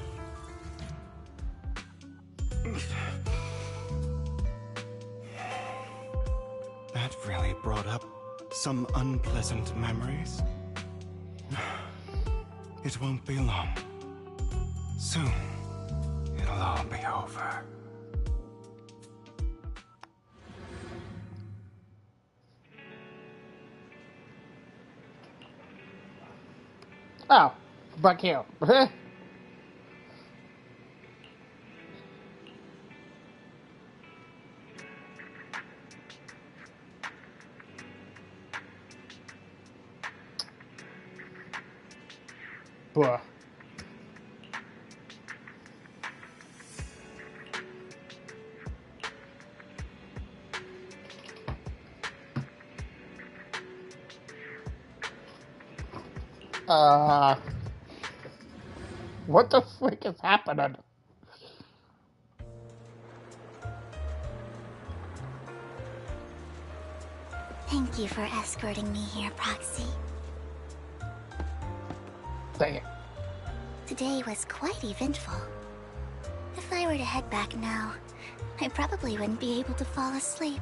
That really brought up some unpleasant memories. It won't be long. Soon, it'll all be over.
Oh, back here. Bruh. What the frick is happening?
Thank you for escorting me here, Proxy.
Dang it.
Today was quite eventful. If I were to head back now, I probably wouldn't be able to fall asleep.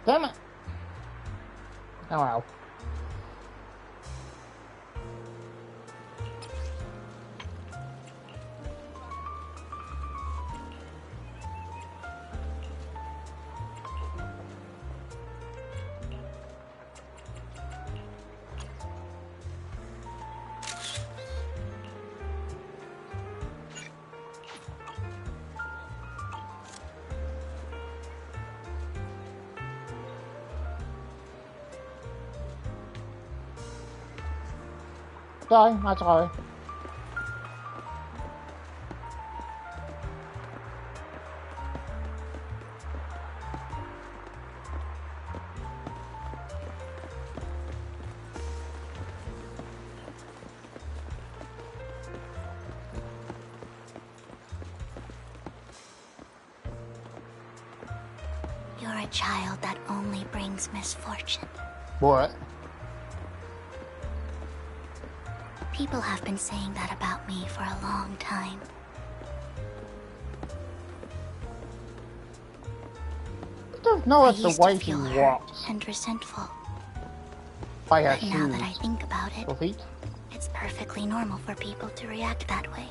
Damn it. Oh well. Sorry, not sorry.
You're a child that only brings misfortune.
What?
People have been saying that about me for a long time.
I don't know if
I
the
used to
way he
feel hurt
walks
and resentful.
by her
But now that I
shoes.
think about it,
Her feet.
it's perfectly normal for people to react that way.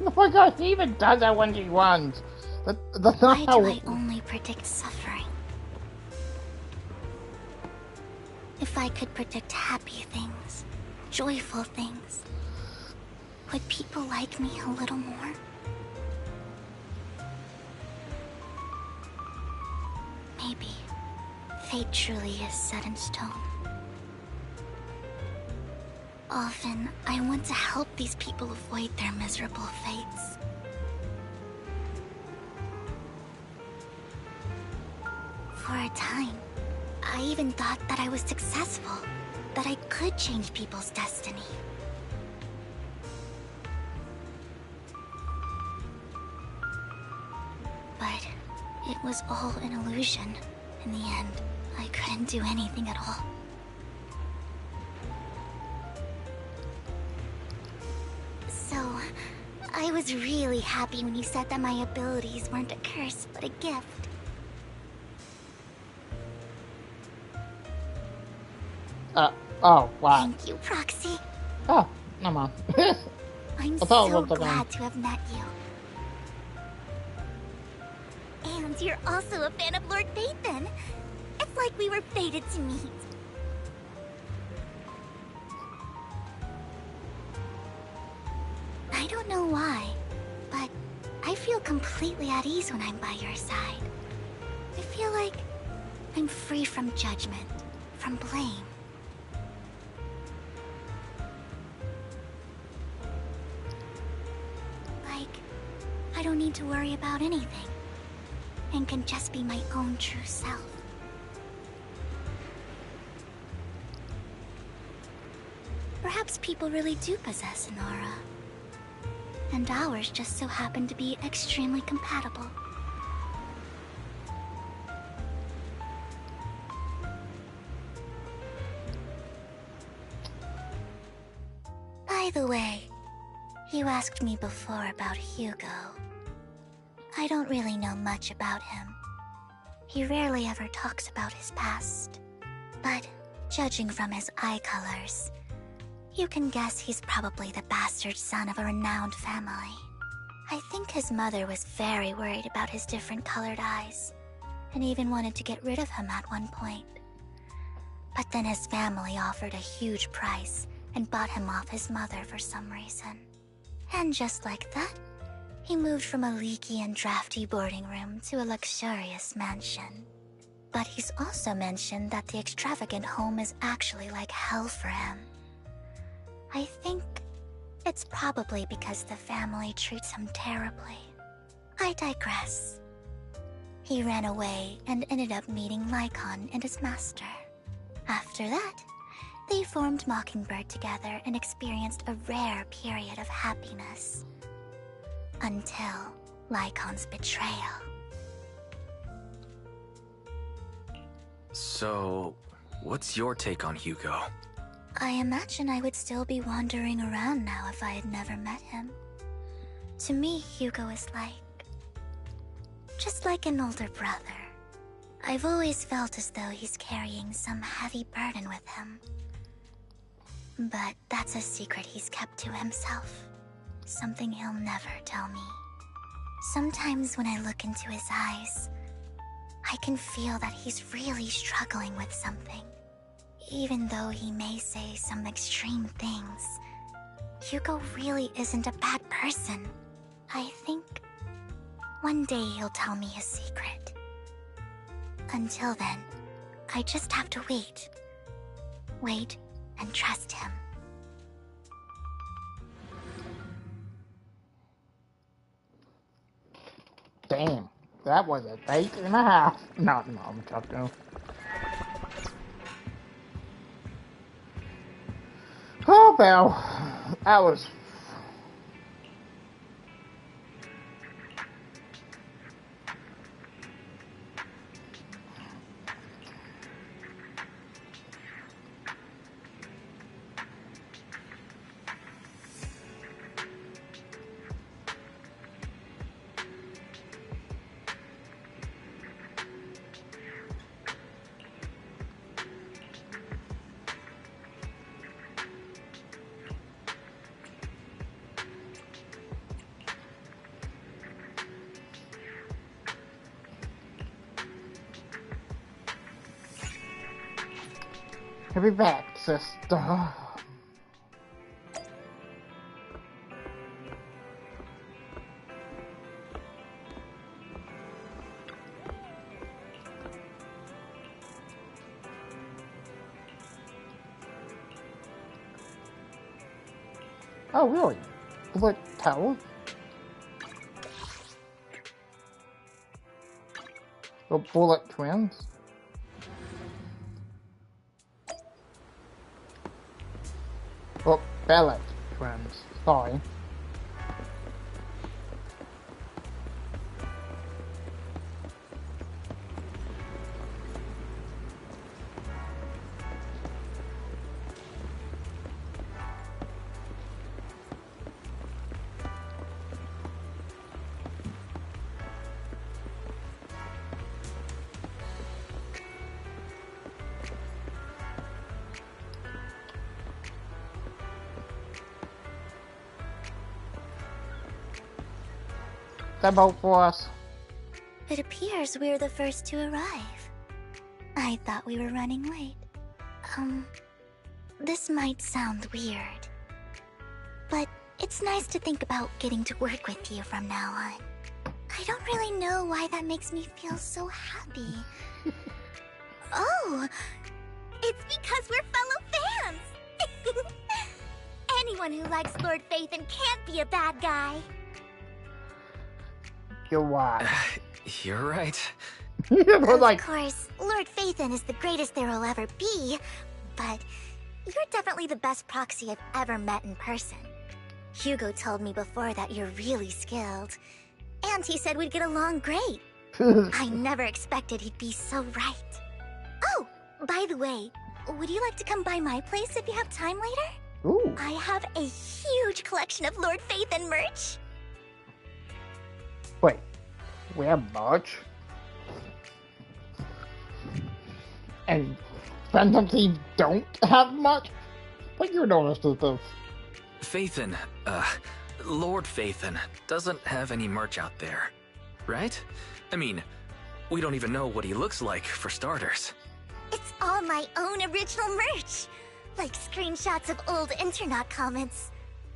Oh my god, he even does that when she runs. That's not
Why
how...
do I only predict suffering? If I could predict happy things, joyful things, would people like me a little more? Maybe fate truly is set in stone. Often, I want to help these people avoid their miserable fates. For a time, I even thought that I was successful, that I could change people's destiny. But it was all an illusion. In the end, I couldn't do anything at all. So, I was really happy when you said that my abilities weren't a curse, but a gift.
Oh, wow.
Thank you, Proxy.
Oh, no mind.
I'm
I thought it
so
was like
glad to have met you. And you're also a fan of Lord Phaethon. It's like we were fated to meet. I don't know why, but I feel completely at ease when I'm by your side. I feel like I'm free from judgment, from blame. Like, I don't need to worry about anything, and can just be my own true self. Perhaps people really do possess an aura, and ours just so happen to be extremely compatible. By the way, you asked me before about Hugo. I don't really know much about him. He rarely ever talks about his past. But judging from his eye colors, you can guess he's probably the bastard son of a renowned family. I think his mother was very worried about his different colored eyes, and even wanted to get rid of him at one point. But then his family offered a huge price and bought him off his mother for some reason. And just like that, he moved from a leaky and drafty boarding room to a luxurious mansion. But he's also mentioned that the extravagant home is actually like hell for him. I think it's probably because the family treats him terribly. I digress. He ran away and ended up meeting Lycon and his master. After that, they formed Mockingbird together and experienced a rare period of happiness. Until Lycon's betrayal.
So, what's your take on Hugo?
I imagine I would still be wandering around now if I had never met him. To me, Hugo is just like an older brother. I've always felt as though he's carrying some heavy burden with him. But that's a secret he's kept to himself. Something he'll never tell me. Sometimes when I look into his eyes, I can feel that he's really struggling with something. Even though he may say some extreme things, Hugo really isn't a bad person. I think one day he'll tell me his secret. Until then, I just have to wait. Wait and trust him.
Damn, that was a take and a half. No, I'm joking. Oh, well, that was... I'll be back, sister. Oh, really? Bullet Tower? The Bullet Twins? Oh, Bellet Twins. Sorry. That vote for us.
It appears we're the first to arrive. I thought we were running late. This might sound weird, but it's nice to think about getting to work with you from now on. I don't really know why that makes me feel so happy. Oh, it's because we're fellow fans! Anyone who likes Lord Phaethon can't be a bad guy.
You're right.
You're right.
Of course, Lord Phaethon is the greatest there will ever be, but you're definitely the best proxy I've ever met in person. Hugo told me before that you're really skilled, and he said we'd get along great. I never expected he'd be so right. Oh, by the way, would you like to come by my place if you have time later?
Ooh.
I have a huge collection of Lord Phaethon merch.
Wait, we have merch? And Phantom Thieves don't have much? What you noticed is this?
Phaethon, Lord Phaethon doesn't have any merch out there, right? I mean, we don't even know what he looks like, for starters.
It's all my own original merch. Like screenshots of old internet comments.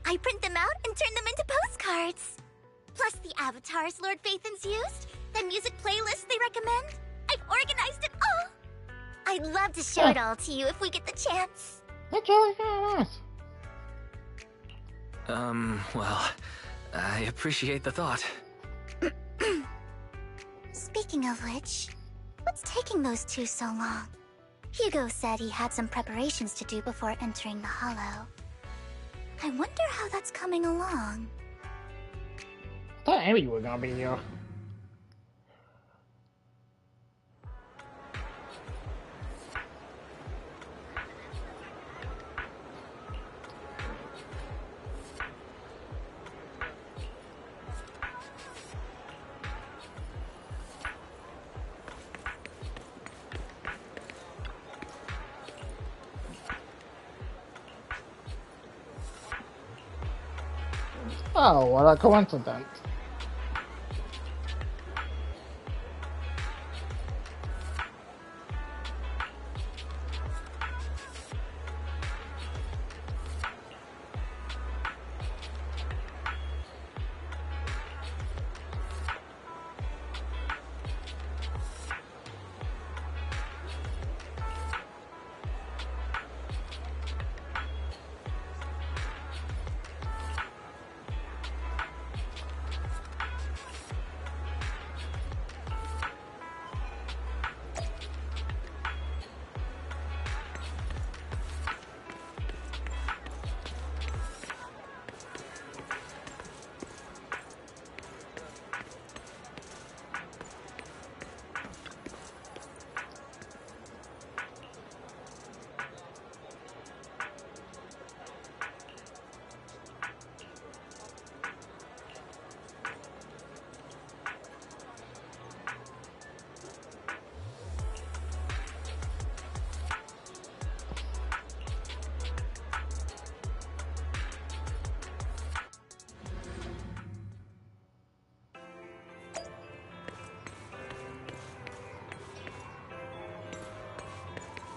I print them out and turn them into postcards. Plus the avatars Lord Phaethon's used, the music playlists they recommend. I've organized it all. I'd love to show it all to you if we get the chance.
That's really kind of nice.
Well, I appreciate the thought.
Speaking of which, what's taking those two so long? Hugo said he had some preparations to do before entering the Hollow. I wonder how that's coming along.
I thought Amy was gonna be here. Oh, what a coincidence.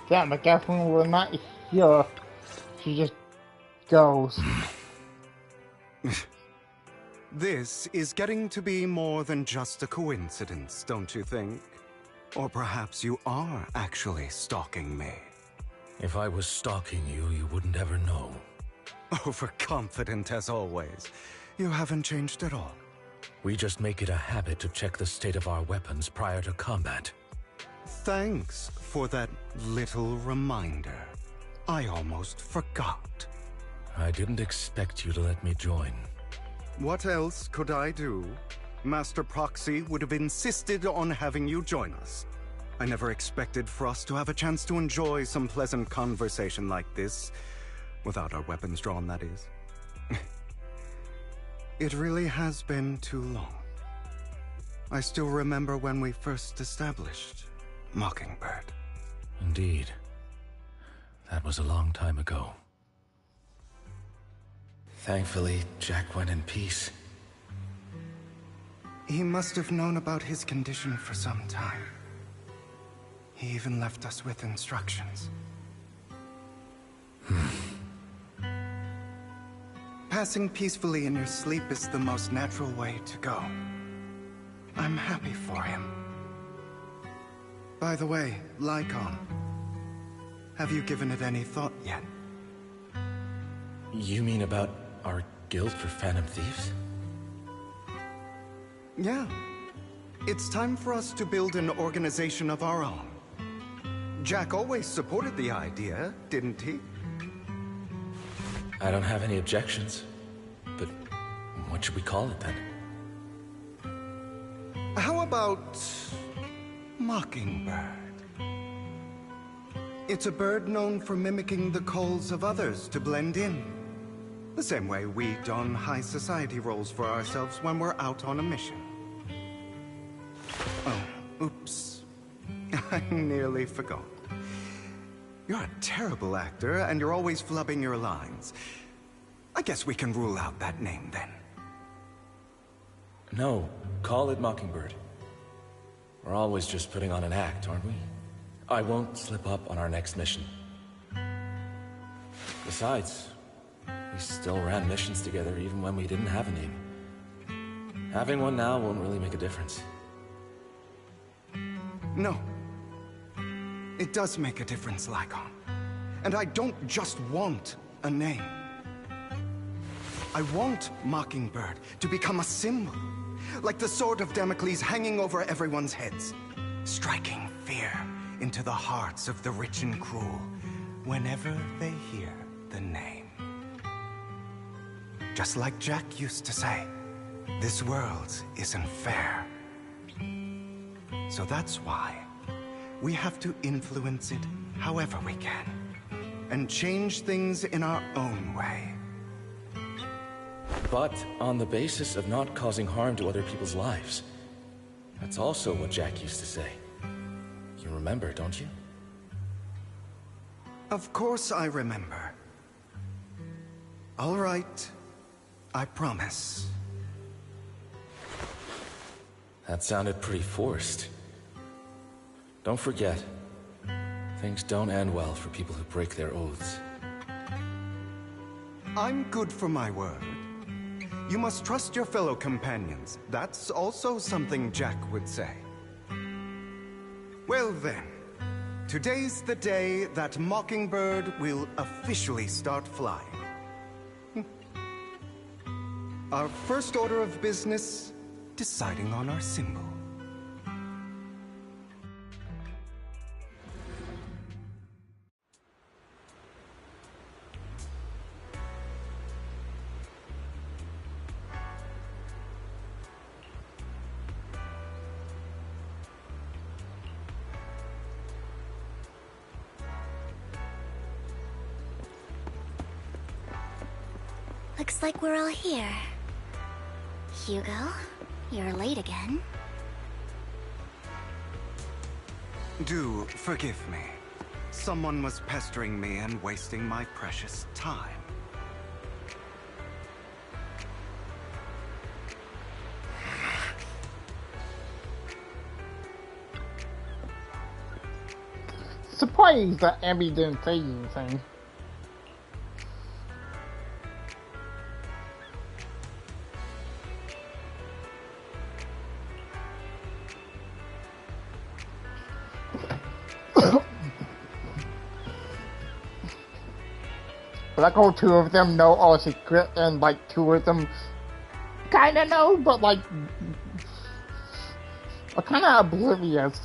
Yeah, but Catherine will not hear. She just goes.
This is getting to be more than just a coincidence, don't you think? Or perhaps you are actually stalking me.
If I was stalking you, you wouldn't ever know.
Overconfident as always. You haven't changed at all.
We just make it a habit to check the state of our weapons prior to combat.
Thanks for that little reminder. I almost forgot.
I didn't expect you to let me join.
What else could I do? Master Proxy would have insisted on having you join us. I never expected for us to have a chance to enjoy some pleasant conversation like this. Without our weapons drawn, that is. It really has been too long. I still remember when we first established Mockingbird.
Indeed. That was a long time ago. Thankfully, Jack went in peace.
He must have known about his condition for some time. He even left us with instructions. Passing peacefully in your sleep is the most natural way to go. I'm happy for him. By the way, Lycon, have you given it any thought yet?
You mean about our guild for Phantom Thieves?
Yeah. It's time for us to build an organization of our own. Jack always supported the idea, didn't he?
I don't have any objections. But what should we call it then?
How about Mockingbird? It's a bird known for mimicking the calls of others to blend in. The same way we don high society roles for ourselves when we're out on a mission. Oh, oops. I nearly forgot. You're a terrible actor, and you're always flubbing your lines. I guess we can rule out that name then.
No, call it Mockingbird. We're always just putting on an act, aren't we? I won't slip up on our next mission. Besides, we still ran missions together even when we didn't have a name. Having one now won't really make a difference.
No. It does make a difference, Lycon. And I don't just want a name. I want Mockingbird to become a symbol, like the sword of Damocles hanging over everyone's heads, striking fear into the hearts of the rich and cruel whenever they hear the name. Just like Jack used to say, this world isn't fair. So that's why we have to influence it however we can, and change things in our own way.
But on the basis of not causing harm to other people's lives. That's also what Jack used to say. You remember, don't you?
Of course I remember. All right, I promise.
That sounded pretty forced. Don't forget, things don't end well for people who break their oaths.
I'm good for my word. You must trust your fellow companions. That's also something Jack would say. Well then, today's the day that Mockingbird will officially start flying. Our first order of business, deciding on our symbol.
Looks like we're all here. Hugo, you're late again.
Do forgive me. Someone was pestering me and wasting my precious time.
Surprised that Abby didn't say anything. Like, all two of them know all secret, and like two of them kinda know, but like are kinda oblivious.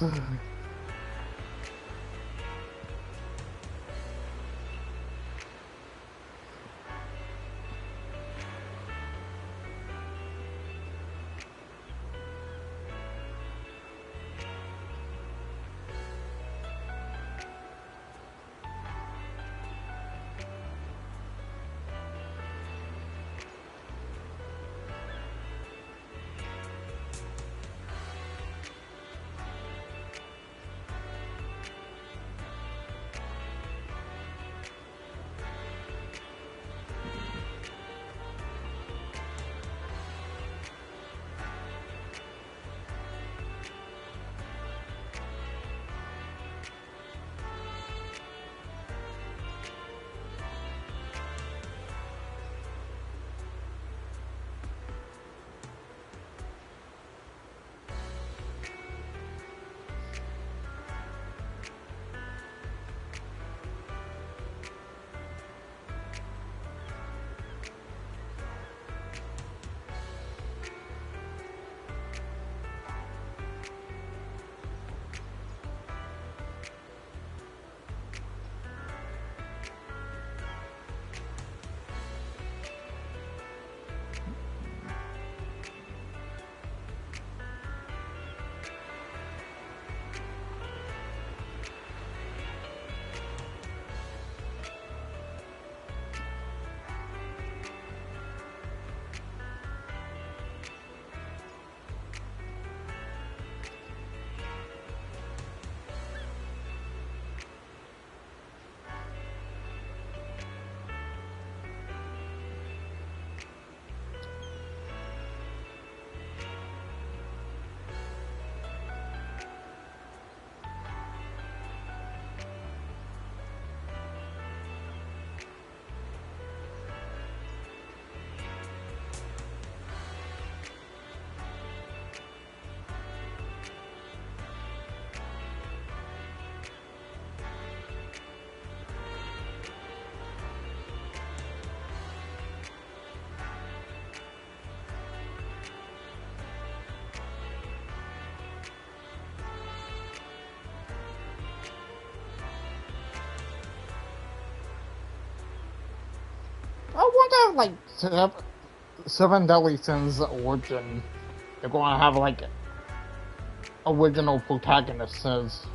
have like seven deadly sins origin. They're going to have like original protagonists.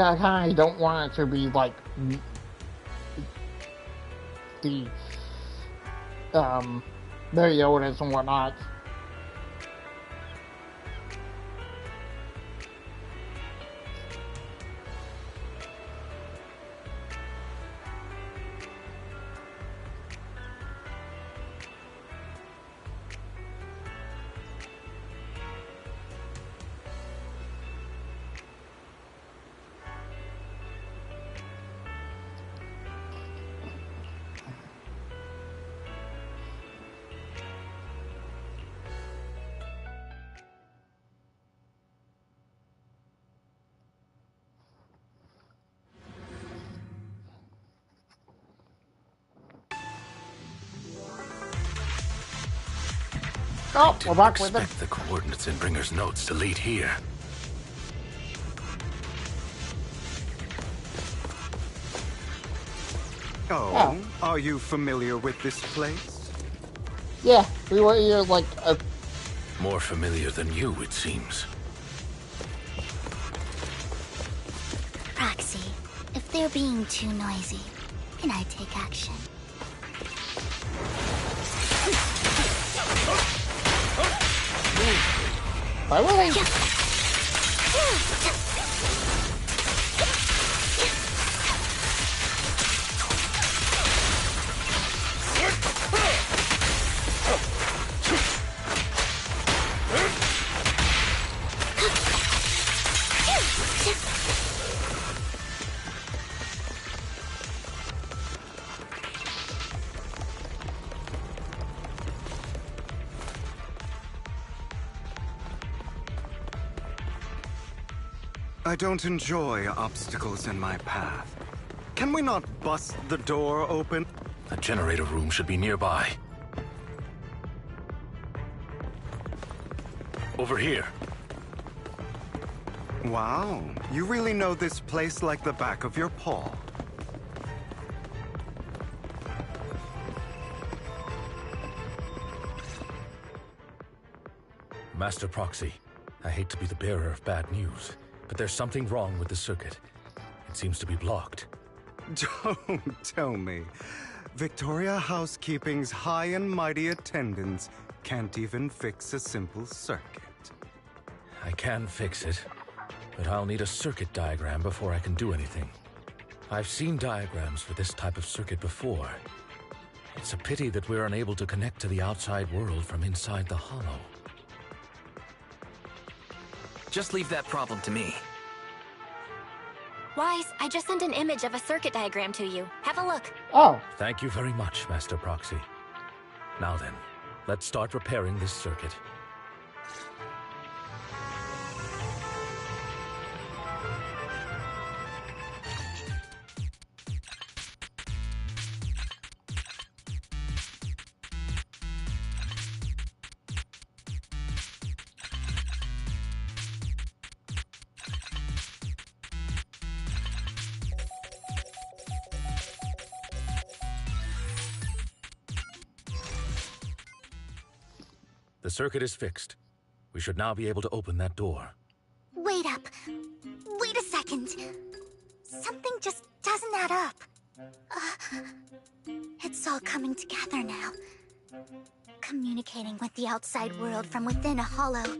I kind of don't want it to be like the Mariotas and whatnot. Oh, we're back with it.
Expect the coordinates in Bringer's notes to lead here.
Oh, are you familiar with this place?
Yeah, we were here like
More familiar than you, it seems.
Proxy, if they're being too noisy, can I take action?
Why would I?
I don't enjoy obstacles in my path. Can we not bust the door open?
The generator room should be nearby. Over here.
Wow, you really know this place like the back of your paw.
Master Proxy, I hate to be the bearer of bad news, but there's something wrong with the circuit. It seems to be blocked.
Don't tell me. Victoria Housekeeping's high and mighty attendants can't even fix a simple circuit.
I can fix it, but I'll need a circuit diagram before I can do anything. I've seen diagrams for this type of circuit before. It's a pity that we're unable to connect to the outside world from inside the hollow.
Just leave that problem to me.
Wise, I just sent an image of a circuit diagram to you. Have a look.
Oh.
Thank you very much, Master Proxy. Now then, let's start repairing this circuit. The circuit is fixed. We should now be able to open that door.
Wait up. Wait a second. Something just doesn't add up. It's all coming together now. Communicating with the outside world from within a hollow.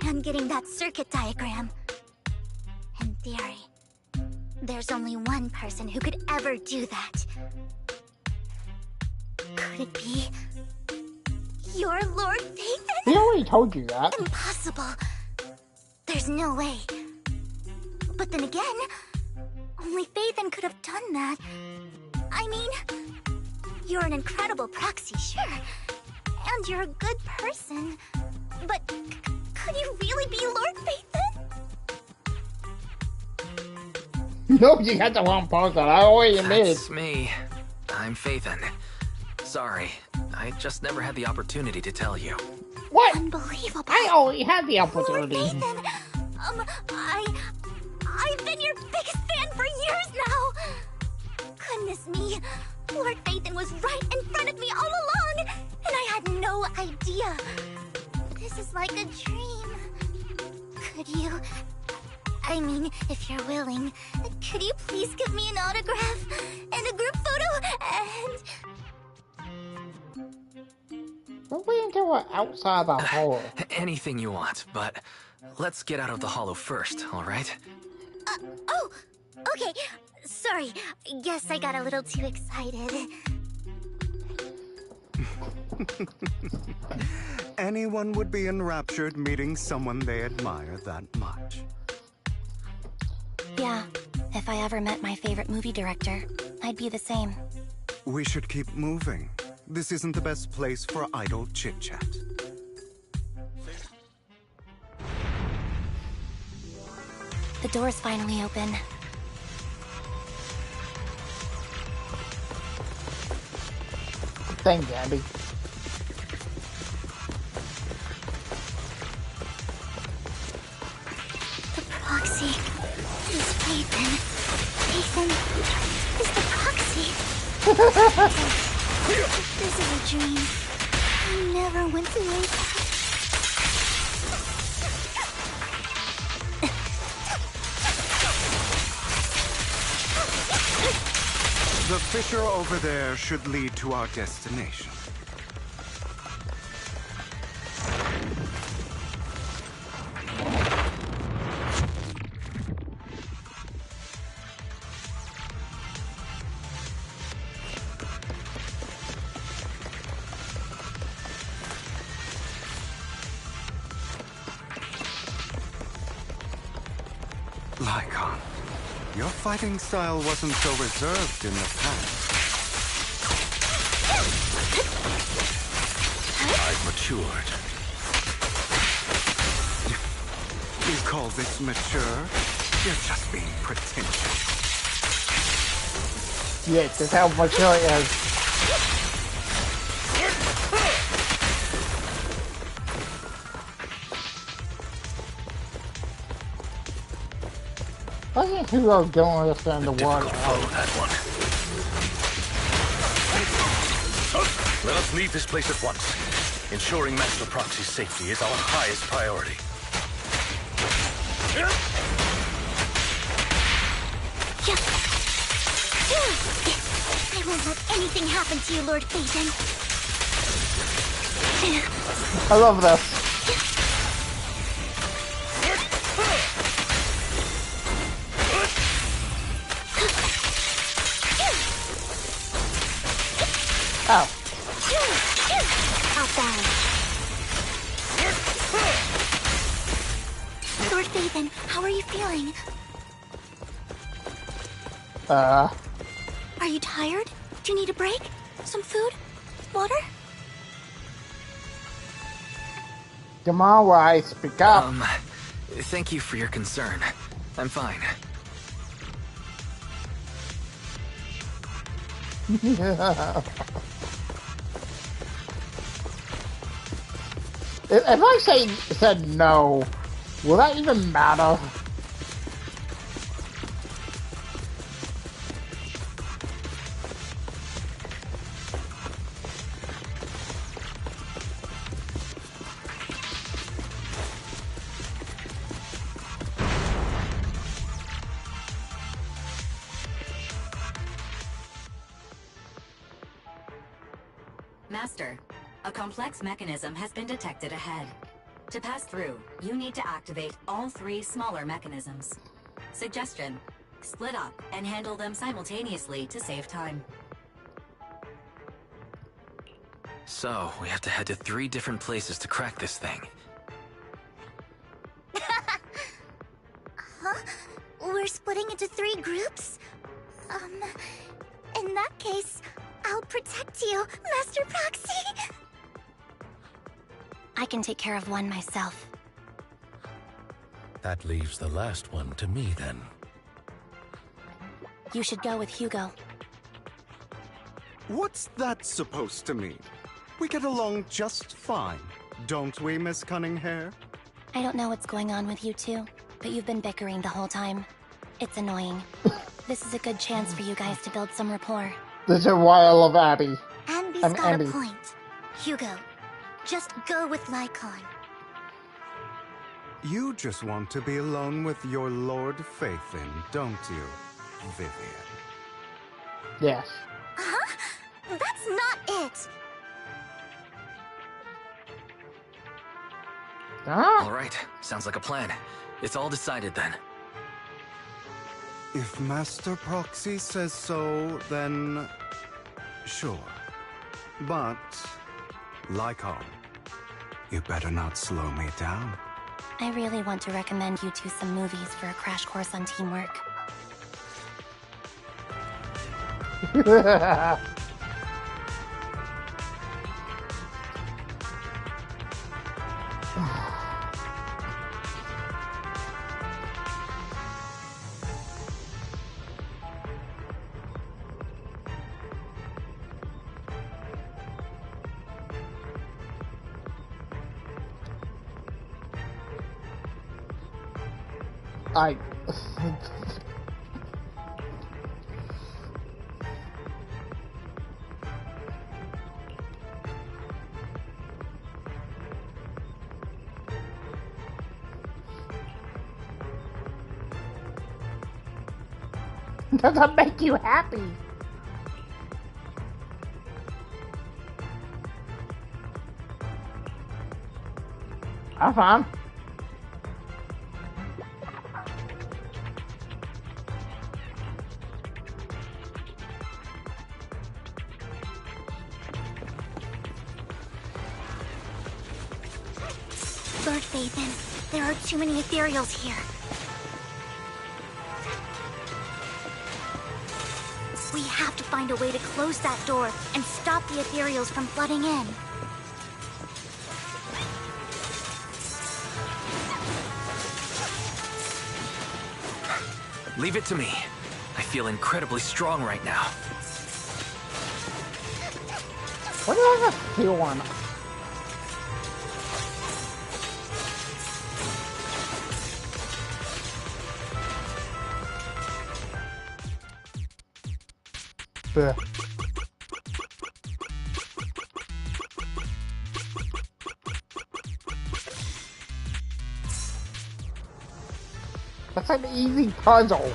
And getting that circuit diagram. In theory, there's only one person who could ever do that. Could it be your Lord Phaethon?
He already told you that.
Impossible. There's no way. But then again, only Phaethon could have done that. I mean, you're an incredible proxy, sure. And you're a good person. But could you really be Lord Phaethon?
No, you got the wrong person. I already admitted.
That's me. I'm Phaethon. Sorry, I just never had the opportunity to tell you.
What?
Unbelievable.
I already had the opportunity.
Lord Nathan, I've been your biggest fan for years now. Goodness me, Lord Nathan was right in front of me all along, and I had no idea. This is like a dream. Could you... I mean, if you're willing, could you please give me an autograph and a group photo and...
Don't wait until we're outside the hollow.
Anything you want, but let's get out of the hollow first, alright?
Oh, okay. Sorry, guess I got a little too excited.
Anyone would be enraptured meeting someone they admire that much.
Yeah, if I ever met my favorite movie director, I'd be the same.
We should keep moving. This isn't the best place for idle chit-chat.
The door's finally open.
Thanks, Abby.
The proxy is Nathan. Nathan is the proxy. This is a dream. I never went to way back.
The fissure over there should lead to our destination. Lycon, your fighting style wasn't so reserved in the past.
I've matured.
You call this mature? You're just being pretentious.
Yes, that's how mature it is. I think Hugo don't understand the water.
That one. Let us leave this place at once. Ensuring Master Proxy's safety is our highest priority.
I won't let anything happen to you, Lord Phaeton.
I love this. Oh.
Lord Phaeton, how are you feeling? Are you tired? Do you need a break? Some food? Water?
Come on, Wise, speak up.
Thank you for your concern. I'm fine.
If I said no, will that even matter?
Master, a complex mechanism has been detected ahead. To pass through, you need to activate all 3 smaller mechanisms. Suggestion: split up and handle them simultaneously to save time.
So, we have to head to 3 different places to crack this thing.
Huh? We're splitting into 3 groups? In that case, I'll protect you, Master Proxy!
I can take care of one myself.
That leaves the last one to me, then.
You should go with Hugo.
What's that supposed to mean? We get along just fine, don't we, Miss Cunninghair?
I don't know what's going on with you two, but you've been bickering the whole time. It's annoying. This is a good chance for you guys to build some rapport.
This is why I love Abby.
Ambi's got
Ambi.
a point. Hugo, just go with Lycon.
You just want to be alone with your Lord Faithin, don't you, Vivian?
Yes.
Huh? That's not it!
Ah.
All right, sounds like a plan. It's all decided then.
If Master Proxy says so, then sure. But, Lycon, you better not slow me down.
I really want to recommend you two some movies for a crash course on teamwork.
I... Does that make you happy? I'm fine.
Lord Faithin, there are too many ethereals here. We have to find a way to close that door and stop the ethereals from flooding in.
Leave it to me. I feel incredibly strong right now.
What do I have a feeling? Bleh. That's an easy puzzle.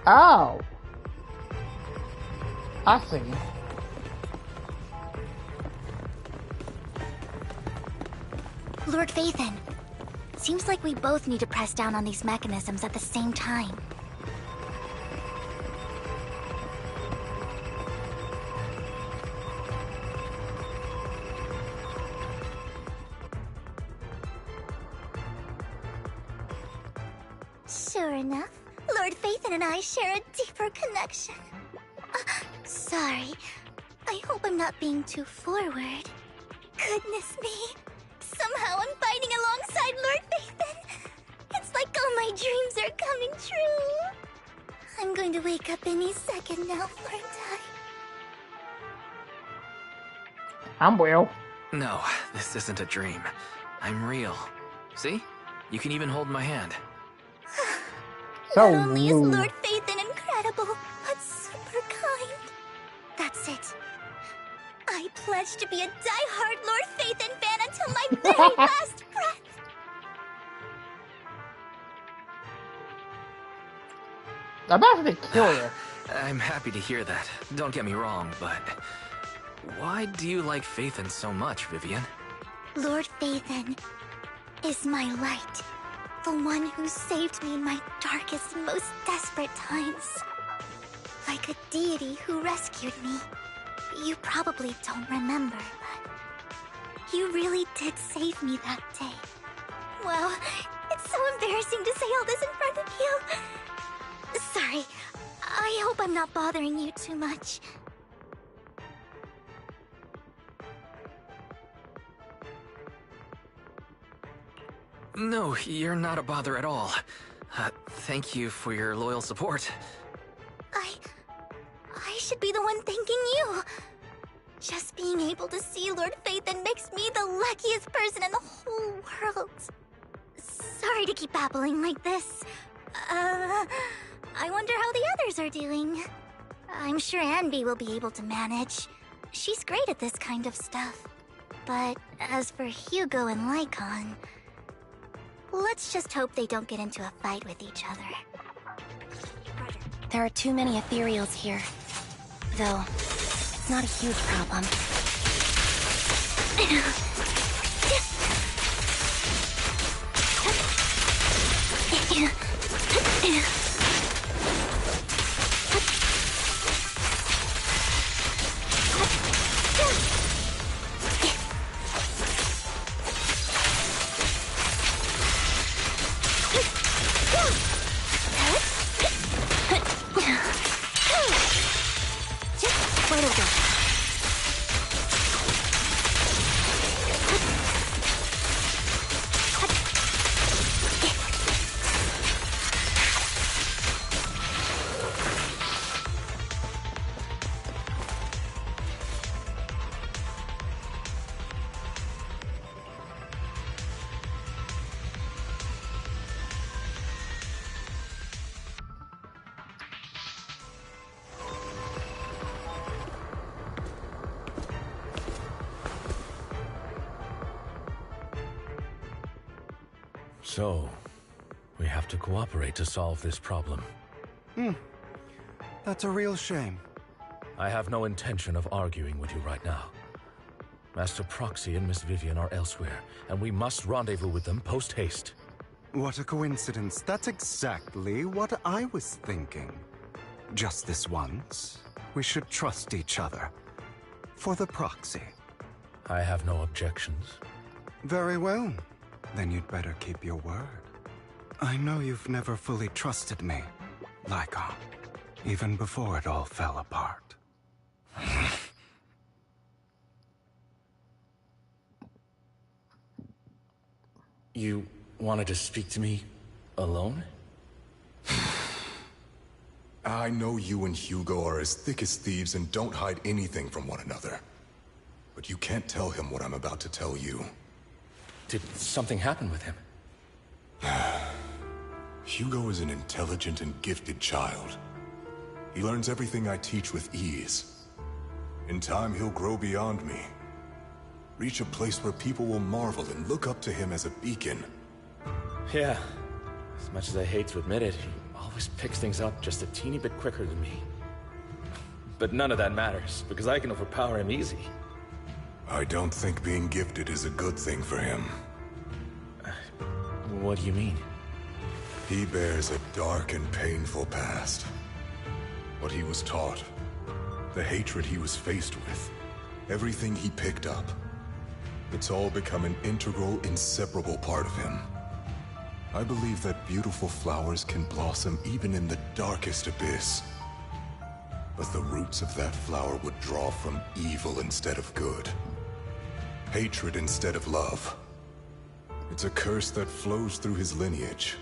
Oh. I see.
Lord Faithin, seems like we both need to press down on these mechanisms at the same time. Sure enough, Lord Faithin and I share a deeper connection. Sorry, I hope I'm not being too forward. Goodness me, somehow I'm fighting alongside Lord Faithin. It's like all my dreams are coming true. I'm going to wake up any second now, aren't I?
I'm Will.
No, this isn't a dream. I'm real. See? You can even hold my hand.
So
Not only is
rude.
Lord Faithin incredible, but super kind. That's it. I pledge to be a die-hard Lord Faithin fan until my very last breath.
I'm about to kill you.
I'm happy to hear that. Don't get me wrong, but... why do you like Faithin so much, Vivian?
Lord Faithin is my light. The one who saved me in my darkest, most desperate times. Like a deity who rescued me. You probably don't remember, but you really did save me that day. Wow, it's so embarrassing to say all this in front of you. Sorry, I hope I'm not bothering you too much.
No, you're not a bother at all. Thank you for your loyal support.
I should be the one thanking you. Just being able to see Lord Phaethon makes me the luckiest person in the whole world. Sorry to keep babbling like this. I wonder how the others are doing. I'm sure Anby will be able to manage. She's great at this kind of stuff. But as for Hugo and Lycon, let's just hope they don't get into a fight with each other.
There are too many ethereals here. Though, it's not a huge problem.
So, we have to cooperate to solve this problem.
That's a real shame.
I have no intention of arguing with you right now. Master Proxy and Miss Vivian are elsewhere, and we must rendezvous with them post-haste.
What a coincidence. That's exactly what I was thinking. Just this once, we should trust each other. For the Proxy.
I have no objections.
Very well. Then you'd better keep your word. I know you've never fully trusted me, Lycon, even before it all fell apart.
You wanted to speak to me alone?
I know you and Hugo are as thick as thieves and don't hide anything from one another. But you can't tell him what I'm about to tell you.
Did something happen with him?
Hugo is an intelligent and gifted child. He learns everything I teach with ease. In time, he'll grow beyond me. Reach a place where people will marvel and look up to him as a beacon.
Yeah. As much as I hate to admit it, he always picks things up just a teeny bit quicker than me. But none of that matters, because I can overpower him easy.
I don't think being gifted is a good thing for him.
What do you mean?
He bears a dark and painful past. What he was taught, the hatred he was faced with, everything he picked up. It's all become an integral, inseparable part of him. I believe that beautiful flowers can blossom even in the darkest abyss. But the roots of that flower would draw from evil instead of good. Hatred instead of love. It's a curse that flows through his lineage.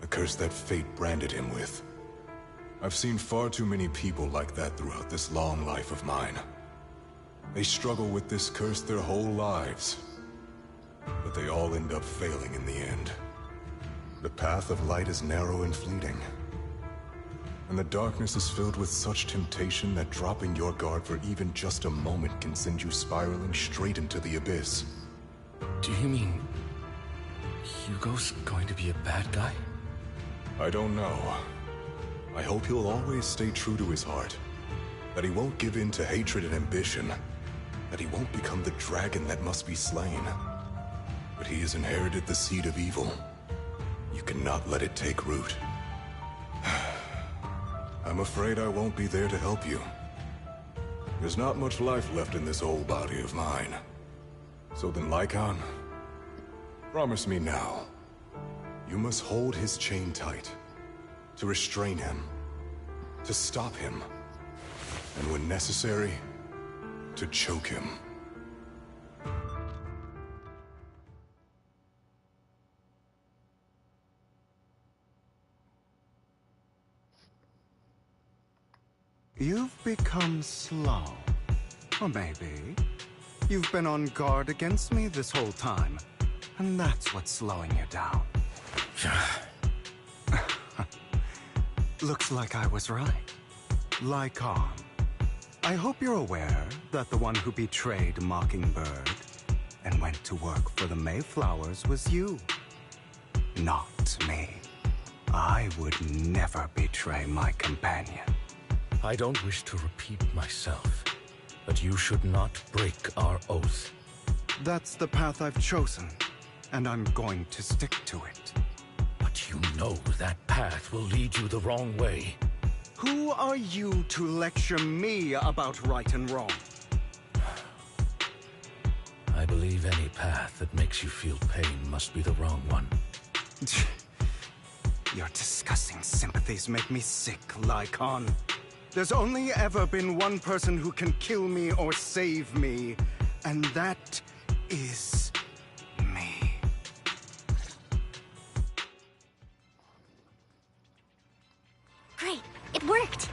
A curse that fate branded him with. I've seen far too many people like that throughout this long life of mine. They struggle with this curse their whole lives. But they all end up failing in the end. The path of light is narrow and fleeting. And the darkness is filled with such temptation that dropping your guard for even just a moment can send you spiraling straight into the abyss.
Do you mean Hugo's going to be a bad guy?
I don't know. I hope he'll always stay true to his heart. That he won't give in to hatred and ambition. That he won't become the dragon that must be slain. But he has inherited the seed of evil. You cannot let it take root. I'm afraid I won't be there to help you. There's not much life left in this old body of mine. So then, Lycon, promise me now. You must hold his chain tight. To restrain him. To stop him. And when necessary, to choke him.
You've become slow. Or maybe you've been on guard against me this whole time, and that's what's slowing you down. Looks like I was right. Lycon. I hope you're aware that the one who betrayed Mockingbird and went to work for the Mayflowers was you. Not me. I would never betray my companion.
I don't wish to repeat myself, but you should not break our oath.
That's the path I've chosen, and I'm going to stick to it.
But you know that path will lead you the wrong way.
Who are you to lecture me about right and wrong?
I believe any path that makes you feel pain must be the wrong one.
Your disgusting sympathies make me sick, Lycon. There's only ever been one person who can kill me or save me, and that is me.
Great, it worked.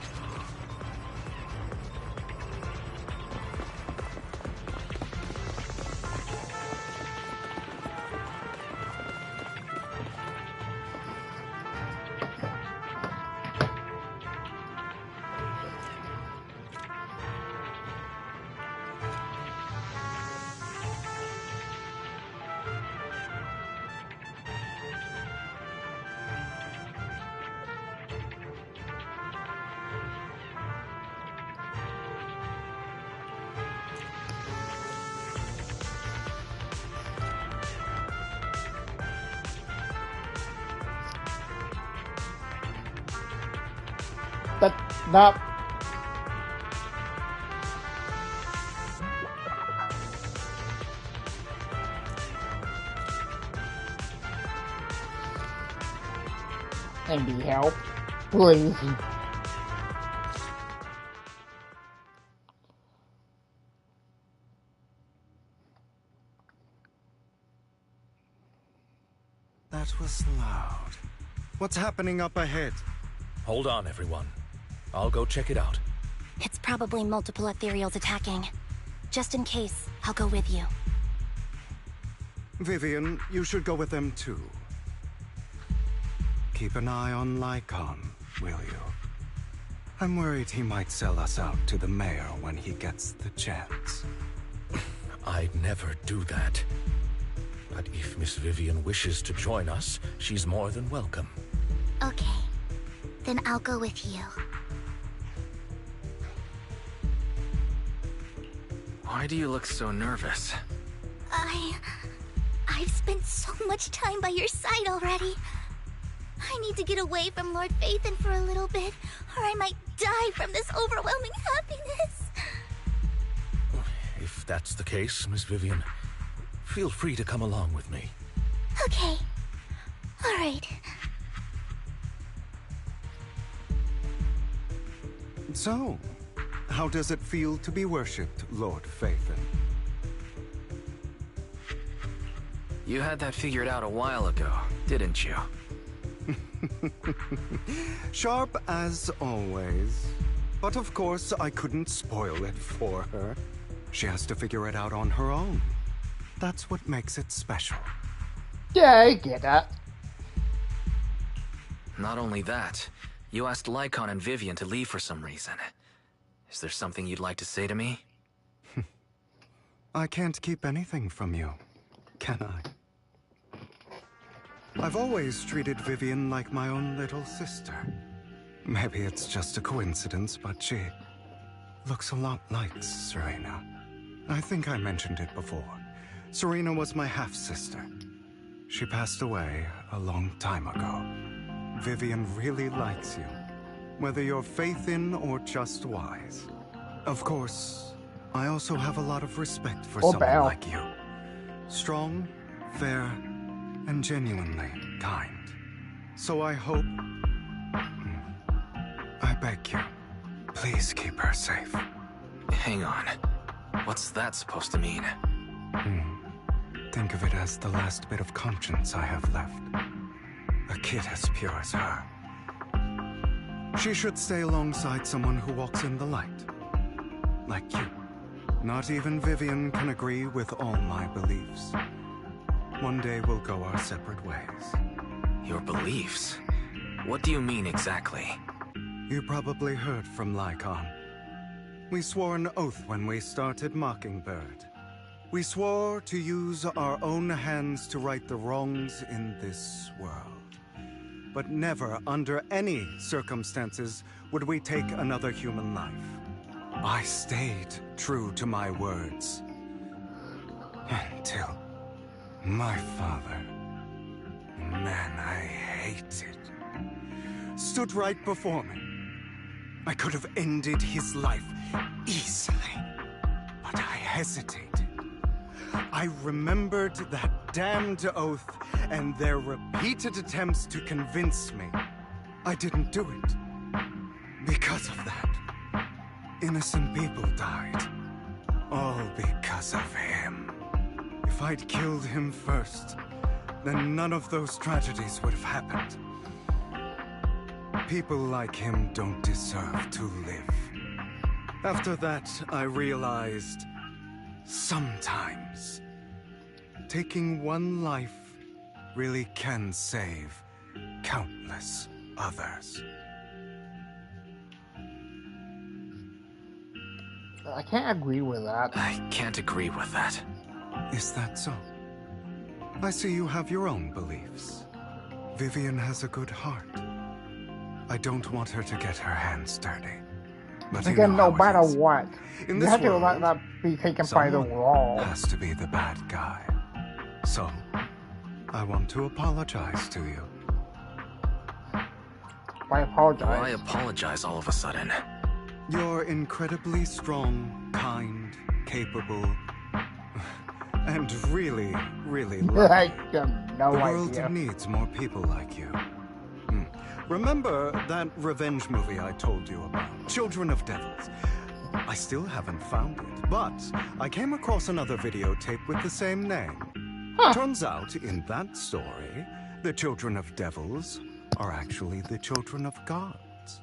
That and be help, please.
That was loud. What's happening up ahead?
Hold on, everyone. I'll go check it out.
It's probably multiple ethereals attacking. Just in case, I'll go with you.
Vivian, you should go with them too. Keep an eye on Lycon, will you? I'm worried he might sell us out to the mayor when he gets the chance.
I'd never do that. But if Miss Vivian wishes to join us, she's more than welcome.
Okay, then I'll go with you.
Why do you look so nervous?
I've spent so much time by your side already. I need to get away from Lord Phaethon for a little bit, or I might die from this overwhelming happiness.
If that's the case, Miss Vivian, feel free to come along with me.
Okay. All right.
So, how does it feel to be worshipped, Lord Phaethon?
You had that figured out a while ago, didn't you?
Sharp as always. But of course, I couldn't spoil it for her. She has to figure it out on her own. That's what makes it special.
Yeah, I get that.
Not only that, you asked Lycon and Vivian to leave for some reason. Is there something you'd like to say to me?
I can't keep anything from you, can I? I've always treated Vivian like my own little sister. Maybe it's just a coincidence, but she looks a lot like Serena. I think I mentioned it before. Serena was my half-sister. She passed away a long time ago. Vivian really likes you, whether you're Phaethon or just wise. Of course, I also have a lot of respect for someone like you. Strong, fair, and genuinely kind. So I hope... I beg you, please keep her safe.
Hang on. What's that supposed to mean?
Think of it as the last bit of conscience I have left. A kid as pure as her. She should stay alongside someone who walks in the light. Like you. Not even Vivian can agree with all my beliefs. One day we'll go our separate ways.
Your beliefs? What do you mean exactly?
You probably heard from Lycon. We swore an oath when we started Mockingbird. We swore to use our own hands to right the wrongs in this world. But never, under any circumstances, would we take another human life. I stayed true to my words. Until my father, the man I hated, stood right before me. I could have ended his life easily, but I hesitated. I remembered that damned oath and their repeated attempts to convince me. I didn't do it. Because of that, innocent people died. All because of him. If I'd killed him first, then none of those tragedies would have happened. People like him don't deserve to live. After that, I realized sometimes taking one life really can save countless others.
I can't agree with that.
I can't agree with that.
Is that so? I see you have your own beliefs. Vivian has a good heart. I don't want her to get her hands dirty. But
again, no matter what,
in
you
this
have to
world,
let that be taken by the law.
has to be the bad guy. So, I want to apologize to you.
Why apologize?
Why apologize all of a sudden?
You're incredibly strong, kind, capable, and really, really lucky.
I have no
The world
idea.
needs more people like you. Remember that revenge movie I told you about? Children of Devils. I still haven't found it, but I came across another videotape with the same name. Turns out, in that story, the Children of Devils are actually the children of gods.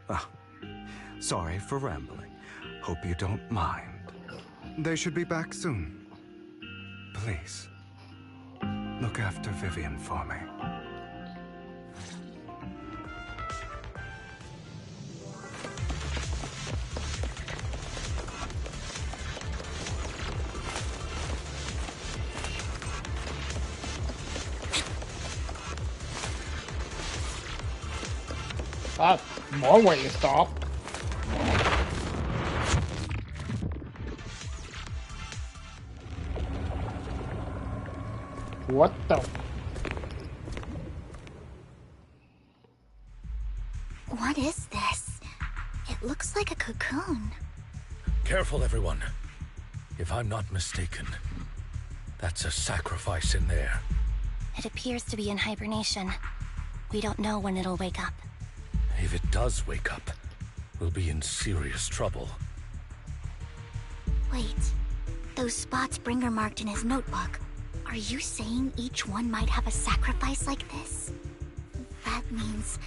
Ah, sorry for rambling. Hope you don't mind. They should be back soon. Please, look after Vivian for me.
That's one way to stop. What the?
What is this? It looks like a cocoon.
Careful, everyone. If I'm not mistaken, that's a sacrifice in there.
It appears to be in hibernation. We don't know when it'll wake up.
If it does wake up, we'll be in serious trouble.
Wait, those spots Bringer marked in his notebook. Are you saying each one might have a sacrifice like this? That means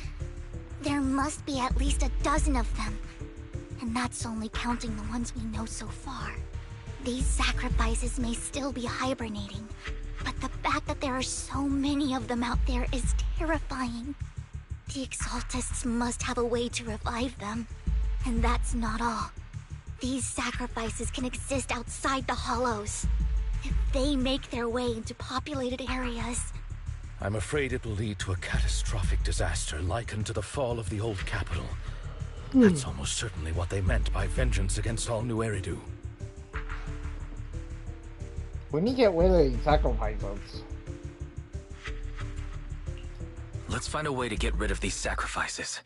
there must be at least a dozen of them. And that's only counting the ones we know so far. These sacrifices may still be hibernating, but the fact that there are so many of them out there is terrifying. The Exaltists must have a way to revive them. And that's not all. These sacrifices can exist outside the Hollows. If they make their way into populated areas...
I'm afraid it will lead to a catastrophic disaster likened to the fall of the old capital. That's almost certainly what they meant by vengeance against all New Eridu.
We need to get rid of these sacrifices.
Let's find a way to get rid of these sacrifices.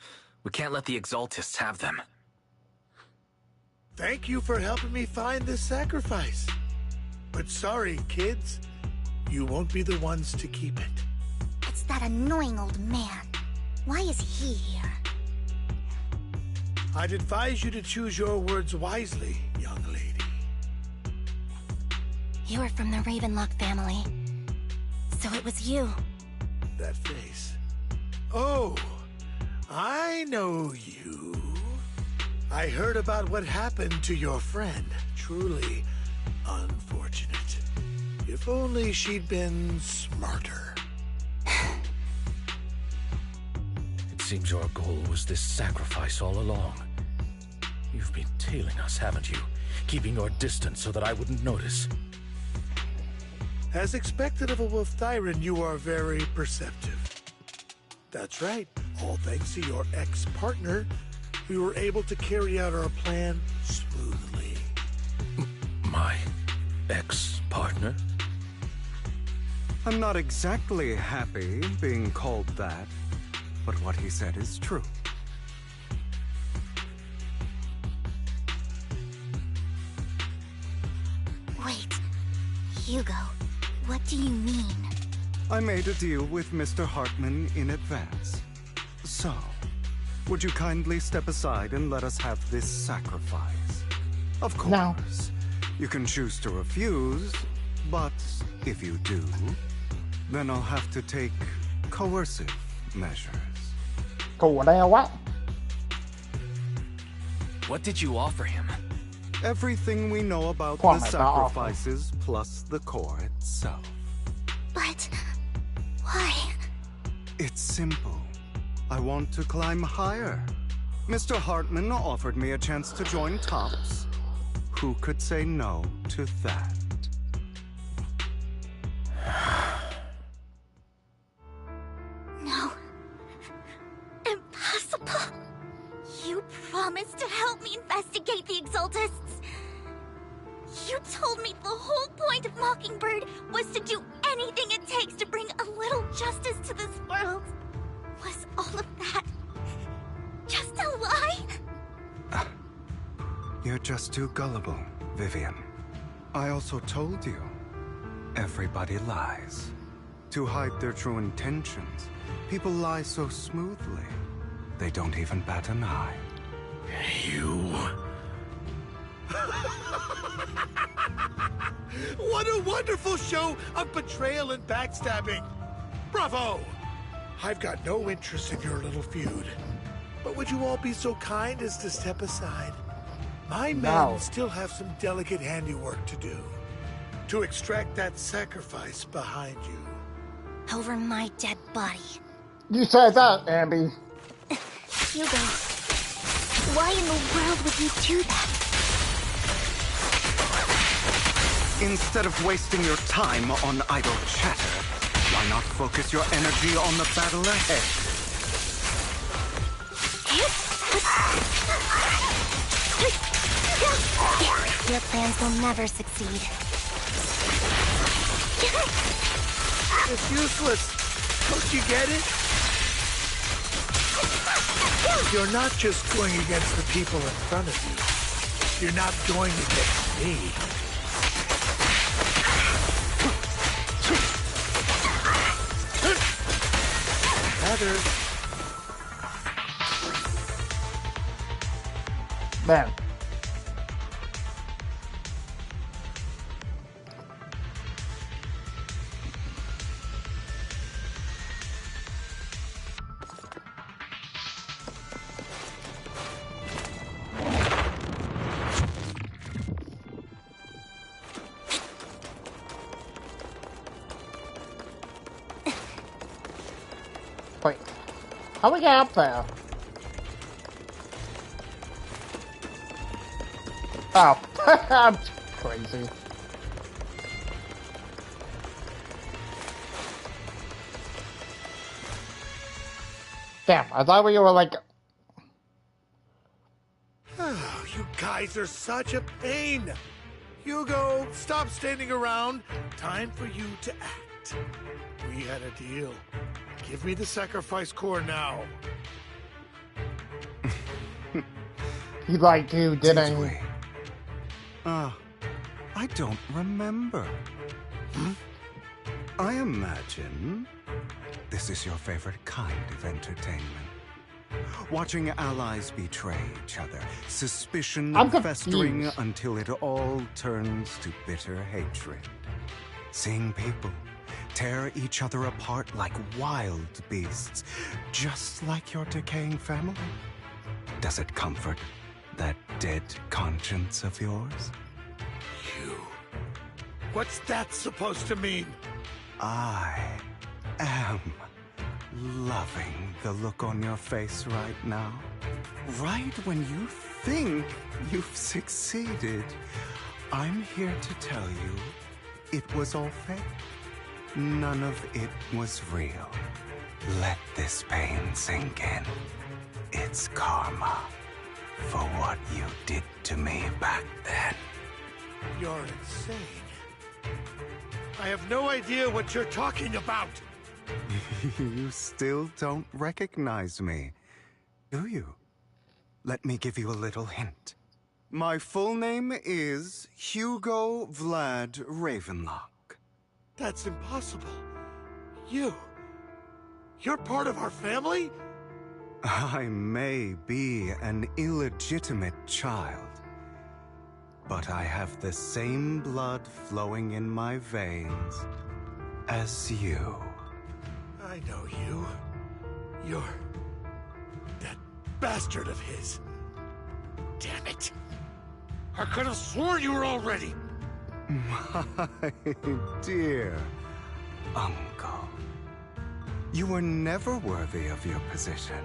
We can't let the Exaltists have them.
Thank you for helping me find this sacrifice. But sorry, kids. You won't be the ones to keep it.
It's that annoying old man. Why is he here?
I'd advise you to choose your words wisely, young lady.
You were from the Ravenlock family. So it was you.
That face. Oh, I know you. I heard about what happened to your friend. Truly unfortunate. If only she'd been smarter.
It seems your goal was this sacrifice all along. You've been tailing us, haven't you? Keeping your distance so that I wouldn't notice.
As expected of a Wolf-Thyran, you are very perceptive. That's right. All thanks to your ex-partner, we were able to carry out our plan smoothly.
My ex-partner?
I'm not exactly happy being called that, but what he said is true.
Wait, Hugo, what do you mean?
I made a deal with Mr. Hartman in advance. So, would you kindly step aside and let us have this sacrifice? Of course, you can choose to refuse, but if you do, then I'll have to take coercive measures.
What?
What did you offer him?
Everything we know about the sacrifices plus the core itself.
But why?
It's simple. I want to climb higher. Mr. Hartman offered me a chance to join Tops. Who could say no to that?
No. Impossible. You promised to help me investigate the Exaltists. You told me the whole point of Mockingbird was to do anything it takes to bring a little justice to this world. Was all of that just a lie?
You're just too gullible, Vivian. I also told you, everybody lies. To hide their true intentions, people lie so smoothly, they don't even bat an eye.
You...
What a wonderful show of betrayal and backstabbing! Bravo! I've got no interest in your little feud. But would you all be so kind as to step aside? My men still have some delicate handiwork to do. To extract that sacrifice behind you.
Over my dead body.
You said that, Abby.
Hugo, why in the world would you do that?
Instead of wasting your time on idle chatter, why not focus your energy on the battle ahead?
Your plans will never succeed.
It's useless. Don't you get it? You're not just going against the people in front of you. You're not going against me. Rather...
Man. Wait, how we get up there? Oh, I'm crazy. Damn, I thought we were like...
Oh, you guys are such a pain. Hugo, stop standing around. Time for you to act. We had a deal. Give me the sacrifice core now.
He liked you, didn't he?
I don't remember. I imagine this is your favorite kind of entertainment. Watching allies betray each other, suspicion festering until it all turns to bitter hatred. Seeing people tear each other apart like wild beasts, just like your decaying family? Does it comfort that dead conscience of yours?
You. What's that supposed to mean?
I am loving the look on your face right now. Right when you think you've succeeded, I'm here to tell you it was all fake. None of it was real. Let this pain sink in. It's karma for what you did to me back then.
You're insane. I have no idea what you're talking about.
You still don't recognize me, do you? Let me give you a little hint. My full name is Hugo Vlad Ravenlock.
That's impossible. You're part of our family?
I may be an illegitimate child, but I have the same blood flowing in my veins as you.
I know you. You're that bastard of his. Damn it. I could have sworn you were already.
My dear uncle, you were never worthy of your position.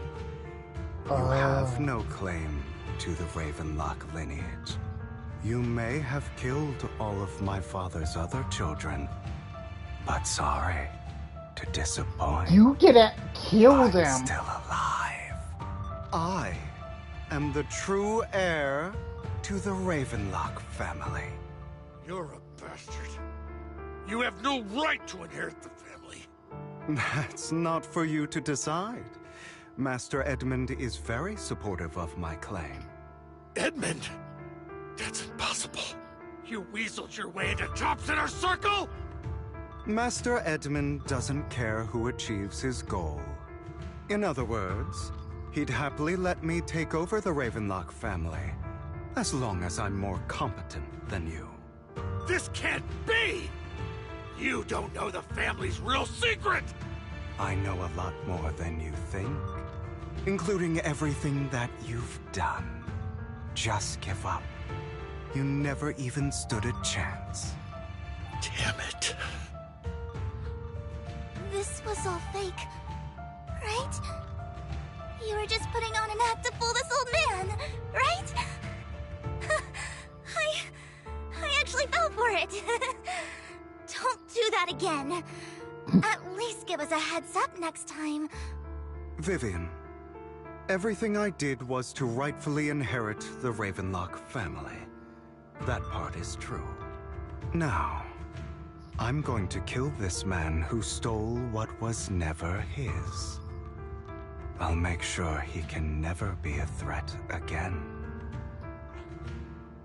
You have no claim to the Ravenlock lineage. You may have killed all of my father's other children, but sorry to disappoint.
You didn't kill them.
I'm still alive. I am the true heir to the Ravenlock family.
You're a bastard. You have no right to inherit the family.
That's not for you to decide. Master Edmund is very supportive of my claim.
Edmund? That's impossible. You weaseled your way into Top's inner circle?
Master Edmund doesn't care who achieves his goal. In other words, he'd happily let me take over the Ravenlock family, as long as I'm more competent than you.
This can't be! You don't know the family's real secret!
I know a lot more than you think, including everything that you've done. Just give up. You never even stood a chance.
Damn it.
This was all fake, right? You were just putting on an act to fool this old man, right? I actually fell for it. Don't do that again. At least give us a heads up next time.
Vivian, everything I did was to rightfully inherit the Ravenlock family. That part is true. Now, I'm going to kill this man who stole what was never his. I'll make sure he can never be a threat again.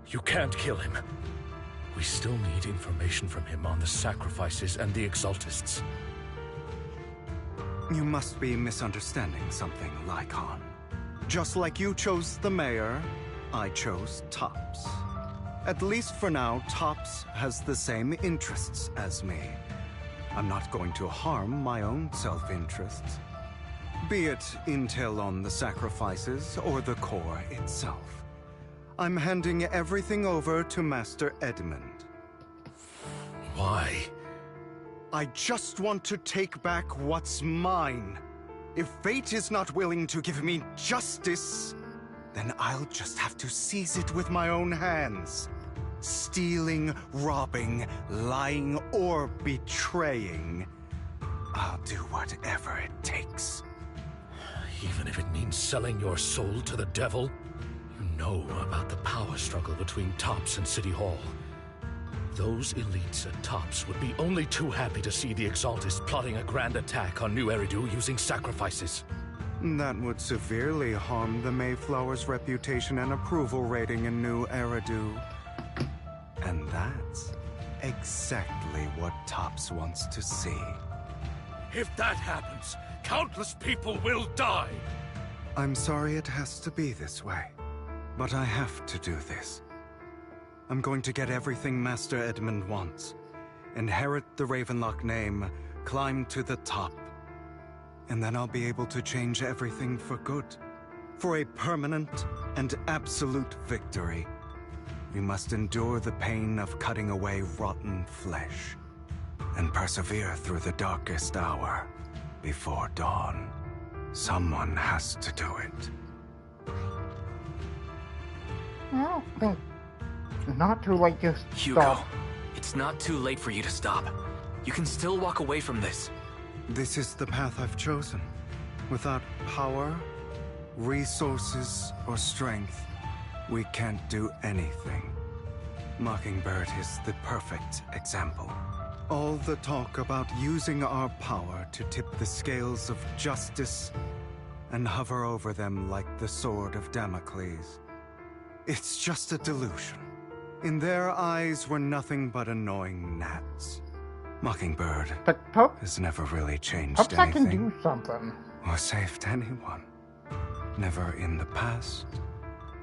You can't kill him. We still need information from him on the sacrifices and the Exaltists.
You must be misunderstanding something, Lycon. Just like you chose the mayor, I chose Tops. At least for now, Tops has the same interests as me. I'm not going to harm my own self-interests. Be it intel on the sacrifices or the core itself. I'm handing everything over to Master Edmund.
Why?
I just want to take back what's mine. If fate is not willing to give me justice, then I'll just have to seize it with my own hands. Stealing, robbing, lying, or betraying. I'll do whatever it takes.
Even if it means selling your soul to the devil? You know about the power struggle between Tops and City Hall. Those elites at Tops would be only too happy to see the Exaltists plotting a grand attack on New Eridu using sacrifices.
That would severely harm the Mayflower's reputation and approval rating in New Eridu. And that's exactly what Tops wants to see.
If that happens, countless people will die.
I'm sorry it has to be this way, but I have to do this. I'm going to get everything Master Edmund wants. Inherit the Ravenlock name, climb to the top. And then I'll be able to change everything for good. For a permanent and absolute victory, we must endure the pain of cutting away rotten flesh and persevere through the darkest hour before dawn. Someone has to do it.
I don't think it's not too late to
Hugo,
stop.
it's not too late for you to stop. You can still walk away from this.
This is the path I've chosen. Without power, resources, or strength, we can't do anything. Mockingbird is the perfect example. All the talk about using our power to tip the scales of justice and hover over them like the sword of Damocles. It's just a delusion. In their eyes, we're nothing but annoying gnats. Mockingbird has never really changed
Perhaps I can
anything
do something.
or saved anyone. Never in the past,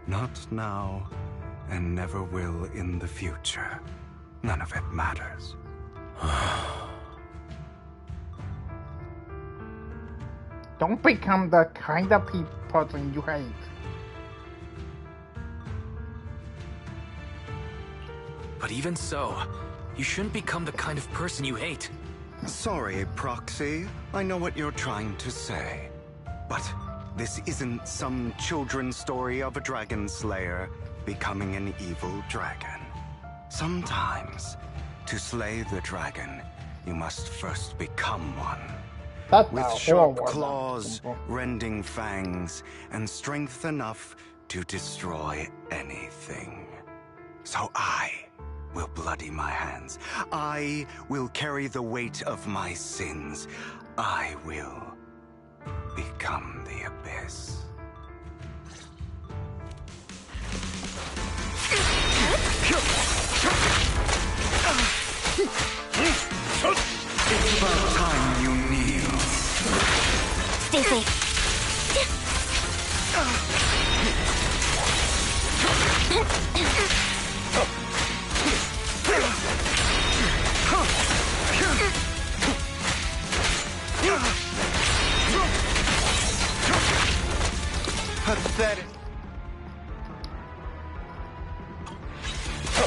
not now, and never will in the future. None of it matters.
Don't become the kind of person you hate.
But even so, you shouldn't become the kind of person you hate.
Sorry, Proxy. I know what you're trying to say. But this isn't some children's story of a dragon slayer becoming an evil dragon. Sometimes, to slay the dragon, you must first become one. With sharp claws, rending fangs, and strength enough to destroy anything. So I will bloody my hands. I will carry the weight of my sins. I will become the Abyss. It's about time you kneel.
Stay safe.
Pathetic.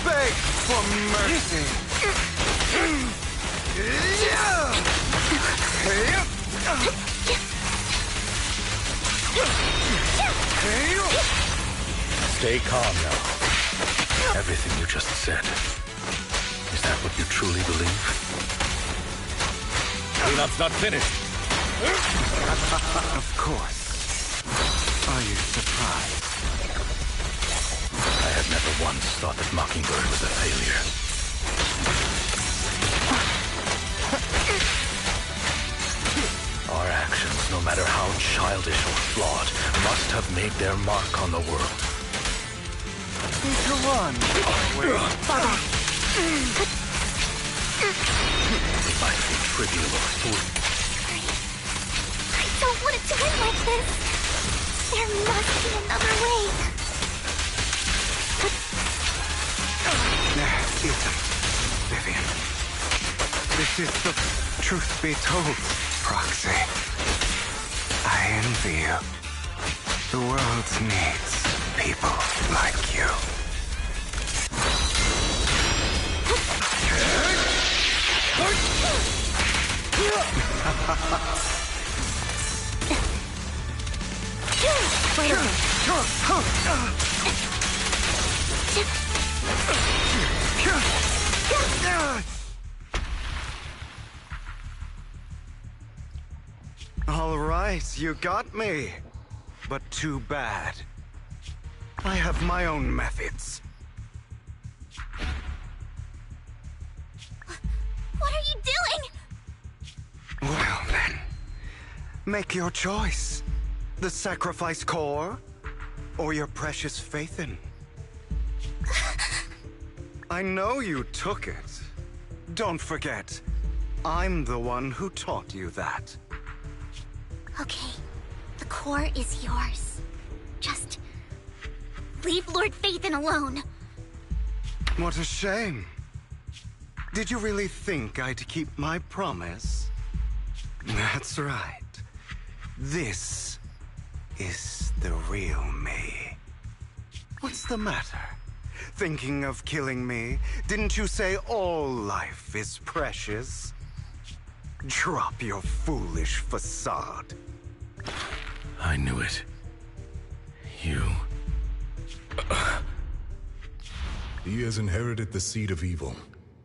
Beg for mercy.
Stay calm now. Everything you just said. Is that what you truly believe? Cleanup's not finished.
Of course. Are you surprised?
I had never once thought that Mockingbird was a failure. Our actions, no matter how childish or flawed, must have made their mark on the world.
Need to run.
It might be trivial or foolish.
I don't want it to end like this. There must be another way.
There isn't, Vivian. This is the truth be told, Proxy. I envy you. The world needs people like you.
Wait a minute.
All right, you got me. But too bad. I have my own methods.
What are you doing?
Well then, make your choice. The sacrifice core, or your precious Faithin. I know you took it. Don't forget, I'm the one who taught you that.
Okay, the core is yours. Just leave Lord Faithin alone.
What a shame. Did you really think I'd keep my promise? That's right. This is the real me. What's the matter? Thinking of killing me? Didn't you say all life is precious? Drop your foolish facade.
I knew it. You...
He has inherited the seed of evil.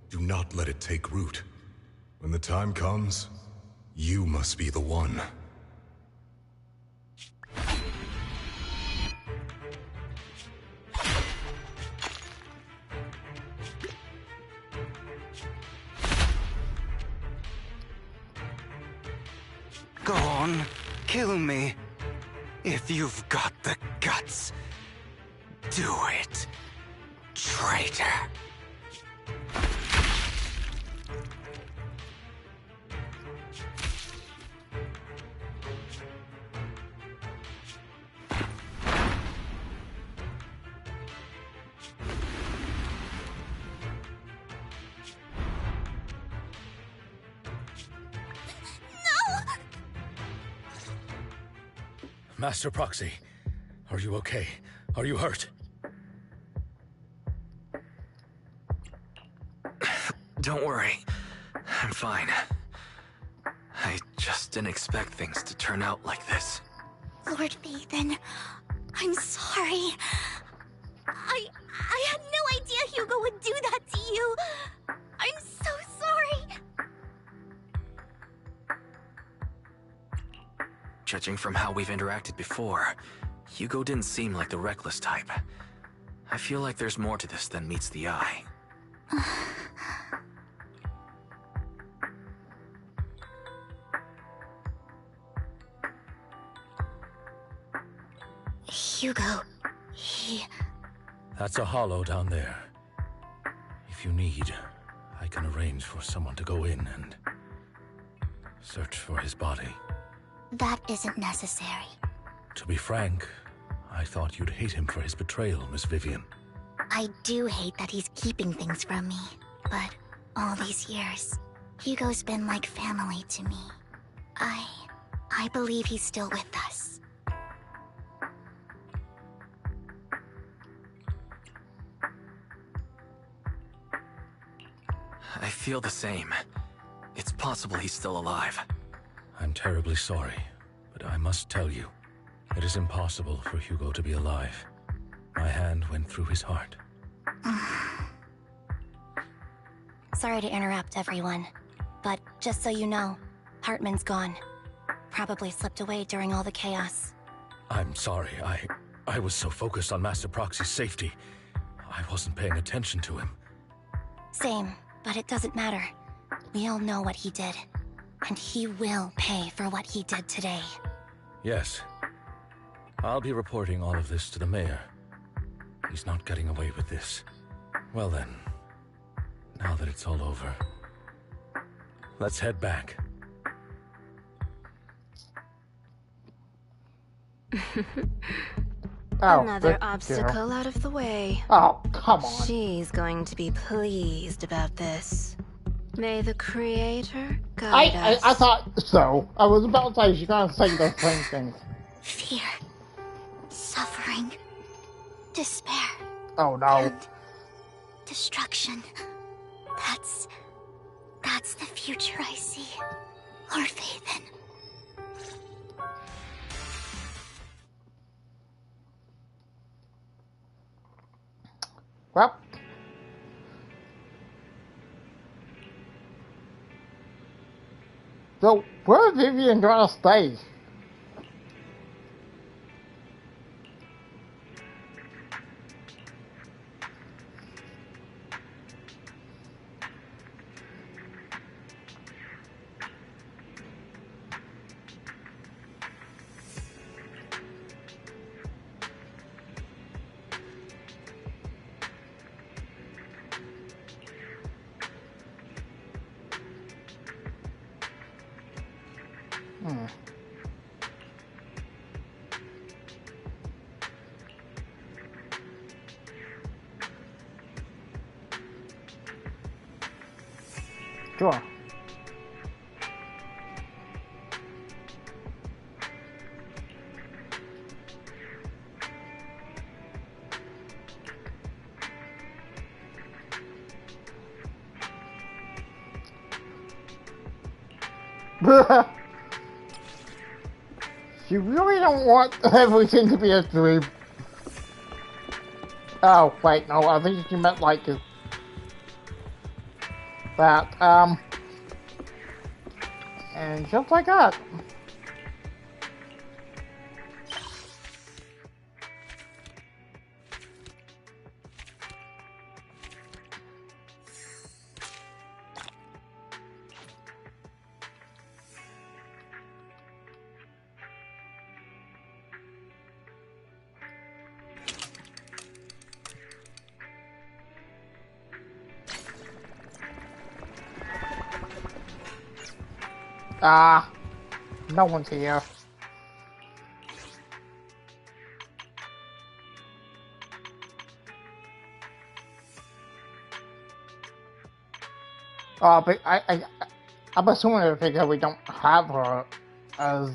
Do not let it take root. When the time comes, you must be the one.
Go on, kill me. If you've got the guts, do it, traitor.
Master Proxy, are you okay? Are you hurt?
Don't worry. I'm fine. I just didn't expect things to turn out like this.
Lord Vathan, I'm sorry. I had no idea Hugo would do that to you. I'm so sorry.
Judging from how we've interacted before, Hugo didn't seem like the reckless type. I feel like there's more to this than meets the eye.
Hugo, he...
That's a hollow down there. If you need, I can arrange for someone to go in and search for his body.
That isn't necessary.
To be frank, I thought you'd hate him for his betrayal, Miss Vivian.
I do hate that he's keeping things from me, but all these years, Hugo's been like family to me. I believe he's still with us.
I feel the same. It's possible he's still alive.
I'm terribly sorry, but I must tell you, it is impossible for Hugo to be alive. My hand went through his heart.
Sorry to interrupt, everyone. But just so you know, Hartman's gone. Probably slipped away during all the chaos.
I'm sorry, I was so focused on Master Proxy's safety. I wasn't paying attention to him.
Same, but it doesn't matter. We all know what he did. And he will pay for what he did today.
Yes. I'll be reporting all of this to the mayor. He's not getting away with this. Well then, now that it's all over, let's head back.
Another obstacle out of the way.
Oh, come on.
She's going to be pleased about this. May the Creator guide us.
I thought so. I was about to say she's gonna say the same thing.
Fear. Suffering. Despair.
Oh no.
And destruction. That's the future I see. Lord Vathan.
Well. So, where is Vivian gonna stay? Sure. You really don't want everything to be a dream. Oh, wait, no, I think you meant like that, and just like that. No one's here. But I'm assuming because we don't have her as...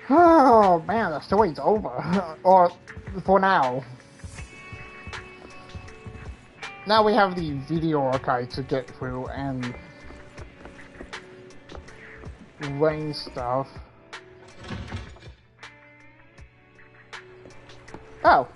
Oh man, the story's over. Or for now. Now we have the video archive to get through and rain stuff. Oh.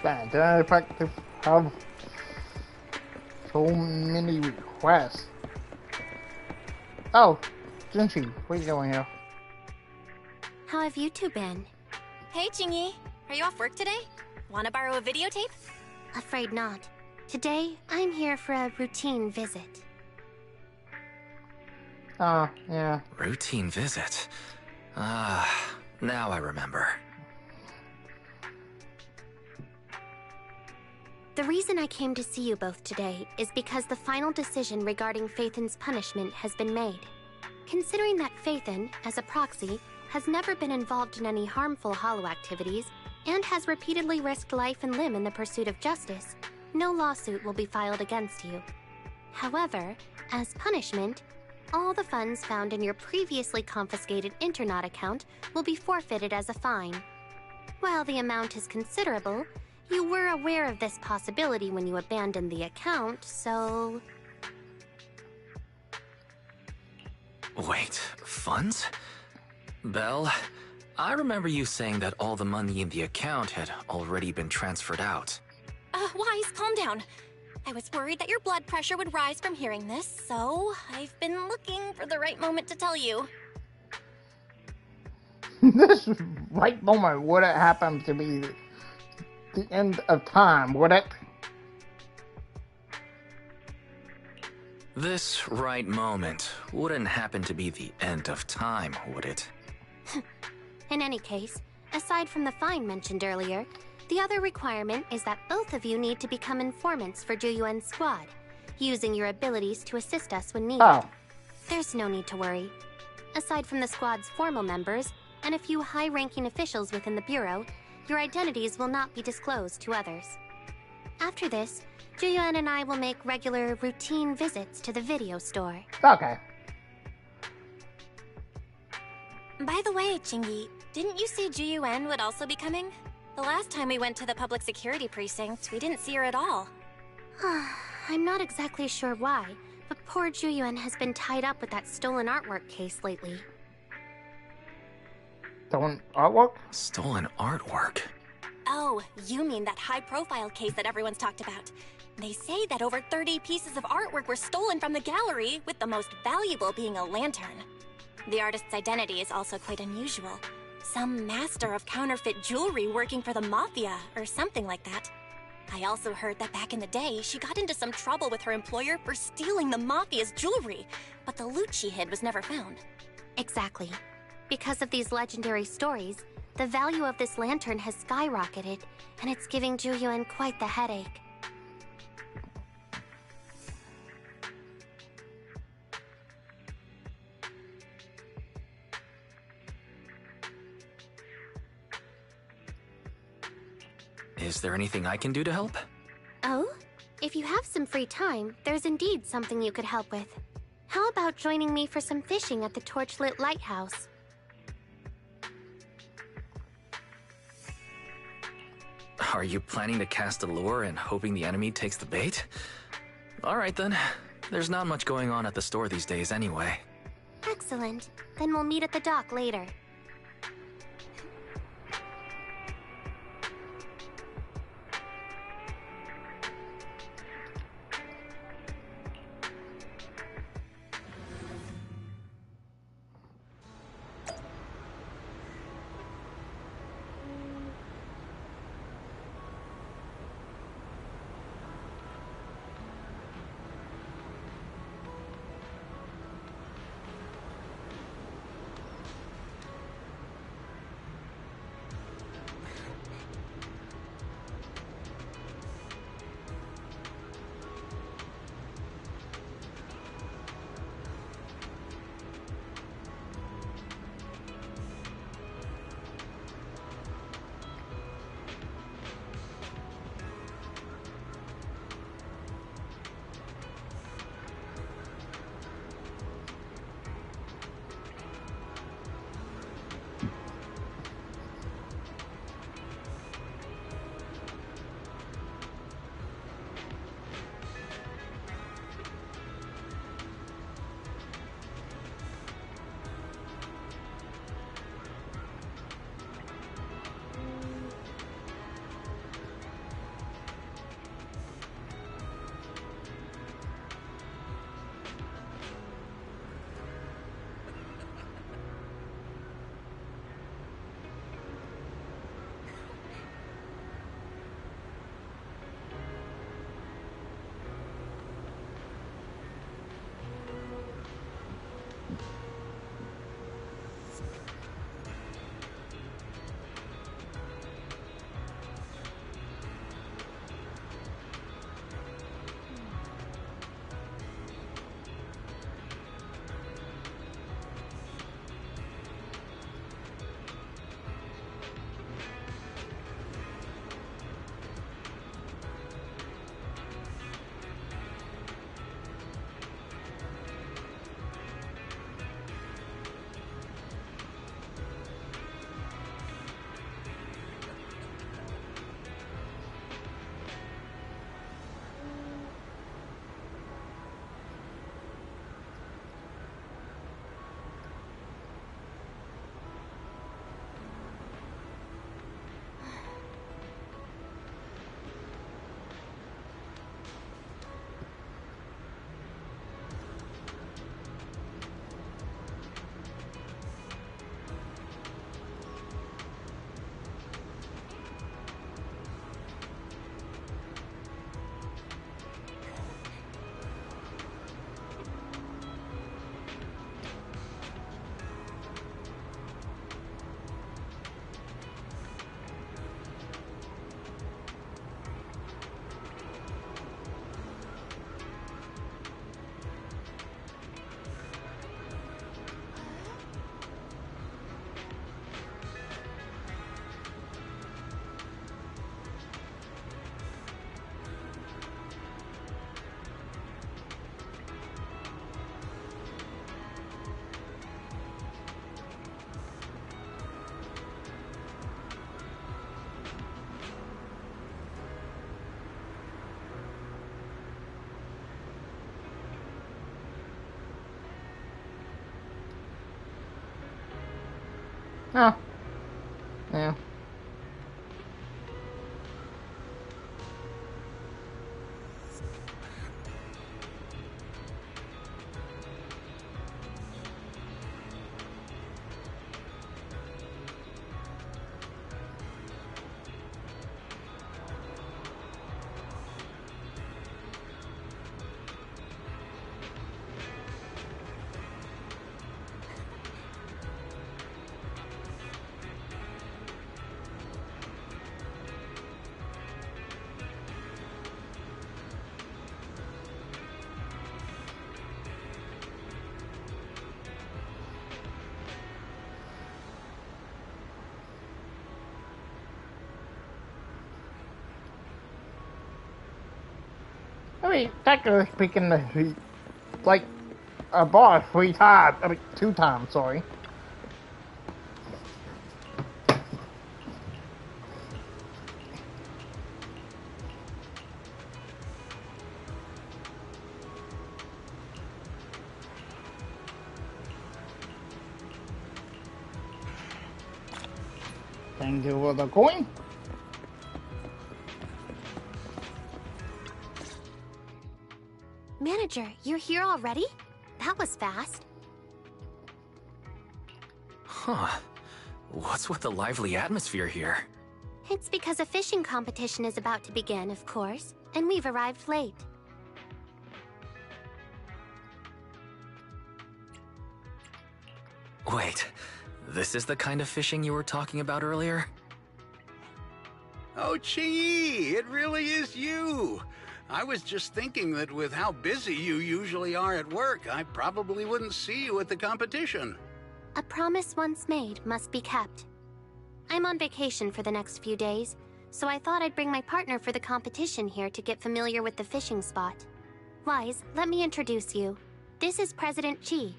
Man, did I effective have so many requests? Oh, Jinchi, what are you doing here?
How have you two been? Hey, Jingyi. Are you off work today? Wanna borrow a videotape?
Afraid not. Today, I'm here for a routine visit.
Oh, yeah.
Routine visit? Now I remember.
The reason I came to see you both today is because the final decision regarding Phaethon's punishment has been made. Considering that Phaethon, as a proxy, has never been involved in any harmful Hollow activities,
and has repeatedly risked life and limb in the pursuit of justice, no lawsuit will be filed against you. However, as punishment, all the funds found in your previously confiscated Internaut account will be forfeited as a fine. While the amount is considerable, you were aware of this possibility when you abandoned the account, so...
Wait, funds? Belle, I remember you saying that all the money in the account had already been transferred out.
Wise, calm down. I was worried that your blood pressure would rise from hearing this, so I've been looking for the right moment to tell you.
This right moment would it happen to be the end of time, would it?
This right moment wouldn't happen to be the end of time, would it?
In any case, aside from the fine mentioned earlier, the other requirement is that both of you need to become informants for Juyuen's squad, using your abilities to assist us when needed.
Oh.
There's no need to worry. Aside from the squad's formal members and a few high-ranking officials within the Bureau, your identities will not be disclosed to others. After this, Juyuen and I will make regular, routine visits to the video store.
Okay.
By the way, Chingy, didn't you say Juyuen would also be coming? The last time we went to the public security precinct, we didn't see her at all.
I'm not exactly sure why, but poor Juyuen has been tied up with that stolen artwork case lately.
Stolen artwork?
Stolen artwork?
Oh, you mean that high-profile case that everyone's talked about. They say that over 30 pieces of artwork were stolen from the gallery, with the most valuable being a lantern. The artist's identity is also quite unusual. Some master of counterfeit jewelry working for the Mafia, or something like that. I also heard that back in the day, she got into some trouble with her employer for stealing the Mafia's jewelry, but the loot she hid was never found.
Exactly. Because of these legendary stories, the value of this lantern has skyrocketed, and it's giving Juyuen quite the headache.
Is there anything I can do to help?
Oh? If you have some free time, there's indeed something you could help with. How about joining me for some fishing at the torchlit lighthouse?
Are you planning to cast a lure and hoping the enemy takes the bait? Alright then. There's not much going on at the store these days anyway.
Excellent. Then we'll meet at the dock later.
Oh. Yeah. I mean, technically speaking, like, a boss 3 times. I mean, 2 times, sorry. Thank you for the coin.
Manager, you're here already? That was fast.
Huh. What's with the lively atmosphere here?
It's because a fishing competition is about to begin, of course, and we've arrived late.
Wait, this is the kind of fishing you were talking about earlier?
Oh, Chi, it really is you. I was just thinking that with how busy you usually are at work, I probably wouldn't see you at the competition.
A promise once made must be kept. I'm on vacation for the next few days, so I thought I'd bring my partner for the competition here to get familiar with the fishing spot. Wise, let me introduce you. This is President Chi,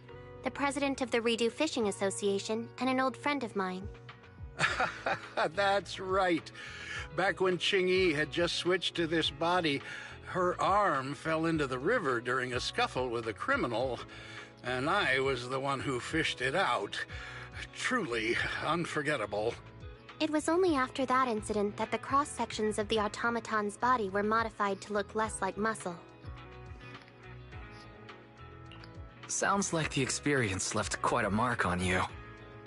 the president of the Redo Fishing Association and an old friend of mine.
That's right. Back when Qingyi had just switched to this body, her arm fell into the river during a scuffle with a criminal, and I was the one who fished it out. Truly unforgettable.
It was only after that incident that the cross-sections of the automaton's body were modified to look less like muscle.
Sounds like the experience left quite a mark on you.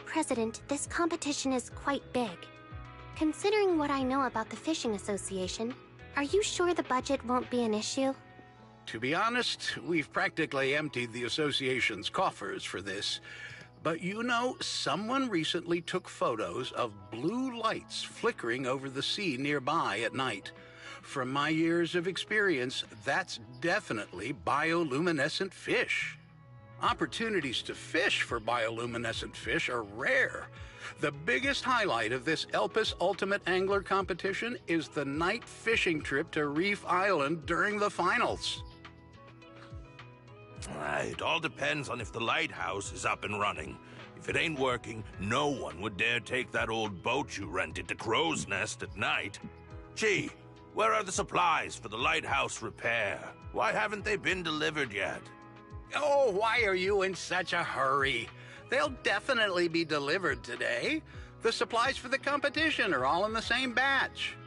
President, this competition is quite big. Considering what I know about the Fishing Association, are you sure the budget won't be an issue?
To be honest, we've practically emptied the association's coffers for this. But you know, someone recently took photos of blue lights flickering over the sea nearby at night. From my years of experience, that's definitely bioluminescent fish. Opportunities to fish for bioluminescent fish are rare. The biggest highlight of this Elpis Ultimate Angler competition is the night fishing trip to Reef Island during the finals.
It all depends on if the lighthouse is up and running. If it ain't working, no one would dare take that old boat you rented to Crow's Nest at night. Gee, where are the supplies for the lighthouse repair? Why haven't they been delivered yet?
Oh, why are you in such a hurry? They'll definitely be delivered today. The supplies for the competition are all in the same batch.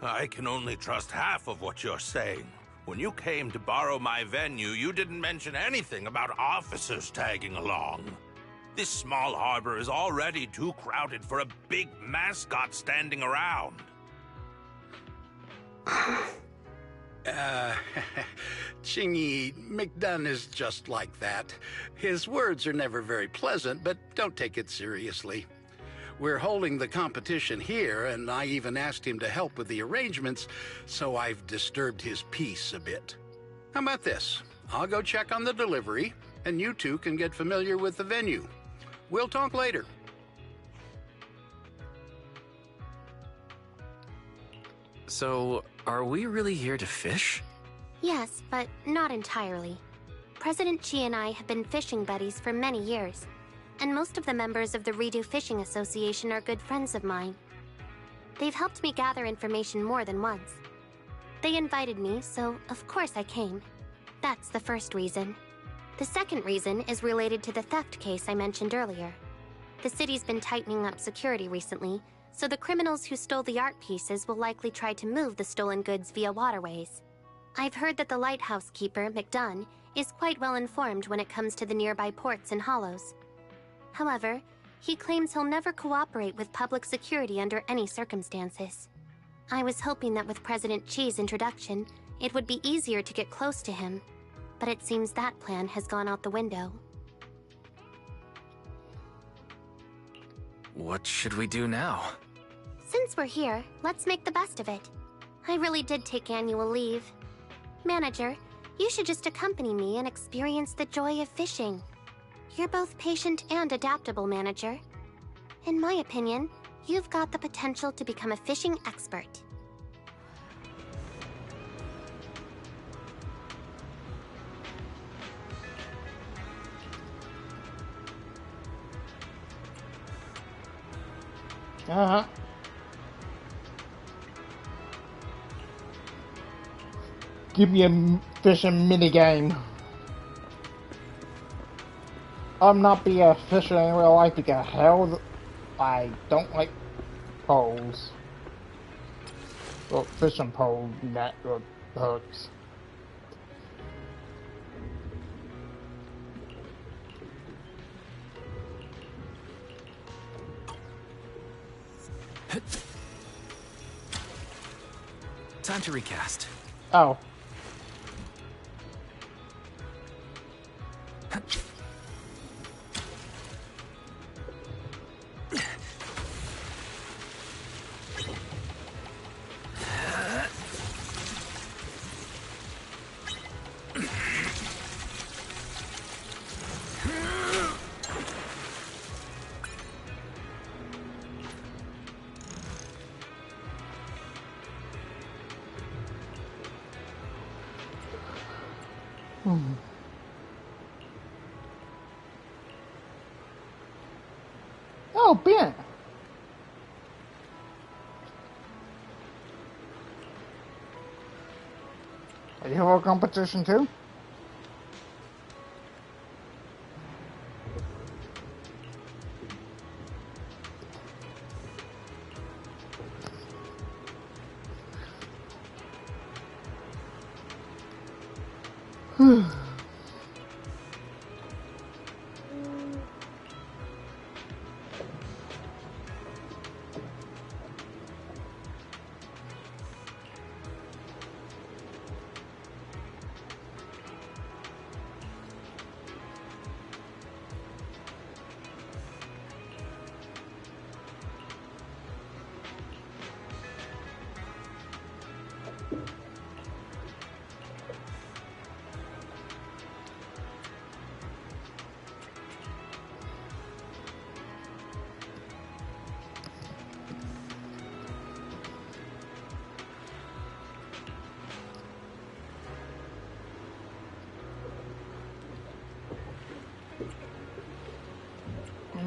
I can only trust half of what you're saying. When you came to borrow my venue, you didn't mention anything about officers tagging along. This small harbor is already too crowded for a big mascot standing around.
Chingy, McDunn is just like that. His words are never very pleasant, but don't take it seriously. We're holding the competition here, and I even asked him to help with the arrangements, so I've disturbed his peace a bit. How about this? I'll go check on the delivery, and you two can get familiar with the venue. We'll talk later.
So, are we really here to fish?
Yes, but not entirely. President Chi and I have been fishing buddies for many years, and most of the members of the Redo Fishing Association are good friends of mine. They've helped me gather information more than once. They invited me, so of course I came. That's the first reason. The second reason is related to the theft case I mentioned earlier. The city's been tightening up security recently, so the criminals who stole the art pieces will likely try to move the stolen goods via waterways. I've heard that the lighthouse keeper, McDunn, is quite well informed when it comes to the nearby ports and hollows. However, he claims he'll never cooperate with public security under any circumstances. I was hoping that with President Chi's introduction, it would be easier to get close to him, but it seems that plan has gone out the window.
What should we do now?
Since we're here, let's make the best of it. I really did take annual leave. Manager, you should just accompany me and experience the joy of fishing. You're both patient and adaptable, Manager. In my opinion, you've got the potential to become a fishing expert.
Uh-huh. Give me a fishing minigame. I'm not be a fisher in real life because hell, I don't like poles. Well, fishing pole net or hooks.
Time to recast.
Oh. Oh, Ben. Are you have a competition too?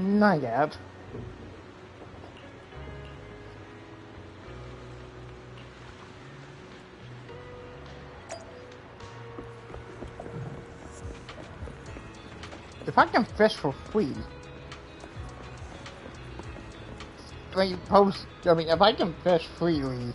Not yet. If I can fish for free, if I can fish freely,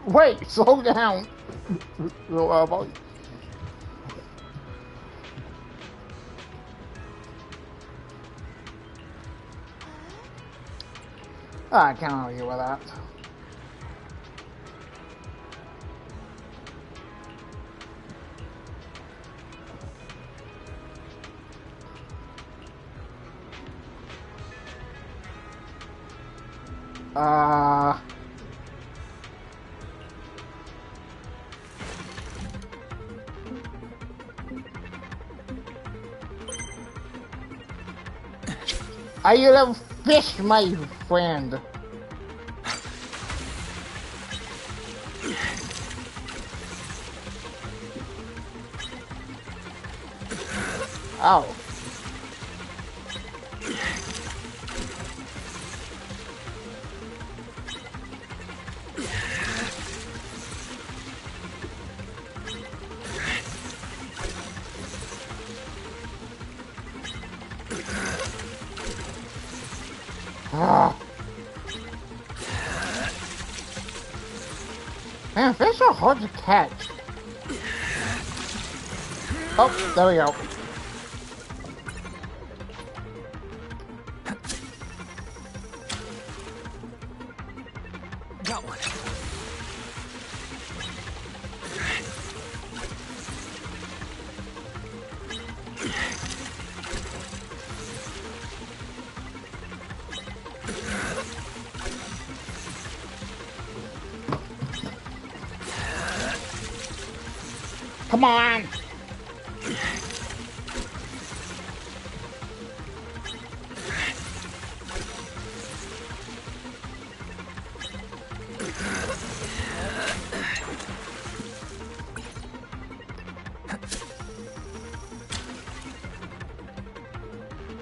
wait, slow down. I can't argue with that. Are you little fish, my friend? Oh. Ah. Man, fish are hard to catch. Oh, there we go.
Got one.
Come on!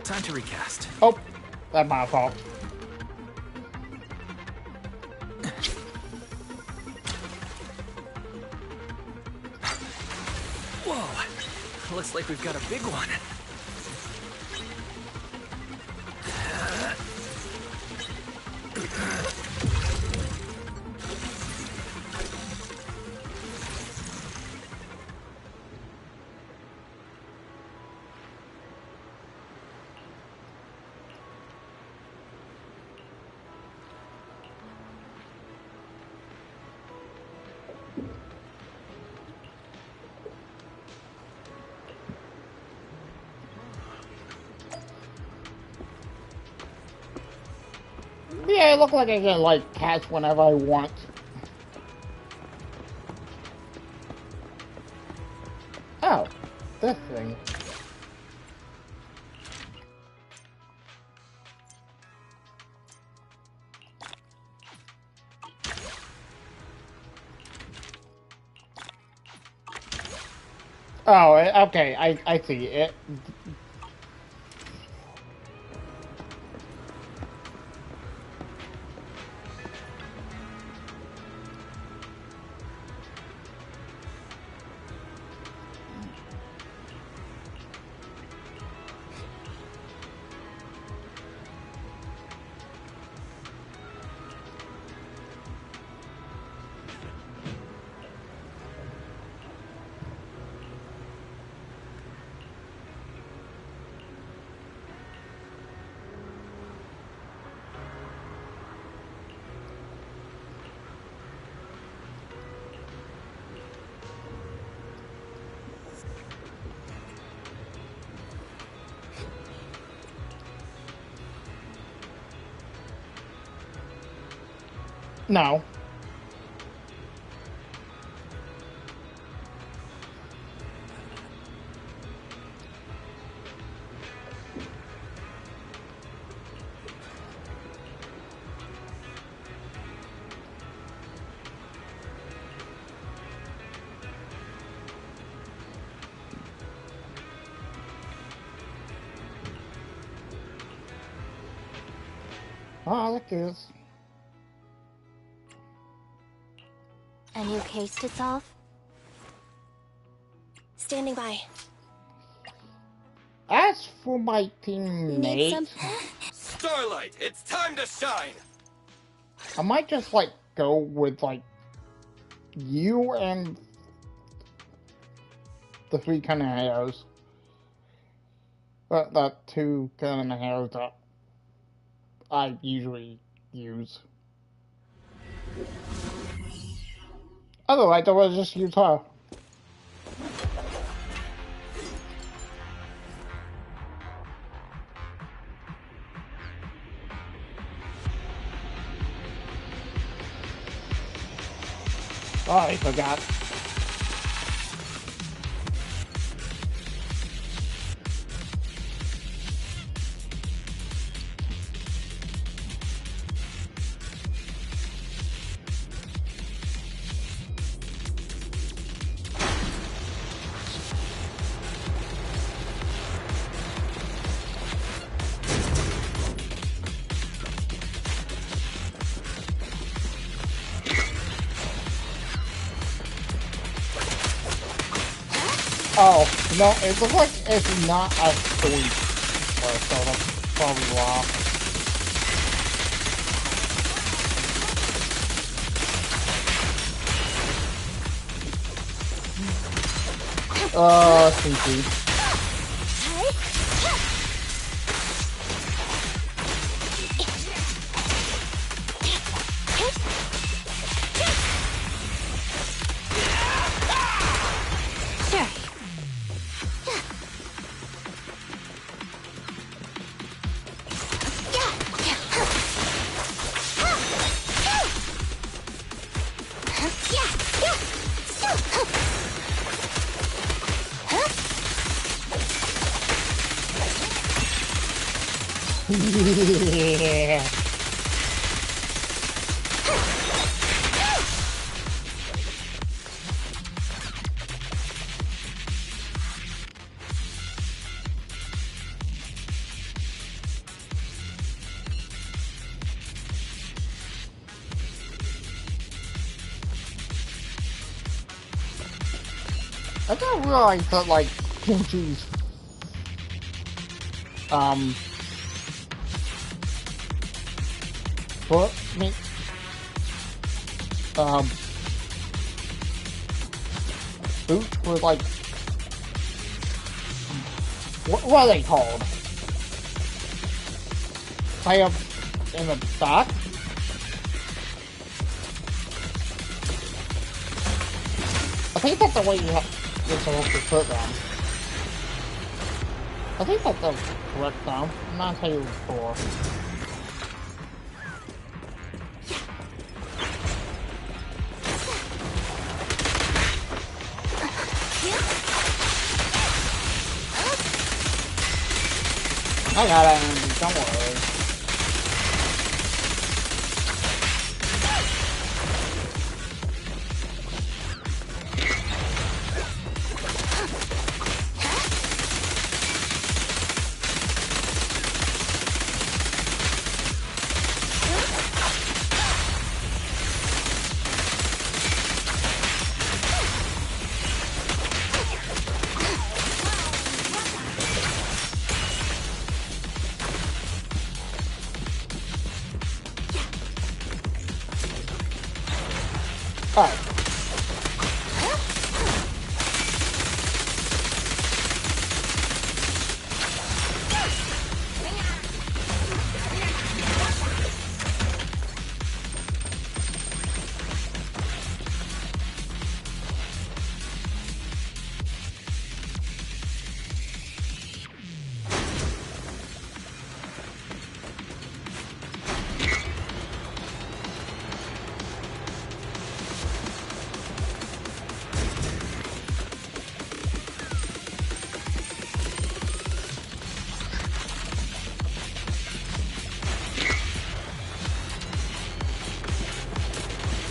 Time to recast.
Oh, that's my fault.
Whoa! Looks like we've got a big one.
Yeah, it looks like I can, like, catch whenever I want. Oh, this thing. Oh, okay, I see it. No. Oh, look at this.
And you cased it off?
Standing by.
As for my
Need
teammate,
some...
Starlight, it's time to shine!
I might just, like, go with, like, you and the 3 cunning hares. The 2 cunning hares that I usually use. Otherwise, I would just use her. Oh, I forgot. Oh, no, it looks like it's not a sweep. So that's probably why. CC. Yeah. I didn't realize that, like, Pinchy's, foot, boots were, like, what are they called? Tie up in the back? I think that's the way you're supposed to put them. I think that's the correct term. I'm not entirely sure. I got it, Andy. Don't worry.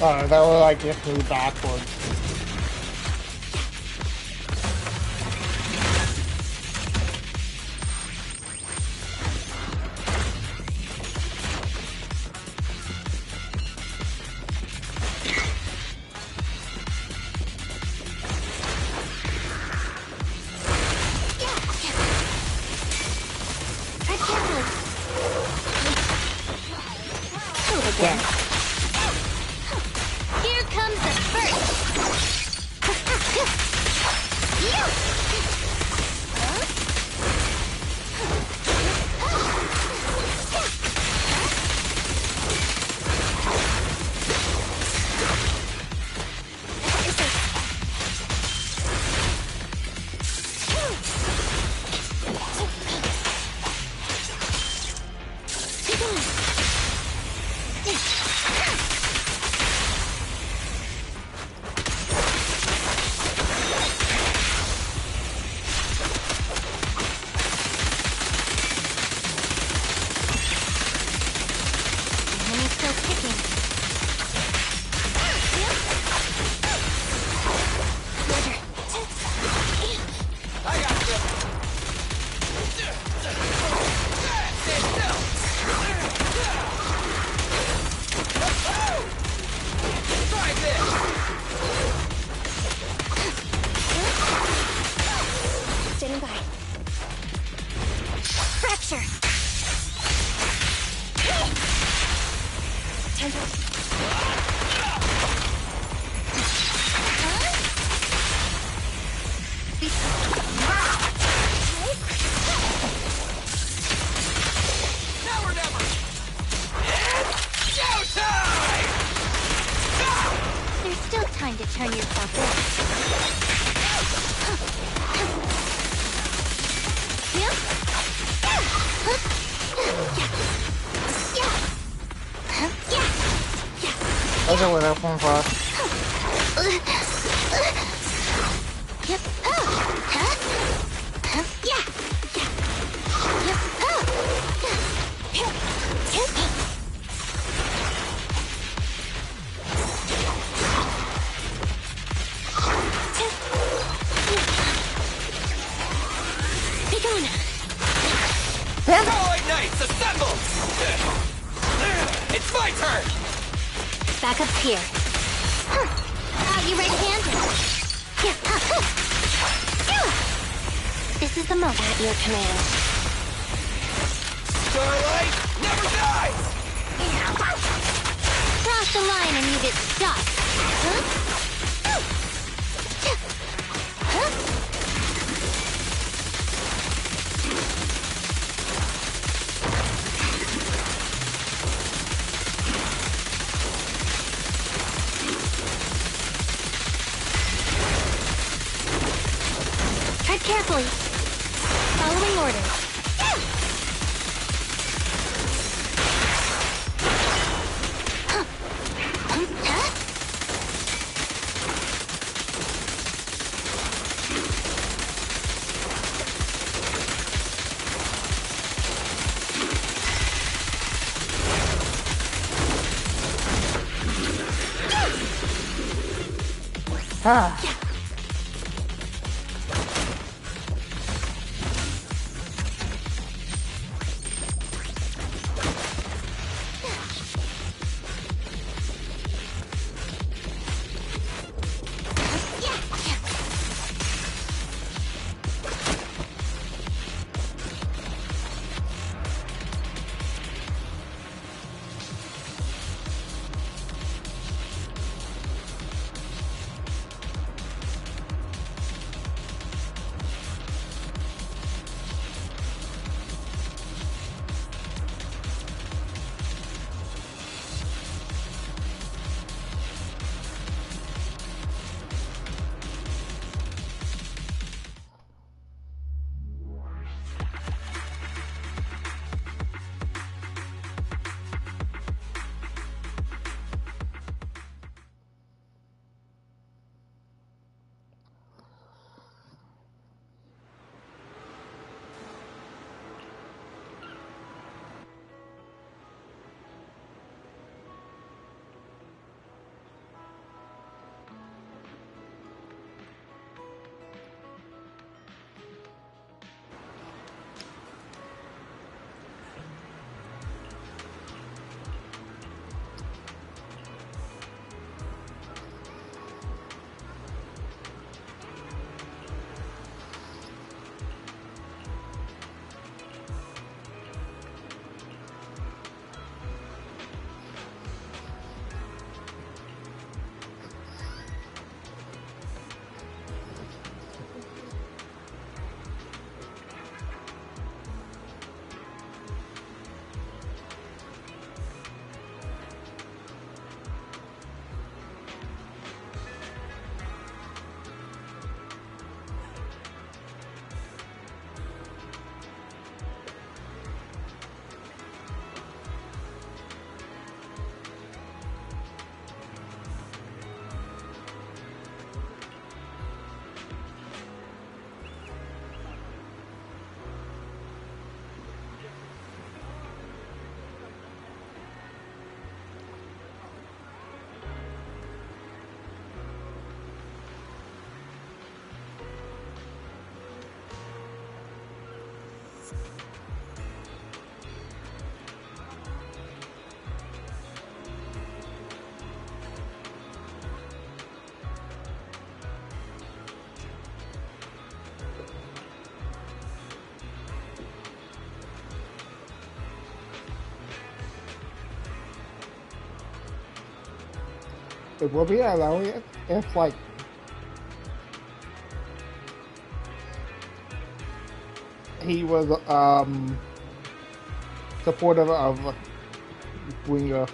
Alright. That would like get me backwards.
Now or never! It's showtime!
There's still time to turn yourself in.
There's a window open for us.
Allied Knights, assemble! It's my turn!
Backup's here. Are you right-handed? This is the moment at your command.
Starlight never dies!
Cross the line and you get stuck. Tread carefully. Following orders.
Ah. it would be hilarious if, like, he was, supportive of Winger.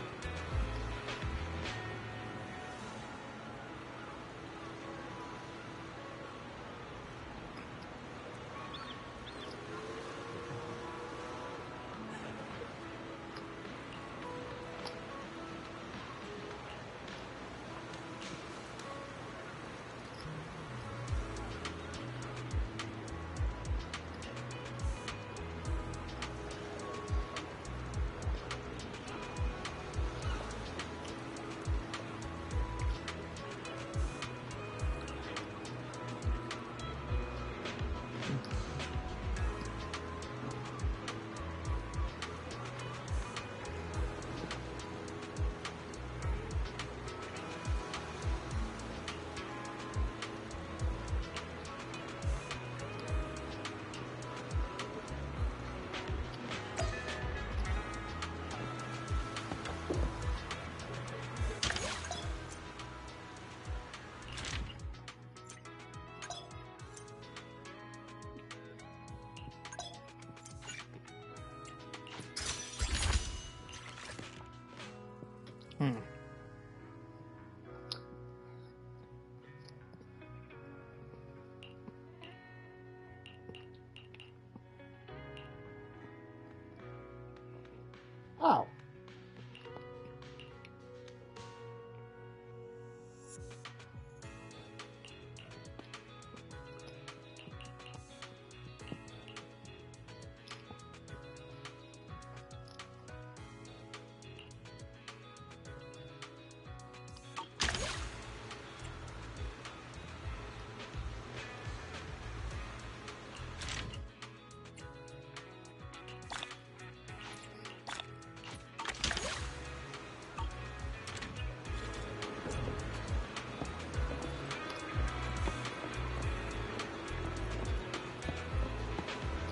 Oh.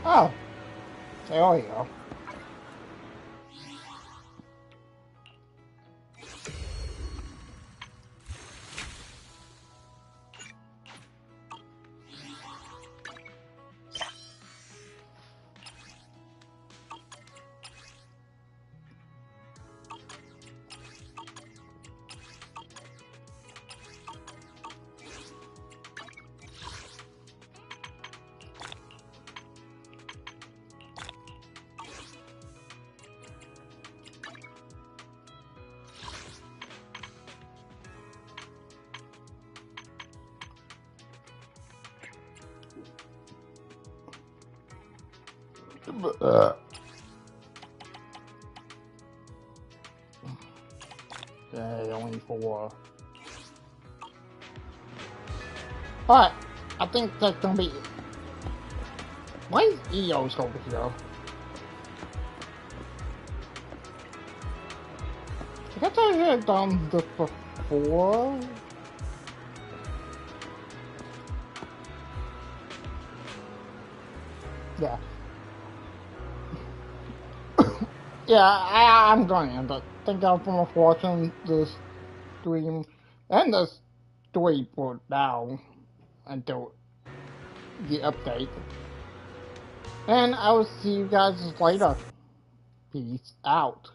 Oh. There we go. Only 4. Alright, I think that's gonna be it. Why is EOS over here? I guess I had done this before. Yeah. Yeah, I'm going to end it. Thank y'all for watching this stream and this story for now until the update. And I will see you guys later. Peace out.